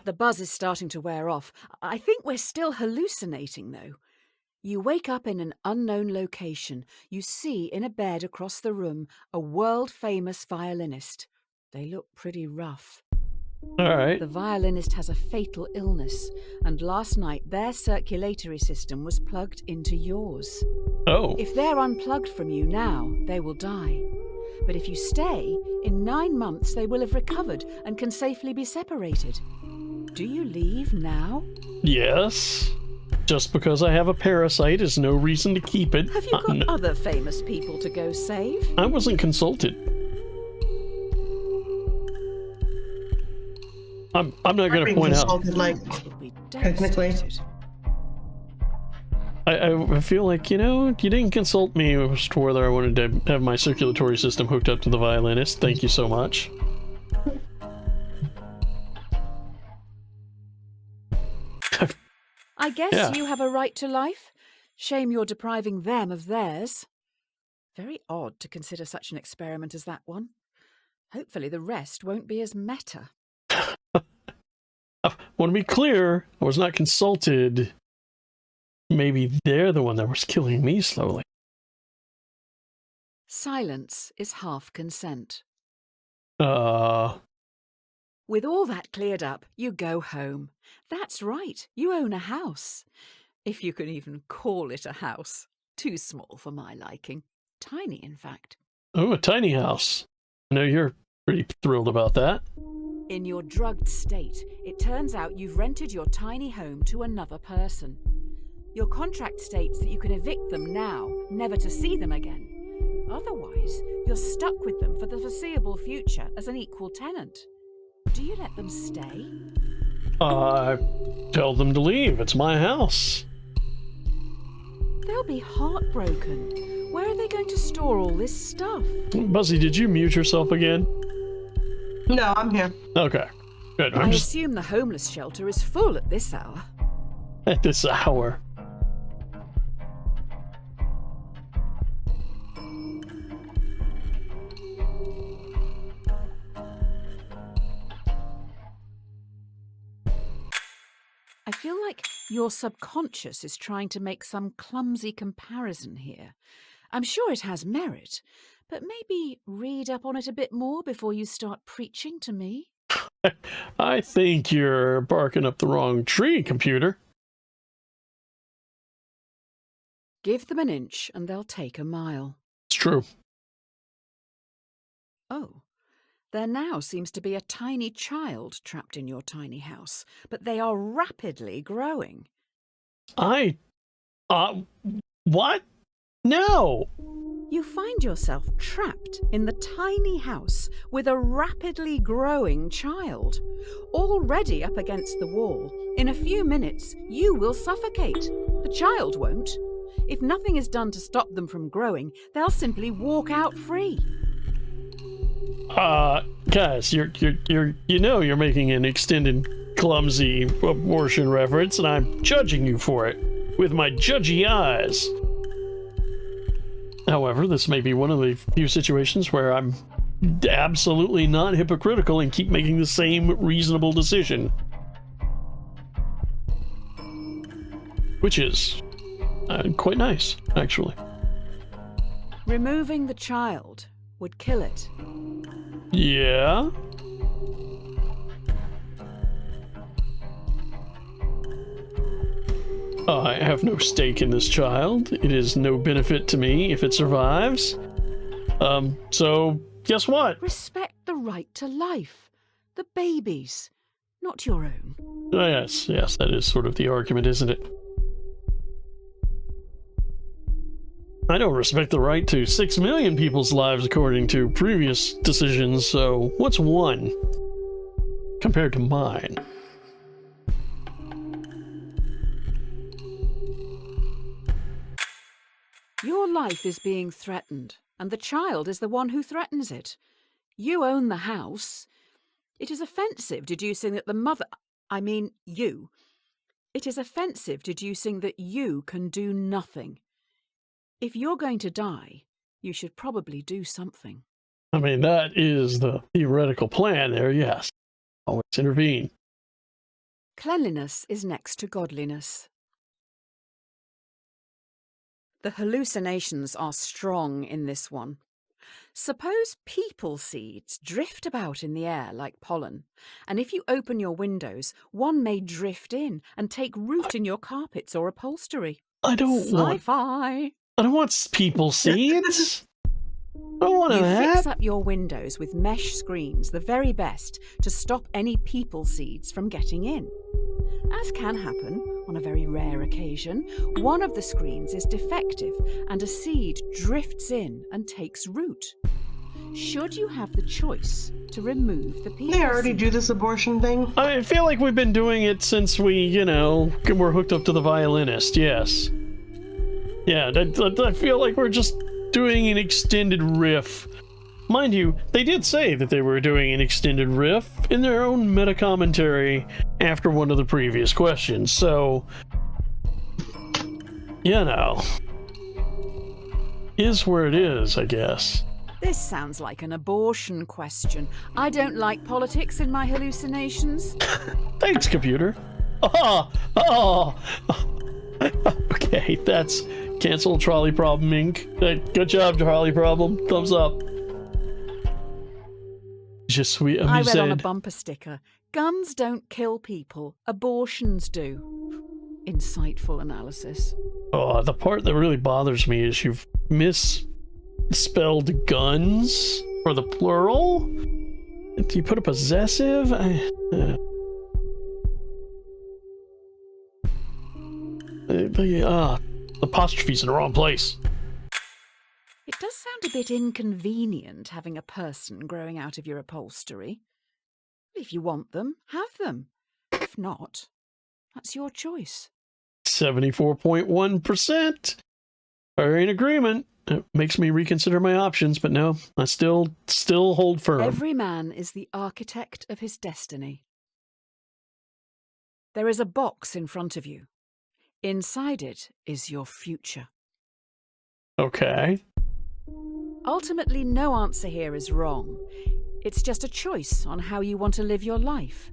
The buzz is starting to wear off. I think we're still hallucinating, though. You wake up in an unknown location. You see in a bed across the room a world-famous violinist. They look pretty rough. All right. The violinist has a fatal illness, and last night their circulatory system was plugged into yours. Oh. If they're unplugged from you now, they will die. But if you stay, in 9 months they will have recovered and can safely be separated. Do you leave now? Yes. Just because I have a parasite is no reason to keep it. Have you got other famous people to go save? I wasn't consulted. I'm not going to point out. Like, technically. I feel like, you didn't consult me as to whether I wanted to have my circulatory system hooked up to the violinist. Thank you so much. I guess Yeah. you have a right to life. Shame you're depriving them of theirs. Very odd to consider such an experiment as that one. Hopefully the rest won't be as meta. I want to be clear, I was not consulted. Maybe they're the one that was killing me slowly. Silence is half consent. With all that cleared up, you go home. That's right, you own a house. If you can even call it a house. Too small for my liking. Tiny, in fact. Oh, a tiny house. I know you're pretty thrilled about that. In your drugged state, it turns out you've rented your tiny home to another person. Your contract states that you can evict them now, never to see them again. Otherwise, you're stuck with them for the foreseeable future as an equal tenant. Do you let them stay? Tell them to leave. It's my house. They'll be heartbroken. Where are they going to store all this stuff? Buzzy, did you mute yourself again? No, I'm here. Okay. Good. I assume the homeless shelter is full at this hour. At this hour. I feel like your subconscious is trying to make some clumsy comparison here. I'm sure it has merit, but maybe read up on it a bit more before you start preaching to me. I think you're barking up the wrong tree, computer. Give them an inch and they'll take a mile. It's true. Oh, There now seems to be a tiny child trapped in your tiny house, but they are rapidly growing. What? No! You find yourself trapped in the tiny house with a rapidly growing child. Already up against the wall, in a few minutes, you will suffocate. The child won't. If nothing is done to stop them from growing, they'll simply walk out free. Guys, you're making an extended, clumsy abortion reference, and I'm judging you for it with my judgy eyes. However, this may be one of the few situations where I'm absolutely not hypocritical and keep making the same reasonable decision. Which is quite nice, actually. Removing the child would kill it. Yeah? I have no stake in this child. It is no benefit to me if it survives. So, guess what? Respect the right to life. The baby's, not your own. Yes, that is sort of the argument, isn't it? I don't respect the right to 6 million people's lives according to previous decisions, so what's one compared to mine? Your life is being threatened, and the child is the one who threatens it. You own the house. It is offensive deducing that the mother... I mean, you. It is offensive deducing that you can do nothing. If you're going to die, you should probably do something. I mean, that is the theoretical plan there, yes. Always intervene. Cleanliness is next to godliness. The hallucinations are strong in this one. Suppose people seeds drift about in the air like pollen, and if you open your windows, one may drift in and take root in your carpets or upholstery. I don't want people seeds. I don't want that. You fix up your windows with mesh screens, the very best, to stop any people seeds from getting in. As can happen on a very rare occasion, one of the screens is defective and a seed drifts in and takes root. Should you have the choice to remove the people They already do this abortion thing? I feel like we've been doing it since we, were hooked up to the violinist, yes. Yeah, I feel like we're just doing an extended riff. Mind you, they did say that they were doing an extended riff in their own meta-commentary after one of the previous questions, so... is where it is, I guess. This sounds like an abortion question. I don't like politics in my hallucinations. Thanks, computer. Okay, that's... Cancel Trolley Problem, Inc. Good job, Trolley Problem. Thumbs up. I read on a bumper sticker, guns don't kill people, abortions do. Insightful analysis. Oh, the part that really bothers me is you've misspelled guns for the plural. Do you put a possessive? The apostrophe's in the wrong place. It does sound a bit inconvenient having a person growing out of your upholstery. If you want them, have them. If not, that's your choice. 74.1% are in agreement. It makes me reconsider my options, but no, I still hold firm. Every man is the architect of his destiny. There is a box in front of you. Inside it is your future. Okay. Ultimately, no answer here is wrong. It's just a choice on how you want to live your life.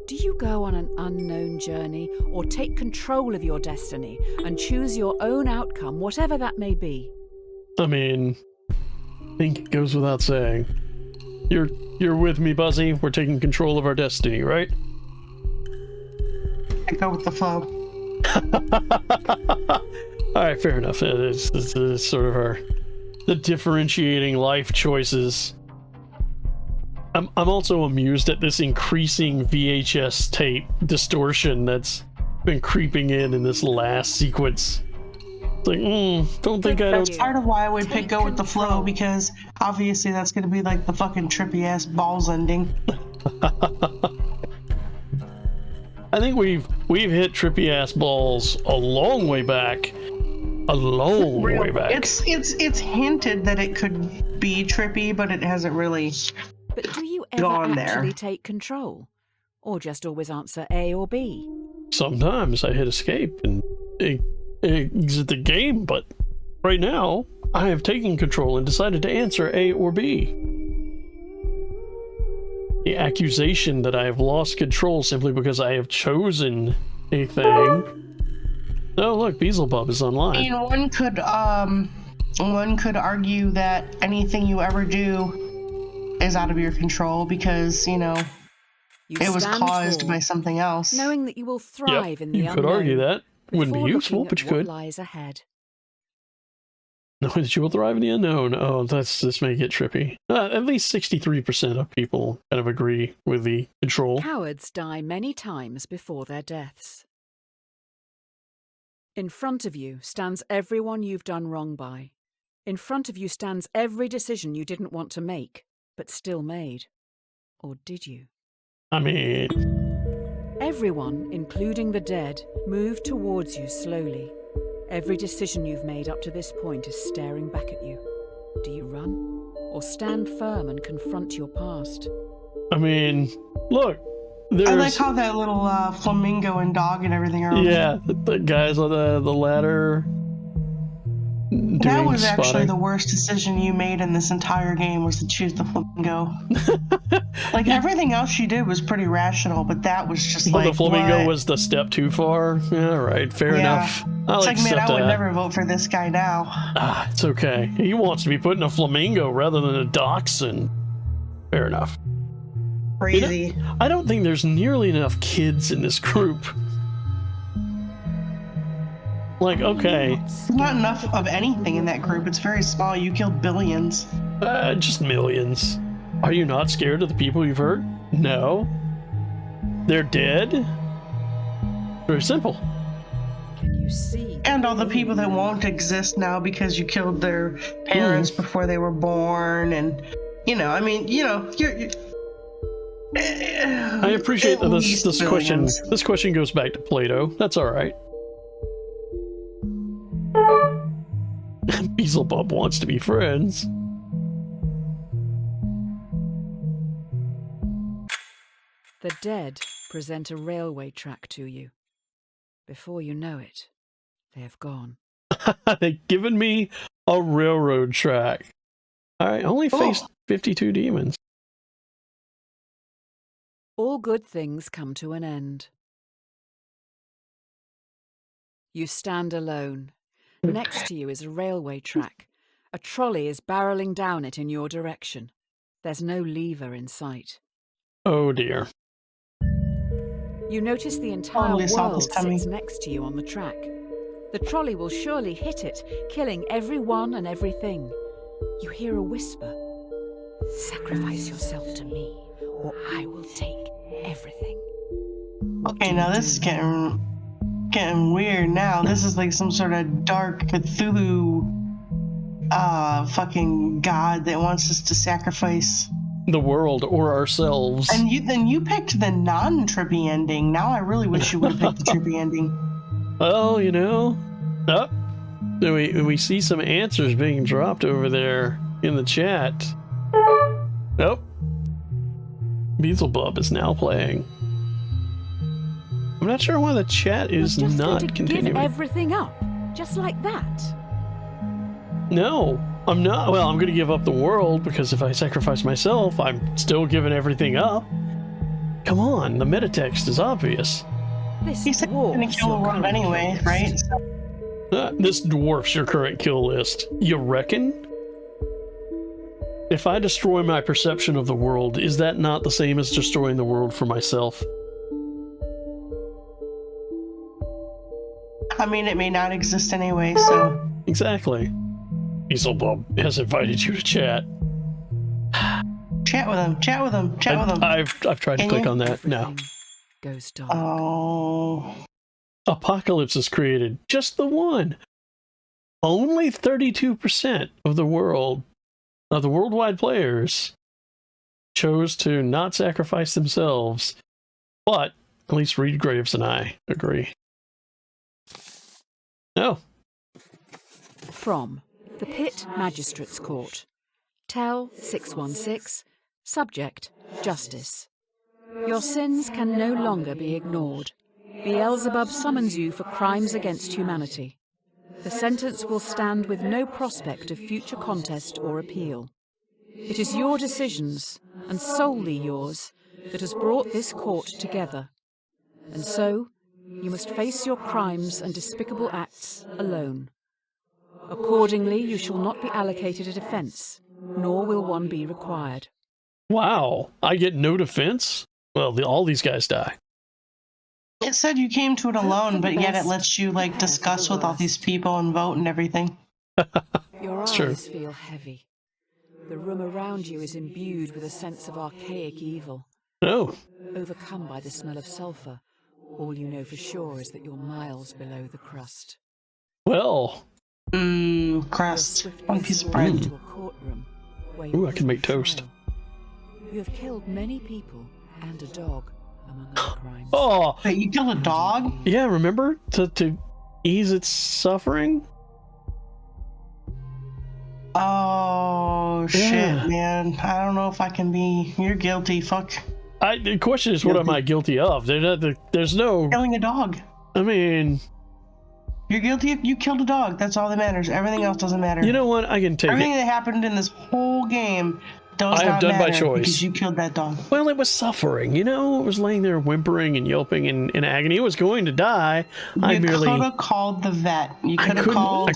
Do you go on an unknown journey or take control of your destiny and choose your own outcome, whatever that may be? I mean, I think it goes without saying. You're with me, Buzzy. We're taking control of our destiny, right? I go with the flow. Alright, fair enough. It's sort of the differentiating life choices. I'm also amused at this increasing VHS tape distortion that's been creeping in this last sequence. It's like, don't think I don't. That's part of why I would pick go with the flow, because obviously that's going to be like the fucking trippy ass balls ending. I think we've hit trippy ass balls a long way back. A long way back. It's hinted that it could be trippy, but it hasn't really. But do you ever actually take control? Or just always answer A or B? Sometimes I hit escape and exit the game, but right now I have taken control and decided to answer A or B. The accusation that I have lost control simply because I have chosen a thing. Oh look, Beelzebub is online. I mean, one could argue that anything you ever do is out of your control because, you know, it was caused by something else. Knowing that you will thrive in the unknown. You could argue that. Wouldn't be useful, but you could. Lies ahead. Knowing that you will thrive in the unknown. Oh, this may get trippy. At least 63% of people kind of agree with the control. Cowards die many times before their deaths. In front of you stands everyone you've done wrong by. In front of you stands every decision you didn't want to make, but still made. Or did you? I mean... Everyone, including the dead, move towards you slowly. Every decision you've made up to this point is staring back at you. Do you run? Or stand firm and confront your past? I mean, look, there's... I like how that little flamingo and dog and everything are... Yeah, the guys on the ladder... That was actually the worst decision you made in this entire game, was to choose the flamingo. Like, everything else you did was pretty rational, but that was just like, the flamingo what? was the step too far? Yeah, right, fair enough. It's like, man, I would never vote for this guy now. Ah, it's okay. He wants to be put in a flamingo rather than a dachshund. Fair enough. Crazy. You know, I don't think there's nearly enough kids in this group. Like, okay. Not enough of anything in that group. It's very small. You killed billions. Just millions. Are you not scared of the people you've hurt? No. They're dead? Very simple. Can you see? And all the people that won't exist now because you killed their parents before they were born, and, you know, I mean, you know, you're I appreciate that this question. This question goes back to Plato. That's all right. Beelzebub wants to be friends. The dead present a railway track to you. Before you know it, they have gone. They've given me a railroad track. I only faced 52 demons. All good things come to an end. You stand alone. Next to you is a railway track. A trolley is barreling down it in your direction. There's no lever in sight. Oh dear. You notice the entire world sits next to you on the track. The trolley will surely hit it, killing everyone and everything. You hear a whisper. Sacrifice yourself to me, or I will take everything. Okay, now this is getting weird now. This is like some sort of dark Cthulhu fucking god that wants us to sacrifice the world or ourselves. And you picked the non-trippy ending. Now I really wish you would have picked the trippy ending. Well, you know, we see some answers being dropped over there in the chat. Nope. Beelzebub is now playing. I'm not sure why the chat is not continuing. Give everything up, just like that. No, I'm not. Well, I'm going to give up the world because if I sacrifice myself, I'm still giving everything up. Come on, the metatext is obvious. He said he's going to kill the world anyway, right? This dwarfs your current kill list. You reckon? If I destroy my perception of the world, is that not the same as destroying the world for myself? I mean, it may not exist anyway, so... Exactly. Beelzebub has invited you to chat. Chat with him. Chat with him. Chat with him. I've tried to click on that. No. Goes dark. Oh. Apocalypse is created. Just the one. Only 32% of the worldwide players chose to not sacrifice themselves. But at least Reed Graves and I agree. No. From the Pit Magistrates Court. Tell 616. Subject: Justice. Your sins can no longer be ignored. Beelzebub summons you for crimes against humanity. The sentence will stand with no prospect of future contest or appeal. It is your decisions, and solely yours, that has brought this court together. And so, you must face your crimes and despicable acts alone. Accordingly, you shall not be allocated a defence, nor will one be required. Wow, I get no defense? Well, all these guys die. It said you came to it alone, but yet it lets you, like, discuss with all these people and vote and everything. Your eyes feel heavy. The room around you is imbued with a sense of archaic evil. Oh. Overcome by the smell of sulphur, all you know for sure is that you're miles below the crust. Well. Crust. One piece of bread. To a courtroom where ooh, I can make toast. You have killed many people and a dog among other crimes. Oh. Wait, you killed a dog? Yeah, remember? To ease its suffering? Oh, shit, man. I don't know if I can be... You're guilty, fuck. The question is, what am I guilty of? There's no... Killing a dog. I mean... You're guilty if you killed a dog. That's all that matters. Everything else doesn't matter. You know what? I can take Everything that happened in this whole game does not matter by choice. because you killed that dog. Well, it was suffering, you know? It was laying there whimpering and yelping in agony. It was going to die. You could have called the vet. You could have called...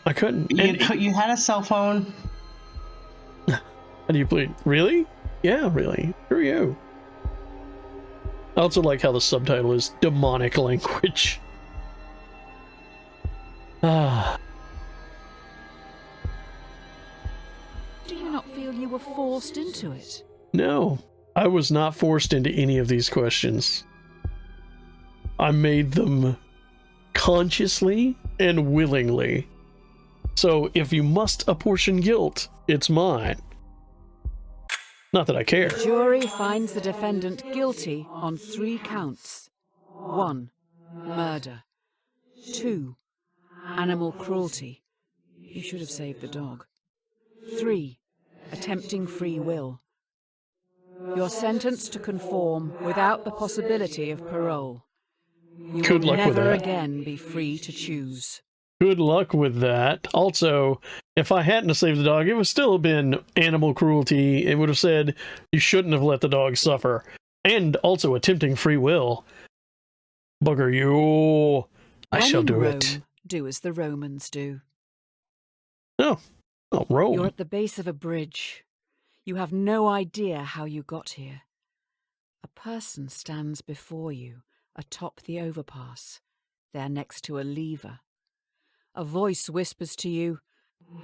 I couldn't. You had a cell phone. How do you plead? Really? Yeah, really. Screw you. I also like how the subtitle is demonic language. Ah. Do you not feel you were forced into it? No, I was not forced into any of these questions. I made them consciously and willingly. So if you must apportion guilt, it's mine. Not that I care. The jury finds the defendant guilty on 3 counts. 1. Murder. 2. Animal cruelty. You should have saved the dog. 3. Attempting free will. You're sentenced to conform without the possibility of parole. You Good luck with that. will never again be free to choose. Good luck with that. Also, if I hadn't saved the dog, it would still have been animal cruelty. It would have said you shouldn't have let the dog suffer. And also attempting free will. Bugger you. I shall do it. Do as the Romans do. Oh, Rome. You're at the base of a bridge. You have no idea how you got here. A person stands before you, atop the overpass. They're next to a lever. A voice whispers to you,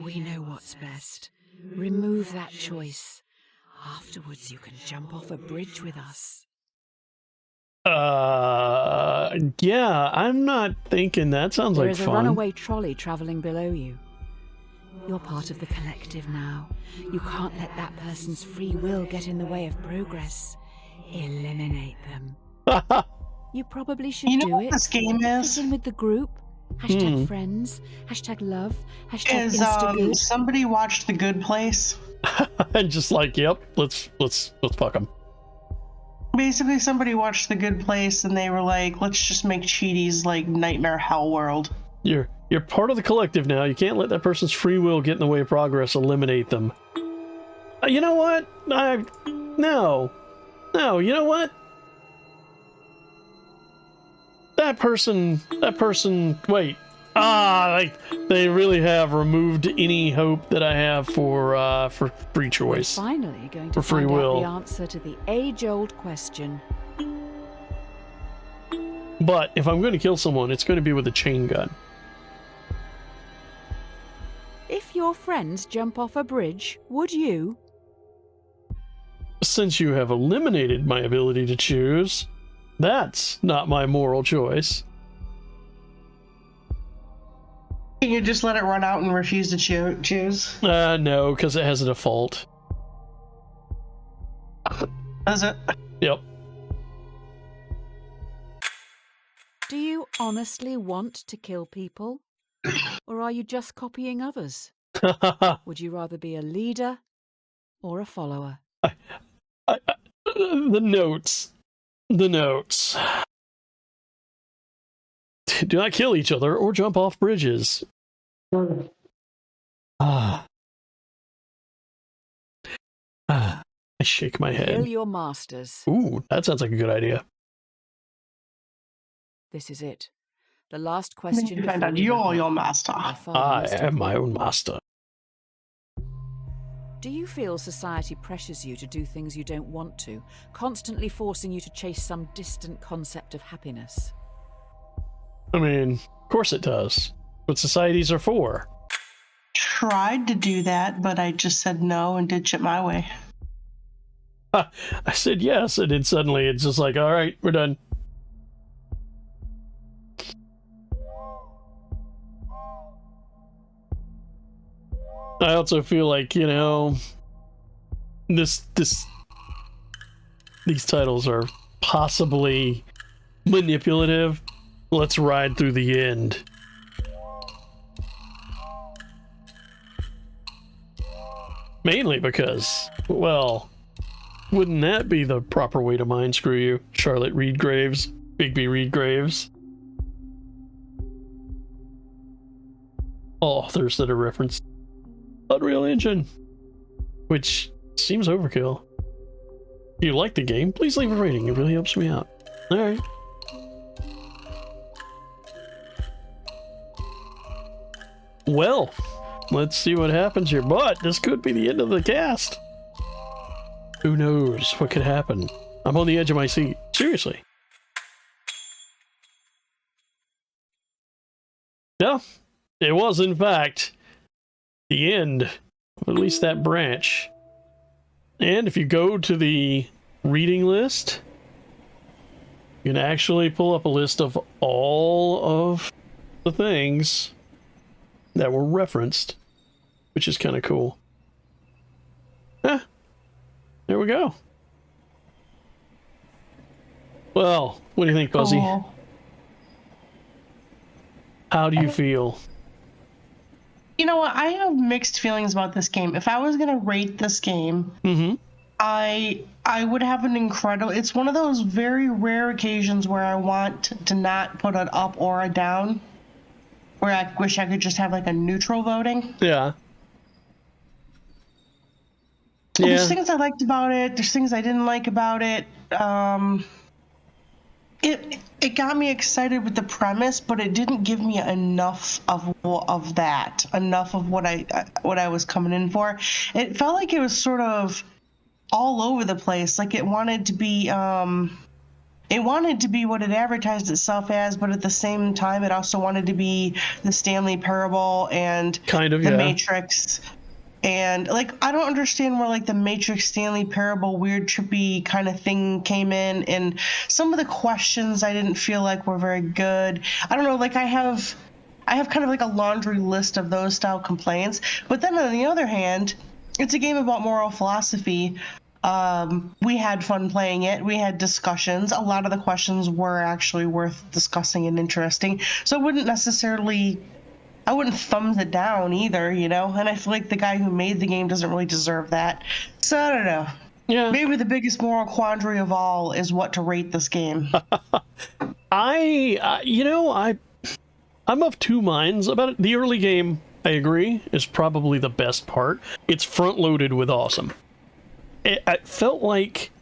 "We know what's best. Remove that choice. Afterwards you can jump off a bridge with us." Yeah, I'm not thinking that sounds like fun. There is a runaway trolley travelling below you. You're part of the collective now. You can't let that person's free will get in the way of progress. Eliminate them. You probably should do it. You know what this game is? Fit in with the group. Hashtag friends. Hashtag love. Hashtag Instagood. Somebody watched The Good Place. And just like, yep, let's fuck them. Basically, somebody watched The Good Place and they were like, let's just make Cheaty's like Nightmare Hell World. You're part of the collective now. You can't let that person's free will get in the way of progress. Eliminate them. You know what? No, you know what? That person, wait. They really have removed any hope that I have for free choice. We're finally going to free find will. out the answer to the age-old question. But if I'm going to kill someone, it's going to be with a chain gun. If your friends jump off a bridge, would you? since you have eliminated my ability to choose, that's not my moral choice. Can you just let it run out and refuse to choose? No, because it has a default. Does it? Yep. Do you honestly want to kill people? Or are you just copying others? Would you rather be a leader or a follower? The notes. The notes. Do not kill each other or jump off bridges. I shake my head. Kill your masters. Ooh, that sounds like a good idea. This is it. The last question. You find out you're your master. I am my own master. Do you feel society pressures you to do things you don't want to, constantly forcing you to chase some distant concept of happiness? I mean, of course it does. What societies are for. Tried to do that, but I just said no and did shit my way. I said yes, and then suddenly it's just like, all right, we're done. I also feel like, you know, these titles are possibly manipulative. Let's ride through the end. Mainly because, well, wouldn't that be the proper way to mind screw you, Charlotte Reed Graves, Bigby Reed Graves? All authors that are referenced. Unreal Engine, which seems overkill. If you like the game, please leave a rating. It really helps me out. All right. Well, let's see what happens here. But this could be the end of the cast. Who knows what could happen? I'm on the edge of my seat. Seriously. No, it was in fact the end of at least that branch. And if you go to the reading list, you can actually pull up a list of all of the things that were referenced, which is kind of cool. There we go. Well, what do you think, Buzzy? Cool. How do you feel? You know what? I have mixed feelings about this game. If I was gonna rate this game, I would have an incredible. It's one of those very rare occasions where I want to not put an up or a down. Where I wish I could just have like a neutral voting. Yeah. There's things I liked about it. There's things I didn't like about it. It got me excited with the premise, but it didn't give me enough of that. Enough of what I was coming in for. It felt like it was sort of all over the place. Like it wanted to be what it advertised itself as, but at the same time, it also wanted to be the Stanley Parable and kind of, the Matrix. And like, I don't understand where like the Matrix Stanley Parable weird trippy kind of thing came in. And some of the questions I didn't feel like were very good. I don't know, like I have kind of like a laundry list of those style complaints. But then on the other hand, it's a game about moral philosophy. We had fun playing it. We had discussions. A lot of the questions were actually worth discussing and interesting. So I wouldn't thumbs it down either, you know? And I feel like the guy who made the game doesn't really deserve that. So I don't know. Yeah. Maybe the biggest moral quandary of all is what to rate this game. I'm of two minds about it. The early game, I agree, is probably the best part. It's front-loaded with awesome. It felt like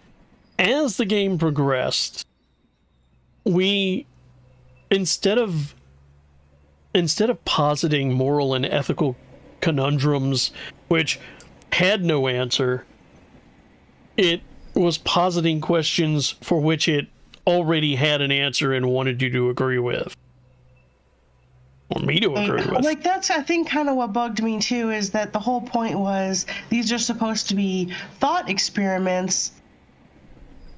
as the game progressed, we, instead of positing moral and ethical conundrums, which had no answer, it was positing questions for which it already had an answer and wanted you to agree with. Or me to agree with. Like, that's, I think, kind of what bugged me, too, is that the whole point was these are supposed to be thought experiments,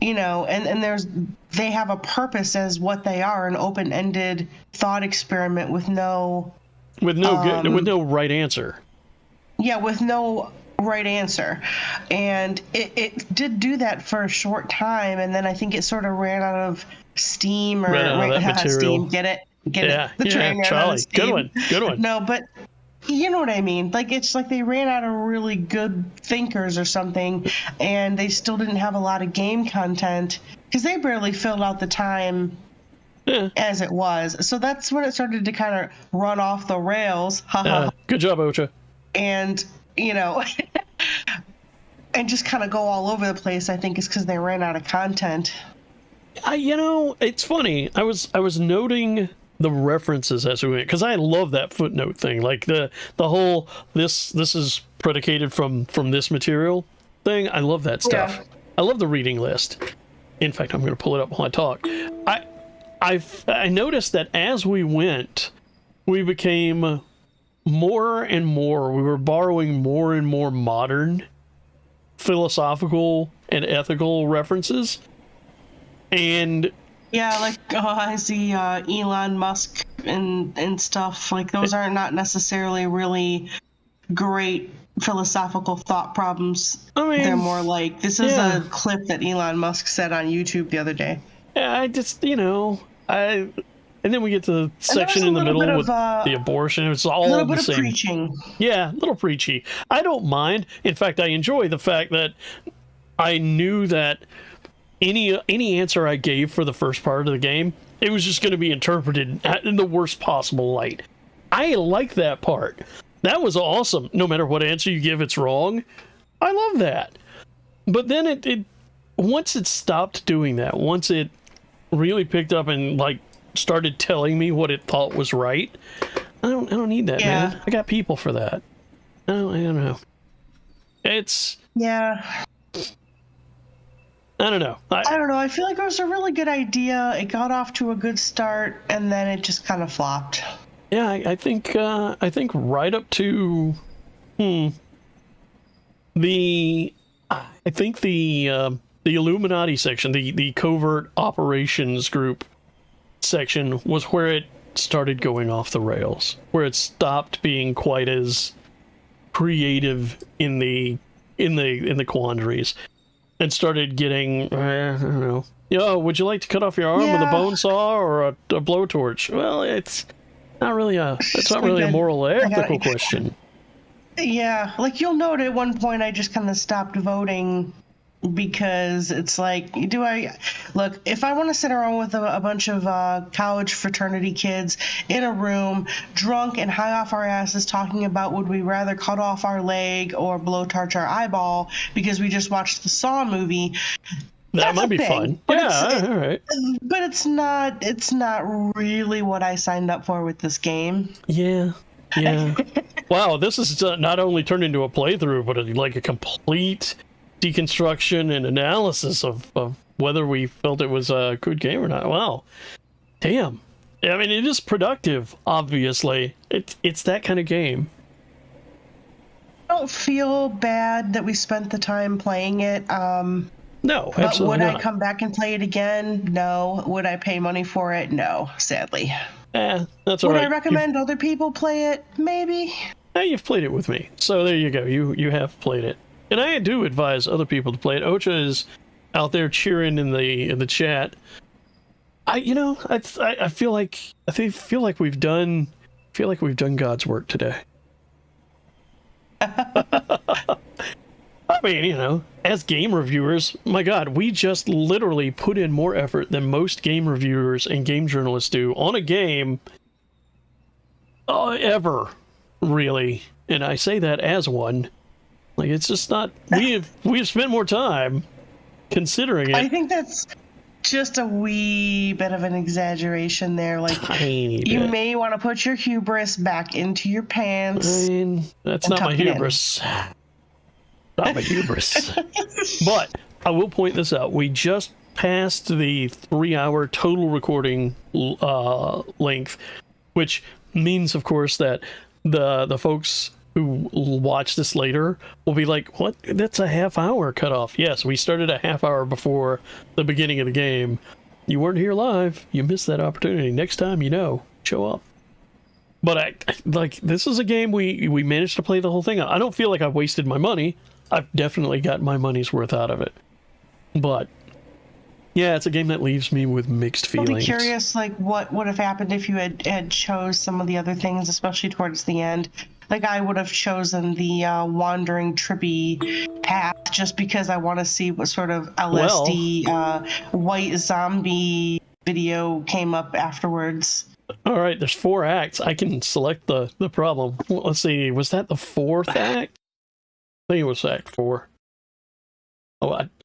you know, and they have a purpose as what they are, an open-ended thought experiment with no right answer. Yeah, with no right answer. And it did do that for a short time, and then I think it sort of ran out of steam or ran out of that material. Steam. Get it? The train ran out of steam. Good one. No, but you know what I mean? Like, it's like they ran out of really good thinkers or something, and they still didn't have a lot of game content because they barely filled out the time as it was. So that's when it started to kind of run off the rails. Good job, Ocha. And, you know, and just kind of go all over the place, I think, is because they ran out of content. You know, it's funny. I was noting the references as we went, because I love that footnote thing, like the whole this is predicated from this material thing. I love that stuff. Yeah. I love the reading list. In fact, I'm going to pull it up while I talk. I noticed that as we went, we became more and more, we were borrowing more and more modern philosophical and ethical references. And yeah, like I see Elon Musk and stuff. Like, those are not necessarily really great philosophical thought problems. I mean, they're more like, this is a clip that Elon Musk said on YouTube the other day. Yeah, I just, you know, and then we get to the section in the middle with the abortion. It's all the same. A little bit of preaching. Yeah, a little preachy. I don't mind. In fact, I enjoy the fact that I knew that any answer I gave for the first part of the game, it was just going to be interpreted in the worst possible light. I like that part. That was awesome. No matter what answer you give, it's wrong. I love that. But then it once it stopped doing that, once it really picked up and like started telling me what it thought was right, I don't need that, man. I got people for that. I don't know. It's I don't know. I don't know. I feel like it was a really good idea. It got off to a good start, and then it just kind of flopped. Yeah, I think right up to the Illuminati section, the covert operations group section, was where it started going off the rails, where it stopped being quite as creative in the quandaries. And started getting, I don't know. Would you like to cut off your arm with a bone saw or a blowtorch? Well, it's not really that's not really a moral or ethical question. Yeah, like, you'll note at one point I just kind of stopped voting because it's like, if I want to sit around with a bunch of college fraternity kids in a room, drunk and high off our asses, talking about would we rather cut off our leg or blowtorch our eyeball because we just watched the Saw movie, that might be fun. But all right. But it's not really what I signed up for with this game. Yeah. Wow, this is not only turned into a playthrough, but like a complete deconstruction and analysis of whether we felt it was a good game or not. Wow. Damn. I mean, it is productive, obviously. It's that kind of game. I don't feel bad that we spent the time playing it. No, absolutely but would not. I come back and play it again? No. Would I pay money for it? No, sadly. That's all right. Would I recommend other people play it? Maybe. You've played it with me, so there you go. You have played it. And I do advise other people to play it. Ocha is out there cheering in the chat. I feel like we've done God's work today. I mean, as game reviewers, my God, we just literally put in more effort than most game reviewers and game journalists do on a game ever, really. And I say that as one. Like, it's just not. We've spent more time considering it. I think that's just a wee bit of an exaggeration there. Like, you may want to put your hubris back into your pants. I mean, that's not my hubris. Not my hubris. But I will point this out. We just passed the 3-hour total recording length, which means, of course, that the folks who watch this later will be like, what? That's a half-hour cutoff. Yes, we started a half-hour before the beginning of the game. You weren't here live. You missed that opportunity. Next time, show up. But this is a game we managed to play the whole thing. I don't feel like I've wasted my money. I've definitely got my money's worth out of it. But yeah, it's a game that leaves me with mixed feelings. I'll be curious, what would have happened if you had chose some of the other things, especially towards the end. Like, I would have chosen the wandering trippy path just because I want to see what sort of LSD white zombie video came up afterwards. All right, there's 4 acts. I can select the problem. Well, let's see, was that the 4th act? I think it was act 4.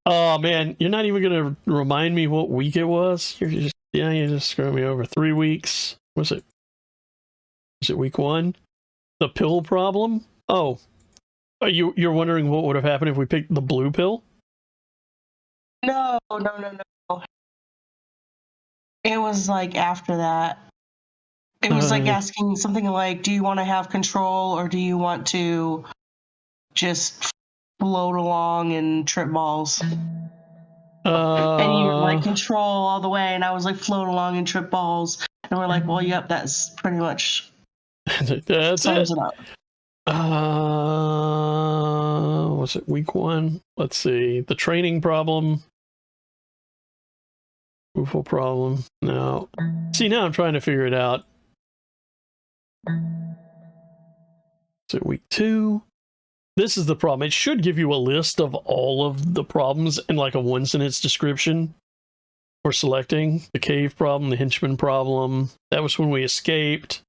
Oh man, you're not even gonna remind me what week it was. You just screwing me over. 3 weeks. Was it week 1? The pill problem? Oh, you're wondering what would have happened if we picked the blue pill? No. It was after that. It was asking something like, do you want to have control or do you want to just float along and trip balls? And you were control all the way, and I was float along and trip balls. And we're like, well, yep, that's pretty much that's sums it up. Was it week 1? Let's see. The training problem. UFO problem. No. See, now I'm trying to figure it out. Is it week 2? This is the problem. It should give you a list of all of the problems in a 1-sentence description for selecting. The cave problem, the henchman problem. That was when we escaped.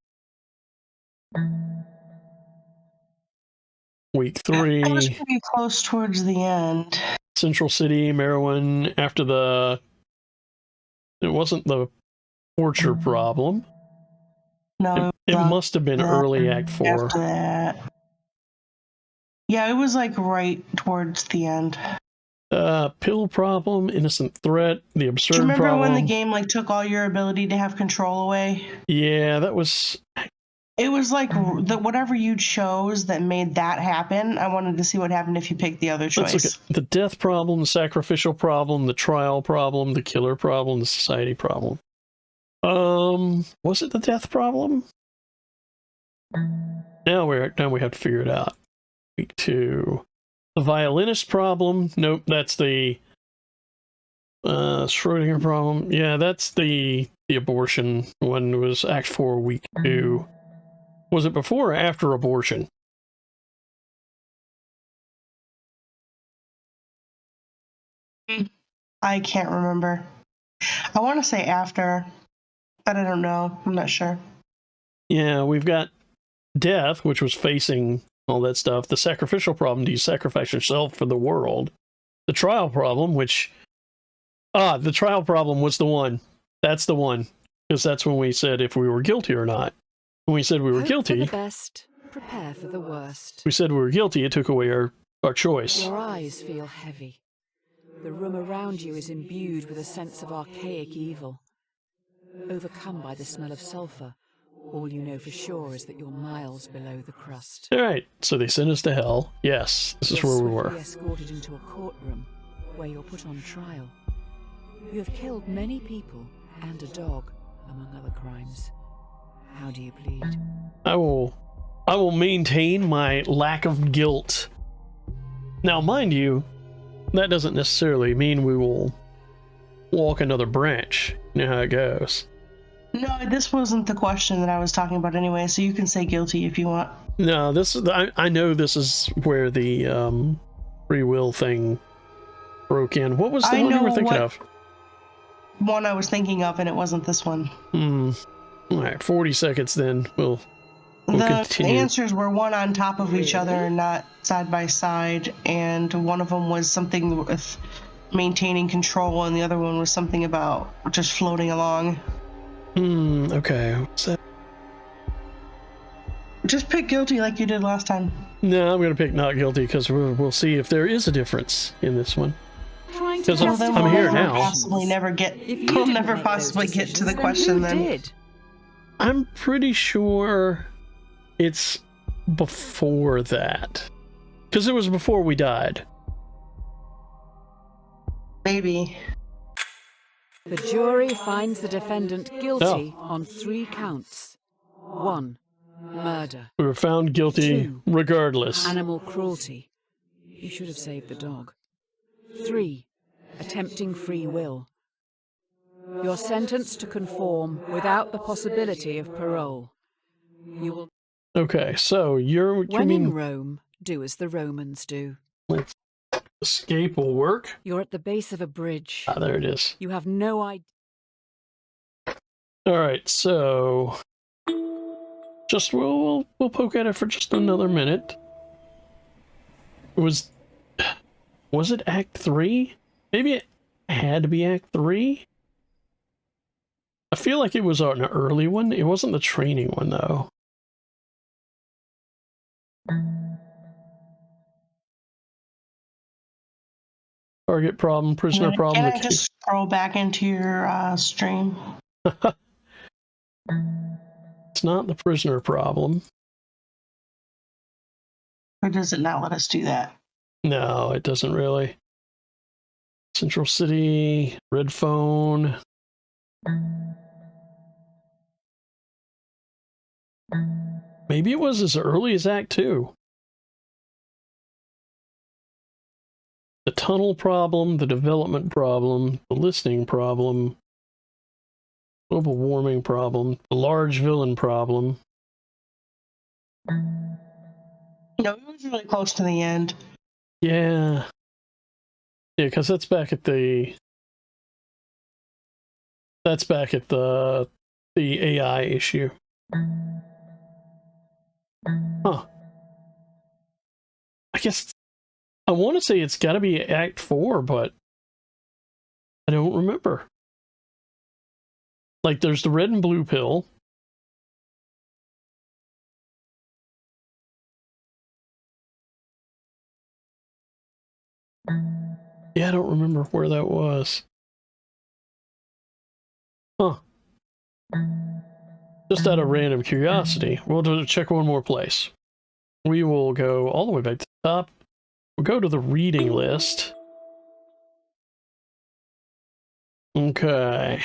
Week 3. I was pretty close towards the end. Central City, Merowyn, after the... It wasn't the torture problem. No. It must have been early Act 4. After that. Yeah, it was right towards the end. Pill problem, innocent threat, the absurd problem. Do you remember when the game took all your ability to have control away? Yeah, that was... It was whatever you chose that made that happen. I wanted to see what happened if you picked the other choice. Let's look at the death problem, the sacrificial problem, the trial problem, the killer problem, the society problem. Was it the death problem? Now we have to figure it out. Week 2. The violinist problem. Nope, that's the Schrodinger problem. Yeah, that's the abortion one. Was Act 4, week 2. Was it before or after abortion? I can't remember. I want to say after, but I don't know. I'm not sure. Yeah, we've got death, which was facing all that stuff. The sacrificial problem, do you sacrifice yourself for the world? The trial problem, which... the trial problem was the one. That's the one. Because that's when we said if we were guilty or not. When we said we were guilty... Hope for the best, prepare for the worst. We said we were guilty, it took away our choice. Your eyes feel heavy. The room around you is imbued with a sense of archaic evil. Overcome by the smell of sulfur, all you know for sure is that you're miles below the crust. All right, so they sent us to hell. Yes, this is where we were. You're escorted into a courtroom where you're put on trial. You have killed many people and a dog, among other crimes. How do you plead? I will maintain my lack of guilt. Now, mind you, that doesn't necessarily mean we will walk another branch. You know how it goes. No, this wasn't the question that I was talking about anyway, so you can say guilty if you want. No, I know this is where the free will thing broke in. What was the one you were thinking of? One I was thinking of, and it wasn't this one. All right, 40 seconds then. We'll continue. The answers were one on top of each other, not side by side, and one of them was something with maintaining control, and the other one was something about just floating along. Okay. What's that? Just pick guilty like you did last time. No, I'm going to pick not guilty because we'll see if there is a difference in this one. Because I'm here now. We'll never possibly get to the question then. I'm pretty sure it's before that? Because it was before we died. Maybe. The jury finds the defendant guilty on 3 counts. 1. Murder. We were found guilty 2. regardless. Animal cruelty. You should have saved the dog. 3. Attempting free will. You're sentenced to conform without the possibility of parole. You will. Okay, so When in Rome, do as the Romans do. Escape will work. You're at the base of a bridge. Ah, there it is. You have no idea. All right, so just we'll poke at it for just another minute. Was it Act 3? Maybe it had to be Act 3. I feel like it was an early one. It wasn't the training one though. Target problem, prisoner problem. Can I just scroll back into your stream? It's not the prisoner problem. Or does it not let us do that? No, it doesn't really. Central City, red phone. Maybe it was as early as Act 2. The tunnel problem, the development problem, the listening problem, global warming problem, the large villain problem. No, it was really close to the end. Yeah. Yeah, because that's back at the AI issue. Huh. I guess I want to say it's got to be Act 4, but I don't remember. Like, there's the red and blue pill. Yeah, I don't remember where that was. Huh. Just out of random curiosity, we'll check one more place. We will go all the way back to the top. We'll go to the reading list. Okay.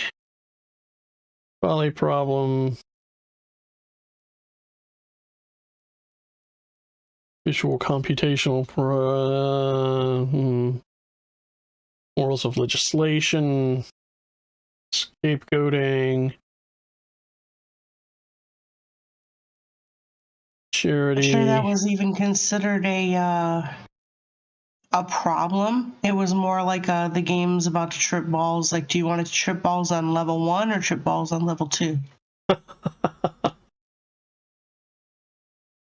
Trolley problem. Visual computational morals of legislation. Scapegoating. Charity. I'm sure that was even considered a problem. It was more like the game's about to trip balls. Like, do you want to trip balls on level 1 or trip balls on level 2? All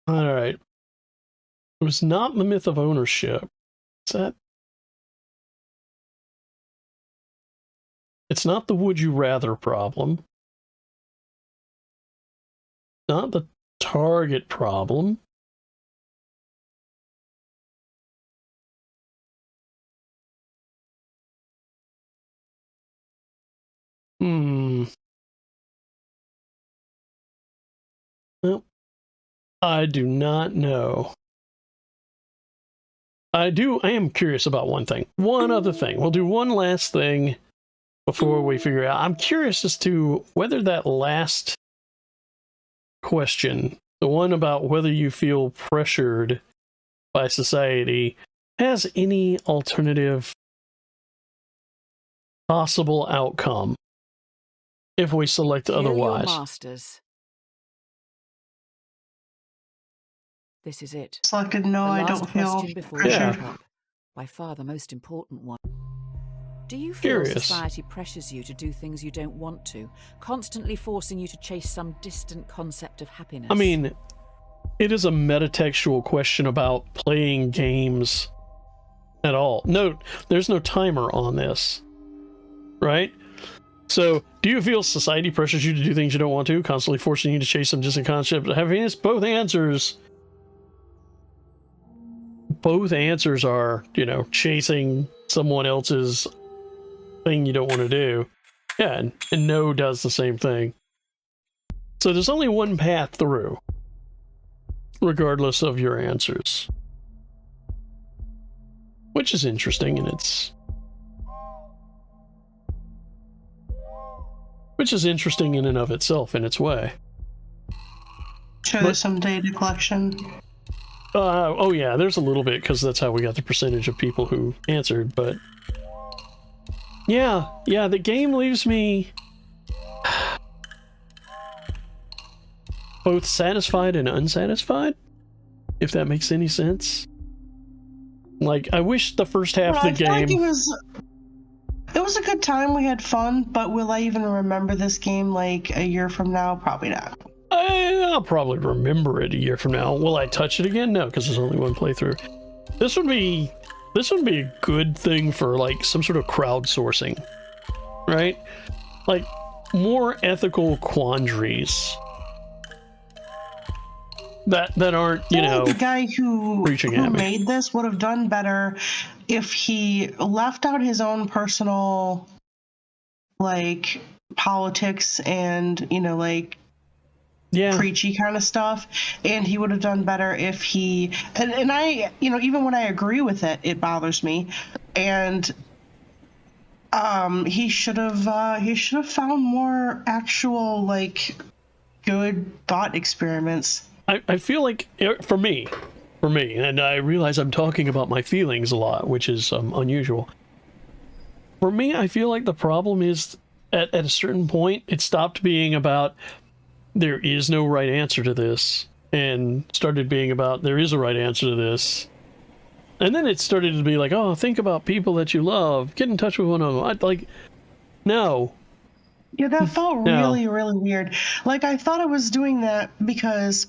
right. It was not the myth of ownership. Is that? It's not the would you rather problem. Not the target problem. Well, I do not know. I am curious about one thing. One other thing. We'll do one last thing before we figure out. I'm curious as to whether that last question, the one about whether you feel pressured by society, has any alternative possible outcome if we select otherwise. Your masters. This is it. Selected no, I don't feel pressured. By far the most important one. Do you feel society pressures you to do things you don't want to, constantly forcing you to chase some distant concept of happiness? I mean, it is a metatextual question about playing games at all. Note, there's no timer on this, right? So, do you feel society pressures you to do things you don't want to, constantly forcing you to chase some distant concept of happiness? Both answers are, chasing someone else's thing you don't want to do. Yeah, and no does the same thing. So there's only one path through. regardless of your answers. Which is interesting, and which is interesting in and of itself, in its way. Sure, there's some data collection. Oh yeah, there's a little bit, because that's how we got the percentage of people who answered, but... Yeah, the game leaves me... both satisfied and unsatisfied, if that makes any sense. Like, I wish the first half of the game... Like it was a good time, we had fun, but will I even remember this game, like, a year from now? Probably not. I'll probably remember it a year from now. Will I touch it again? No, because there's only one playthrough. This would be a good thing for, like, some sort of crowdsourcing, right? Like, more ethical quandaries that aren't, you know, the guy who made this would have done better if he left out his own personal, like, politics and, you know, like, preachy kind of stuff, and he would have done better if he and I, you know, even when I agree with it, it bothers me, and he should have found more actual, like, good thought experiments. I feel like, for me, and I realize I'm talking about my feelings a lot, which is unusual. For me, I feel like the problem is, at a certain point, it stopped being about there is no right answer to this, and started being about there is a right answer to this. And then it started to be like, oh, think about people that you love, get in touch with one of them. Like, no. Yeah, that felt really, really weird. Like, I thought I was doing that because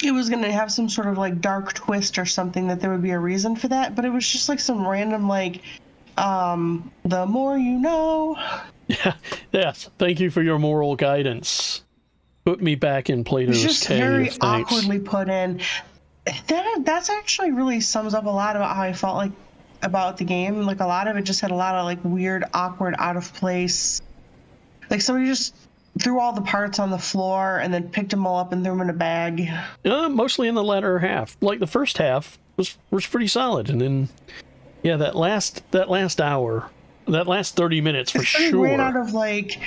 it was going to have some sort of, like, dark twist or something, that there would be a reason for that, but it was just like some random, like, the more you know. Yeah, yes. Thank you for your moral guidance. Put me back in Plato's cave. It's just very awkwardly put in. That's actually really sums up a lot about how I felt like about the game. Like, a lot of it just had a lot of, like, weird, awkward, out of place. Like, somebody just threw all the parts on the floor and then picked them all up and threw them in a bag. Mostly in the latter half. Like, the first half was pretty solid, and then, yeah, that last hour, that last 30 minutes for sure. Ran out of, like,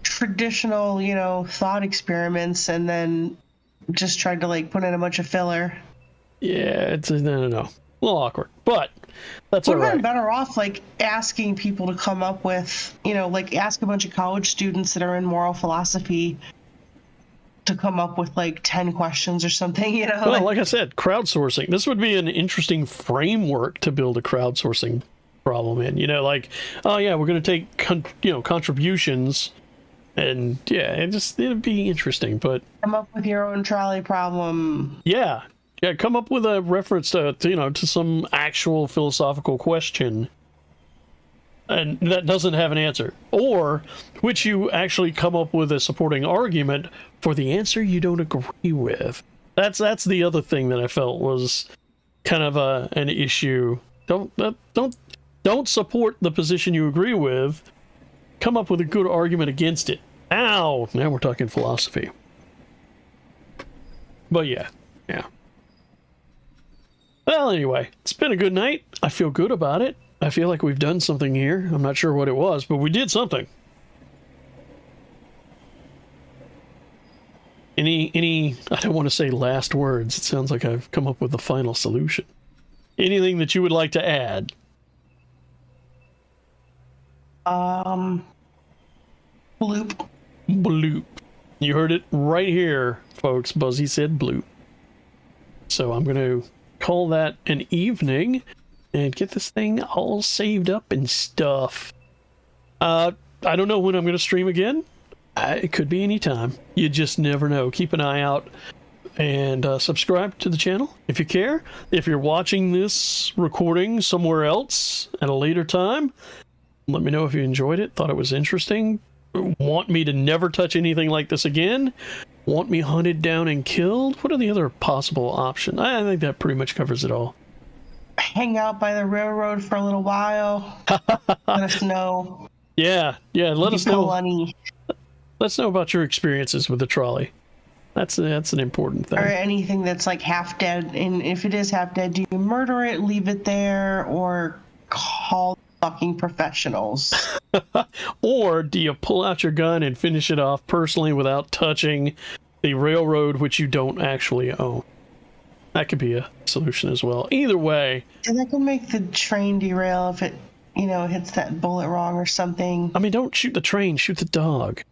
traditional, you know, thought experiments, and then just tried to, like, put in a bunch of filler. Yeah, it's no, a little awkward, but that's all right. Would have been better off, like, asking people to come up with, you know, like, ask a bunch of college students that are in moral philosophy to come up with, like, 10 questions or something, you know? Well, like I said, crowdsourcing. This would be an interesting framework to build a crowdsourcing problem in. You know, like, oh yeah, we're going to take contributions, and yeah, it'd be interesting. But come up with your own trolley problem. Yeah, come up with a reference to some actual philosophical question, and that doesn't have an answer, or which you actually come up with a supporting argument for the answer you don't agree with. That's the other thing that I felt was kind of an issue. Don't support the position you agree with. Come up with a good argument against it. Ow! Now we're talking philosophy. But yeah. Well, anyway, it's been a good night. I feel good about it. I feel like we've done something here. I'm not sure what it was, but we did something. Any I don't want to say last words. It sounds like I've come up with the final solution. Anything that you would like to add? Bloop. Bloop. You heard it right here, folks. Buzzy said bloop. So I'm going to call that an evening and get this thing all saved up and stuff. I don't know when I'm going to stream again. It could be any time. You just never know. Keep an eye out and subscribe to the channel if you care. If you're watching this recording somewhere else at a later time, let me know if you enjoyed it, thought it was interesting, want me to never touch anything like this again, want me hunted down and killed. What are the other possible options? I think that pretty much covers it all. Hang out by the railroad for a little while. Let us know. Yeah, let us know. Let us know about your experiences with the trolley. That's an important thing. Or anything that's like half dead. And if it is half dead, do you murder it, leave it there, or call fucking professionals? Or do you pull out your gun and finish it off personally without touching the railroad which you don't actually own? That could be a solution as well. Either way. And that can make the train derail if it, hits that bullet wrong or something. I mean, don't shoot the train, shoot the dog.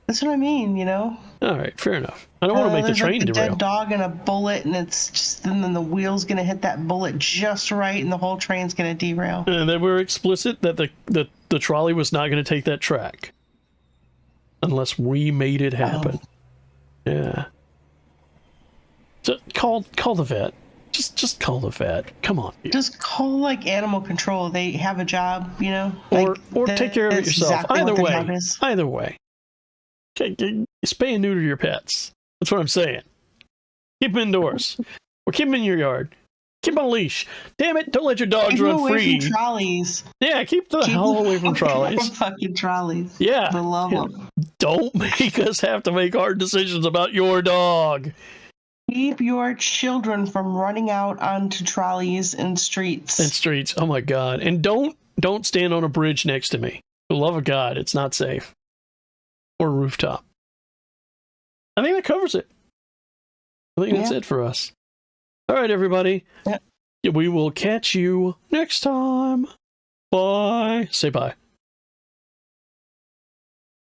That's what I mean, All right, fair enough. I don't want to make the train like a derail. Dead dog and a bullet, and then the wheel's gonna hit that bullet just right, and the whole train's gonna derail. And then we're explicit that the trolley was not going to take that track unless we made it happen. Oh. Yeah. So call the vet. Just call the vet. Come on. People. Just call like animal control. They have a job, Or take care of it yourself. Exactly Either way. Okay, spay and neuter your pets. That's what I'm saying. Keep them indoors. Or keep them in your yard. Keep them on a leash. Damn it, don't let your dogs run free. From trolleys. Yeah, keep the hell away from trolleys. Fucking trolleys. Yeah. I love them. Don't make us have to make hard decisions about your dog. Keep your children from running out onto trolleys and streets. Oh my God. And don't stand on a bridge next to me. For the love of God, it's not safe. Or rooftop. I think that covers it. I think that's it for us. All right, everybody. Yeah. We will catch you next time. Bye. Say bye.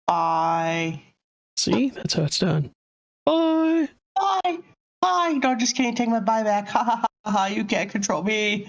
Bye. See? That's how it's done. Bye. Bye. Bye. No, just kidding. Take my bye back. Ha ha ha ha. You can't control me.